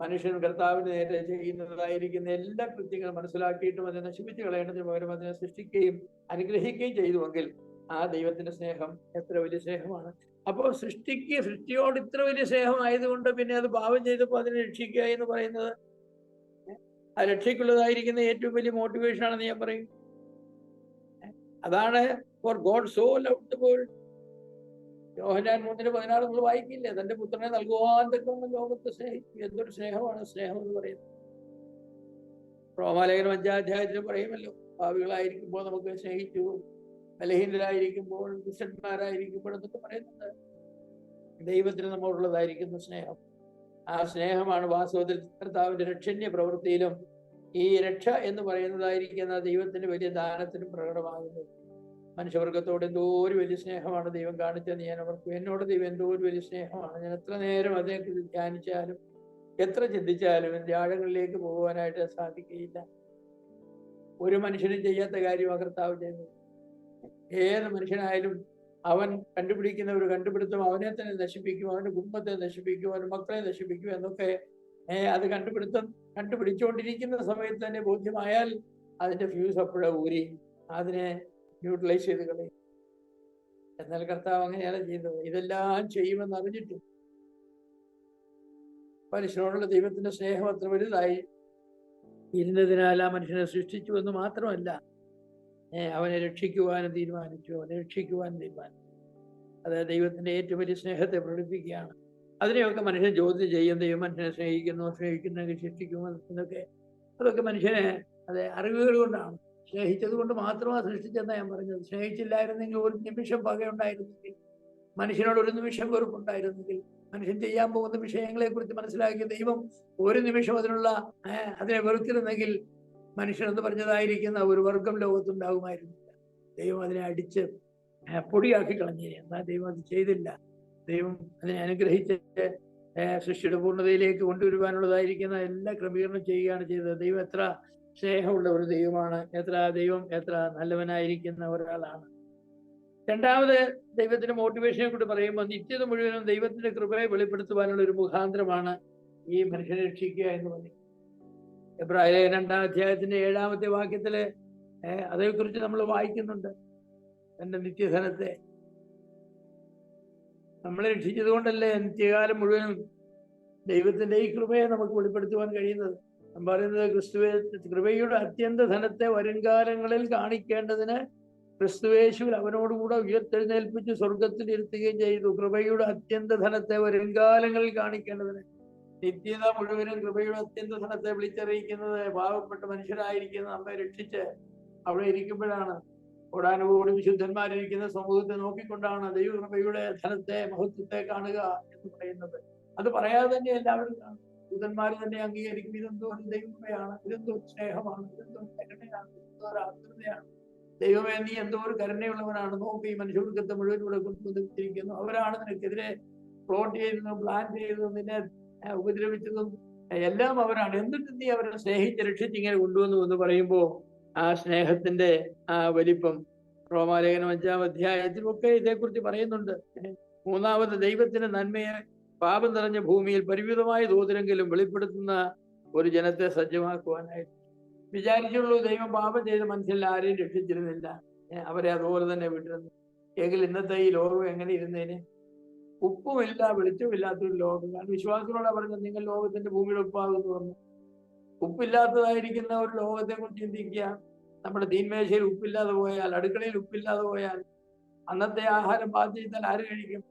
മനുഷ്യൻ കർത്താവിന് നേരെ ചെയ്യുന്നതായിരിക്കുന്ന എല്ലാ കൃത്യങ്ങളും മനസ്സിലാക്കിയിട്ടും അതിനെ നശിപ്പിച്ച് കളയേണ്ടതിന് പകരം അതിനെ സൃഷ്ടിക്കുകയും അനുഗ്രഹിക്കുകയും ചെയ്തുവെങ്കിൽ ആ ദൈവത്തിന്റെ സ്നേഹം എത്ര വലിയ സ്നേഹമാണ്. അപ്പോൾ സൃഷ്ടിയോട് ഇത്ര വലിയ സ്നേഹമായതുകൊണ്ട് പിന്നെ അത് പാപം ചെയ്തപ്പോൾ അതിനെ രക്ഷിക്കുക എന്ന് പറയുന്നത് ആ രക്ഷയ്ക്കുള്ളതായിരിക്കുന്ന ഏറ്റവും വലിയ മോട്ടിവേഷൻ ആണെന്ന് ഞാൻ പറയും. അതാണ് for God so loved the world. Yohannan 3:16 നമ്മൾ വായിക്കില്ലേ, തന്റെ പുത്രനെ നൽകുവാൻ തക്കവണ്ണം ലോകത്തെ സ്നേഹിച്ചു. എന്തൊരു സ്നേഹമാണ് സ്നേഹം എന്ന് പറയുന്നത്. റോമാലേഖനം 5-ാം പറയുമല്ലോ, ഭാവികളായിരിക്കുമ്പോൾ നമുക്ക് സ്നേഹിച്ചു, ബലഹീനരായിരിക്കുമ്പോൾ, ദുഷ്ടന്മാരായിരിക്കുമ്പോൾ എന്നൊക്കെ പറയുന്നുണ്ട്. ദൈവത്തിന് നമ്മളുള്ളതായിരിക്കുന്ന സ്നേഹം, ആ സ്നേഹമാണ് വാസ്തവത്തിൽ കർത്താവിന്റെ രക്ഷണ്യ പ്രവൃത്തിയിലും ഈ രക്ഷ എന്ന് പറയുന്നതായിരിക്കുന്ന ദൈവത്തിന്റെ വലിയ ദാനത്തിനും പ്രകടമാകുന്നത്. മനുഷ്യവർഗത്തോട് എന്തോ ഒരു വലിയ സ്നേഹമാണ് ദൈവം കാണിച്ചതെന്ന് ഞാൻ ഓർക്കും. എന്നോട് ദൈവം എന്തോ ഒരു വലിയ സ്നേഹമാണ്. ഞാൻ എത്ര നേരം അതേക്കുറിച്ച് ധ്യാനിച്ചാലും എത്ര ചിന്തിച്ചാലും എൻ്റെ ആഴങ്ങളിലേക്ക് പോകുവാനായിട്ട് സാധിക്കുകയില്ല. ഒരു മനുഷ്യനും ചെയ്യാത്ത കാര്യം കർത്താവ് ചെയ്യുന്നത്. ഏത് മനുഷ്യനായാലും അവൻ കണ്ടുപിടിക്കുന്ന ഒരു കണ്ടുപിടുത്തം അവനെ തന്നെ നശിപ്പിക്കും, അവന്റെ കുടുംബത്തെ നശിപ്പിക്കും, അവന്റെ മക്കളെ നശിപ്പിക്കും എന്നൊക്കെ അത് കണ്ടുപിടിച്ചുകൊണ്ടിരിക്കുന്ന സമയത്ത് തന്നെ ബോധ്യമായാൽ അതിന്റെ ഫ്യൂസ് അപ്പോഴേ ഊരി അതിനെ ന്യൂട്രലൈസ് ചെയ്ത് കളയും. എന്നാൽ കർത്താവ് അങ്ങനെയാണ് ചെയ്യുന്നത്. ഇതെല്ലാം ചെയ്യുമെന്ന് അറിഞ്ഞിട്ടും മനുഷ്യനോടുള്ള ദൈവത്തിന്റെ സ്നേഹം അത്ര വലുതായി ഇരുന്നതിനാൽ ആ മനുഷ്യനെ സൃഷ്ടിച്ചു എന്ന് മാത്രമല്ല, അവനെ രക്ഷിക്കുവാനും തീരുമാനിച്ചു. അത് ദൈവത്തിന്റെ ഏറ്റവും വലിയ സ്നേഹത്തെ പ്രകടിപ്പിക്കുകയാണ്. അതിനെയൊക്കെ മനുഷ്യൻ ചോദ്യം ചെയ്യും. ദൈവം മനുഷ്യനെ സ്നേഹിക്കുന്നെങ്കിൽ ശിക്ഷിക്കുമോ എന്നൊക്കെ. അതൊക്കെ മനുഷ്യനെ അറിവുകൾ കൊണ്ടാണ്. സ്നേഹിച്ചത് കൊണ്ട് മാത്രമാണ് സൃഷ്ടിച്ചെന്നാണ് ഞാൻ പറഞ്ഞത്. സ്നേഹിച്ചില്ലായിരുന്നെങ്കിൽ, ഒരു നിമിഷം പകയുണ്ടായിരുന്നെങ്കിൽ, മനുഷ്യനോട് ഒരു നിമിഷം വെറുപ്പുണ്ടായിരുന്നെങ്കിൽ, മനുഷ്യൻ ചെയ്യാൻ പോകുന്ന വിഷയങ്ങളെ കുറിച്ച് മനസ്സിലാക്കിയ ദൈവം ഒരു നിമിഷം അതിനെ വെറുത്തിരുന്നെങ്കിൽ മനുഷ്യനെന്ന് പറഞ്ഞതായിരിക്കുന്ന ഒരു വർഗം ലോകത്തുണ്ടാകുമായിരുന്നില്ല. ദൈവം അതിനെ അടിച്ച് പൊടിയാക്കി കളഞ്ഞില്ല. എന്നാൽ ദൈവം അത് ചെയ്തില്ല. ദൈവം അതിനെ അനുഗ്രഹിച്ച് സൃഷ്ടിയുടെ പൂർണ്ണതയിലേക്ക് കൊണ്ടുവരുവാനുള്ളതായിരിക്കുന്ന എല്ലാ ക്രമീകരണം ചെയ്യുകയാണ് ചെയ്തത്. ദൈവം എത്ര സ്നേഹമുള്ള ഒരു ദൈവമാണ്, എത്ര നല്ലവനായിരിക്കുന്ന ഒരാളാണ്. രണ്ടാമത് ദൈവത്തിന്റെ മോട്ടിവേഷനെ കൂടി പറയുമ്പോൾ നിത്യത മുഴുവനും ദൈവത്തിന്റെ കൃപയെ വെളിപ്പെടുത്തുവാനുള്ള ഒരു മുഖാന്തരമാണ് ഈ മനുഷ്യനെ രക്ഷിക്കുക എന്ന് പറയും. എബ്രായർ 2-ാം 7-ാമത്തെ വാക്യത്തില് അതേക്കുറിച്ച് നമ്മൾ വായിക്കുന്നുണ്ട്. തന്റെ നിത്യധനത്തെ നമ്മളെ രക്ഷിച്ചത് കൊണ്ടല്ലേ നിത്യകാലം മുഴുവനും ദൈവത്തിന്റെ ഈ കൃപയെ നമുക്ക് വെളിപ്പെടുത്തുവാൻ കഴിയുന്നത്. ഞാൻ പറയുന്നത് കൃപയുടെ അത്യന്ത ധനത്തെ വരുംകാലങ്ങളിൽ കാണിക്കേണ്ടതിന് ക്രിസ്തുവേശുവിൽ അവനോടുകൂടെ ഉയർത്തെഴുന്നേൽപ്പിച്ച് സ്വർഗത്തിൽ ഇരുത്തുകയും ചെയ്തു. കൃപയുടെ അത്യന്ത ധനത്തെ വരുംകാലങ്ങളിൽ കാണിക്കേണ്ടതിന്. നിത്യത മുഴുവനും കൃപയുടെ അത്യന്ത ധനത്തെ വിളിച്ചറിയിക്കുന്നത് പാവപ്പെട്ട മനുഷ്യരായിരിക്കുന്ന നമ്മെ രക്ഷിച്ച് അവിടെ ഇരിക്കുമ്പോഴാണ്. കോടാനുകോടി വിശുദ്ധന്മാരിരിക്കുന്ന സമൂഹത്തെ നോക്കിക്കൊണ്ടാണ് ദൈവകൃപയുടെ ധനത്തെ, മഹത്വത്തെ കാണുക എന്ന് പറയുന്നത്. അത് പറയാതെ തന്നെ എല്ലാവരും കാണും. ദൂതന്മാർ തന്നെ അംഗീകരിക്കും. ഇതെന്തോ ഒരു ദൈവകൃപയാണ്, ഇതെന്തോ സ്നേഹമാണ്, ഇതെന്തോ കരുണയാണ്, ഇതെന്തോ ഒരു ആത്മീയതയാണ്. ദൈവമേ, നീ എന്തോ ഒരു കരുണയുള്ളവനാണ്. നോക്കി ഈ മനുഷ്യവർഗത്തെ മുഴുവൻ ഇവിടെ കൊണ്ടുവന്നിരിക്കുന്നു. അവരാണ് നിനക്കെതിരെ പ്ലോട്ട് ചെയ്തതും പ്ലാൻ ചെയ്തതും നിന്നെ ഉപദ്രവിച്ചതും എല്ലാം അവരാണ്. എന്നിട്ട് നീ അവരെ സ്നേഹിച്ച് രക്ഷിച്ച് ഇങ്ങനെ കൊണ്ടുവന്നു എന്ന് പറയുമ്പോൾ ആ സ്നേഹത്തിന്റെ ആ വലിപ്പം റോമാലേഖനം 5-ാം അധ്യായത്തിലൊക്കെ ഇതേക്കുറിച്ച് പറയുന്നുണ്ട്. മൂന്നാമത് ദൈവത്തിന്റെ നന്മയെ പാപം നിറഞ്ഞ ഭൂമിയിൽ പരിമിതമായ തോതിലെങ്കിലും വെളിപ്പെടുത്തുന്ന ഒരു ജനത്തെ സജ്ജമാക്കുവാനായിട്ട് വിചാരിച്ചുള്ളൂ. ദൈവം പാപം ചെയ്ത മനുഷ്യരിൽ ആരെയും രക്ഷിച്ചിരുന്നില്ല, അവരെ അതുപോലെ തന്നെ വിട്ടിരുന്നു. എങ്കിൽ ഇന്നത്തെ ഈ ലോകം എങ്ങനെ ഇരുന്നേന്? ഉപ്പുമില്ല വെളിച്ചമില്ലാത്തൊരു ലോകം. കാരണം വിശ്വാസത്തോടെ പറഞ്ഞത് നിങ്ങൾ ലോകത്തിന്റെ ഭൂമിയുടെ ഉപ്പാകുന്നു പറഞ്ഞു. ഉപ്പില്ലാത്തതായിരിക്കുന്ന ഒരു ലോകത്തെ കുറിച്ച് ചിന്തിക്കുക. നമ്മുടെ തീന്മേശയിൽ ഉപ്പില്ലാതെ പോയാൽ, അടുക്കളയിൽ ഉപ്പില്ലാതെ പോയാൽ അന്നത്തെ ആഹാരം പാകം ചെയ്താൽ ആര് കഴിക്കും?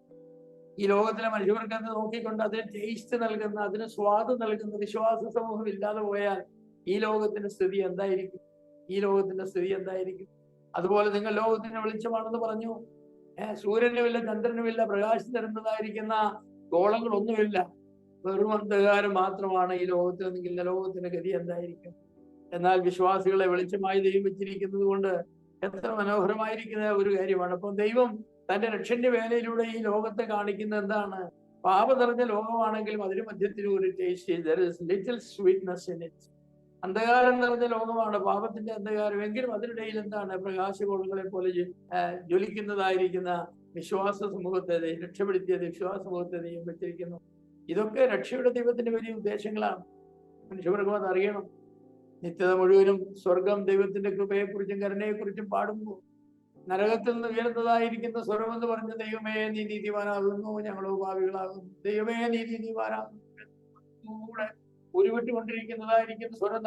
ഈ ലോകത്തിലെ മനുഷ്യവർഗത്തെ നോക്കിക്കൊണ്ട് അതിന് ടേസ്റ്റ് നൽകുന്ന, അതിന് സ്വാദ് നൽകുന്ന വിശ്വാസ സമൂഹം ഇല്ലാതെ പോയാൽ ഈ ലോകത്തിന്റെ സ്ഥിതി എന്തായിരിക്കും? അതുപോലെ നിങ്ങൾ ലോകത്തിന്റെ വെളിച്ചമാണെന്ന് പറഞ്ഞു. സൂര്യനുമില്ല, ചന്ദ്രനുമില്ല, പ്രകാശം തരുന്നതായിരിക്കുന്ന ഗോളങ്ങളൊന്നുമില്ല, വെറും അന്ധകാരം മാത്രമാണ് ഈ ലോകത്തിൽ നിന്നെങ്കിൽ ലോകത്തിന്റെ ഗതി എന്തായിരിക്കും? എന്നാൽ വിശ്വാസികളെ വെളിച്ചമായി ദൈവം വെച്ചിരിക്കുന്നത് കൊണ്ട് എത്ര മനോഹരമായിരിക്കുന്ന ഒരു കാര്യമാണ്. അപ്പം ദൈവം തന്റെ രക്ഷന്റെ വേലയിലൂടെ ഈ ലോകത്തെ കാണിക്കുന്ന എന്താണ്? പാപം നിറഞ്ഞ ലോകമാണെങ്കിലും അതിന് മധ്യത്തിൽ ഒരു ലിറ്റിൽ സ്വീറ്റ്നെസ് ഇൻ ഇറ്റ്. അന്ധകാരം നിറഞ്ഞ ലോകമാണ്, പാപത്തിന്റെ അന്ധകാരം, എങ്കിലും അതിനിടയിൽ എന്താണ്? പ്രകാശഗോളങ്ങളെ പോലെ ജ്വലിക്കുന്നതായിരിക്കുന്ന വിശ്വാസ സമൂഹത്തെ രക്ഷപ്പെടുത്തിയത് വിശ്വാസ സമൂഹത്തെ ദൈവം വെച്ചിരിക്കുന്നു. ഇതൊക്കെ രക്ഷയുടെ ദൈവത്തിന്റെ വലിയ ഉദ്ദേശങ്ങളാണ്. മനുഷ്യവർഗം അത് അറിയണം. നിത്യത മുഴുവനും സ്വർഗം ദൈവത്തിന്റെ കൃപയെക്കുറിച്ചും കരുണയെക്കുറിച്ചും പാടുമ്പോൾ നരകത്തിൽ നിന്ന് ഉയർന്നതായിരിക്കുന്ന സ്വരം എന്ന് പറഞ്ഞ ദൈവമേ നീ നീതിമാനാകുന്നു, ഞങ്ങളോ പാപികളാകുന്നു. ദൈവമേ നീ നീതിമാനാകുന്നു കൂടെ ഉരുവിട്ടുകൊണ്ടിരിക്കുന്നതായിരിക്കുന്ന സ്വരം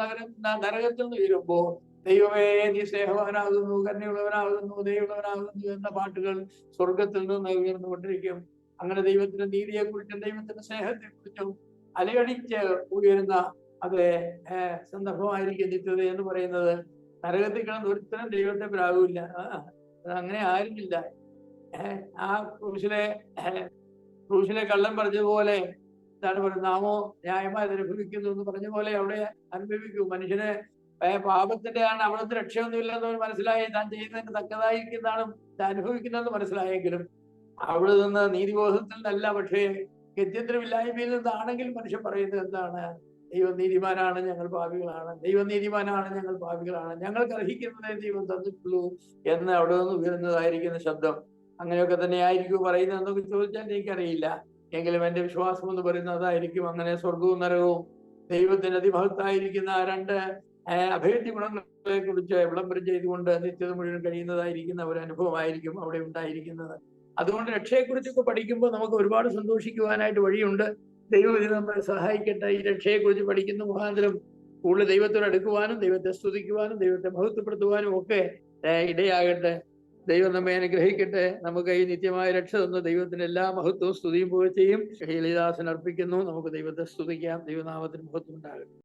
നരകത്തിൽ നിന്ന് ഉയരുമ്പോ ദൈവമേ നീ സ്നേഹവാനാകുന്നു, കരുണയുള്ളവനാകുന്നു, ദൈവമുള്ളവനാകുന്നു എന്ന പാട്ടുകൾ സ്വർഗത്തിൽ നിന്ന് ഉയർന്നുകൊണ്ടിരിക്കും. അങ്ങനെ ദൈവത്തിന്റെ നീതിയെക്കുറിച്ചും ദൈവത്തിന്റെ സ്നേഹത്തെക്കുറിച്ചും അലയടിച്ച് ഉയരുന്ന അതേ സന്ദർഭമായിരിക്കും നിത്യത എന്ന് പറയുന്നത്. നരകത്തിൽ കിടന്ന് ഒരുത്തരം ദൈവത്തെ പ്രാപില്ല. അങ്ങനെ ആരുമില്ല. ആ ക്രൂശിലെ കള്ളൻ പറഞ്ഞതുപോലെ എന്താണ് പറയുന്നത്? നാമോ ന്യായമായി അനുഭവിക്കുന്നു എന്ന് പറഞ്ഞ പോലെ അവിടെ അനുഭവിക്കും. മനുഷ്യന് പാപത്തിന്റെ ആണ് അവിടുത്തെ രക്ഷയൊന്നുമില്ലെന്ന് മനസ്സിലായി, താൻ ചെയ്യുന്നതിന് തക്കതായിരിക്കുന്നതാണ് അനുഭവിക്കുന്നതെന്ന് മനസ്സിലായെങ്കിലും അവിടെ നിന്ന് നീതിബോധത്തിൽ നിന്നല്ല, പക്ഷേ ഗത്യന്തരമില്ലായ്മയിൽ നിന്നാണെങ്കിൽ മനുഷ്യൻ പറയുന്നത് എന്താണ്? ദൈവം നീതിമാനാണ്, ഞങ്ങൾ പാപികളാണ്. ദൈവം നീതിമാനാണ്, ഞങ്ങൾ പാപികളാണ്. ഞങ്ങൾക്ക് അർഹിക്കുന്നതേ ദൈവം തന്നിട്ടുള്ളൂ എന്ന് അവിടെ നിന്ന് ഉയരുന്നതായിരിക്കുന്ന ശബ്ദം. അങ്ങനെയൊക്കെ തന്നെ ആയിരിക്കും പറയുന്നത് എന്നൊക്കെ ചോദിച്ചാൽ എനിക്കറിയില്ല. എങ്കിലും എന്റെ വിശ്വാസം എന്ന് പറയുന്നത് അതായിരിക്കും. അങ്ങനെ സ്വർഗവും നരകവും ദൈവത്തിന് അതിമഹത്തായിരിക്കുന്ന രണ്ട് അഭേദ്യ ഗുണങ്ങളെ കുറിച്ച് വിളംബരം ചെയ്തുകൊണ്ട് നിത്യത മുഴുവൻ കഴിയുന്നതായിരിക്കുന്ന ഒരു അനുഭവമായിരിക്കും അവിടെ ഉണ്ടായിരിക്കുന്നത്. അതുകൊണ്ട് രക്ഷയെക്കുറിച്ചൊക്കെ പഠിക്കുമ്പോൾ നമുക്ക് ഒരുപാട് സന്തോഷിക്കുവാനായിട്ട് വഴിയുണ്ട്. ദൈവം ഇത് നമ്മളെ സഹായിക്കട്ടെ. ഈ രക്ഷയെക്കുറിച്ച് പഠിക്കുന്ന മുഖാന്തരം കൂടുതൽ ദൈവത്തോട് അടുക്കുവാനും ദൈവത്തെ സ്തുതിക്കുവാനും ദൈവത്തെ മഹത്വപ്പെടുത്തുവാനും ഒക്കെ ഇടയാകട്ടെ. ദൈവം നമ്മെ അനുഗ്രഹിക്കട്ടെ. നമുക്ക് ഈ നിത്യമായ രക്ഷ തന്ന ദൈവത്തിന് എല്ലാ മഹത്വവും സ്തുതിയും പുകഴ്ചയും ലളിതാസൻ അർപ്പിക്കുന്നു. നമുക്ക് ദൈവത്തെ സ്തുതിക്കാം. ദൈവനാമത്തിന് മഹത്വം ഉണ്ടാകട്ടെ.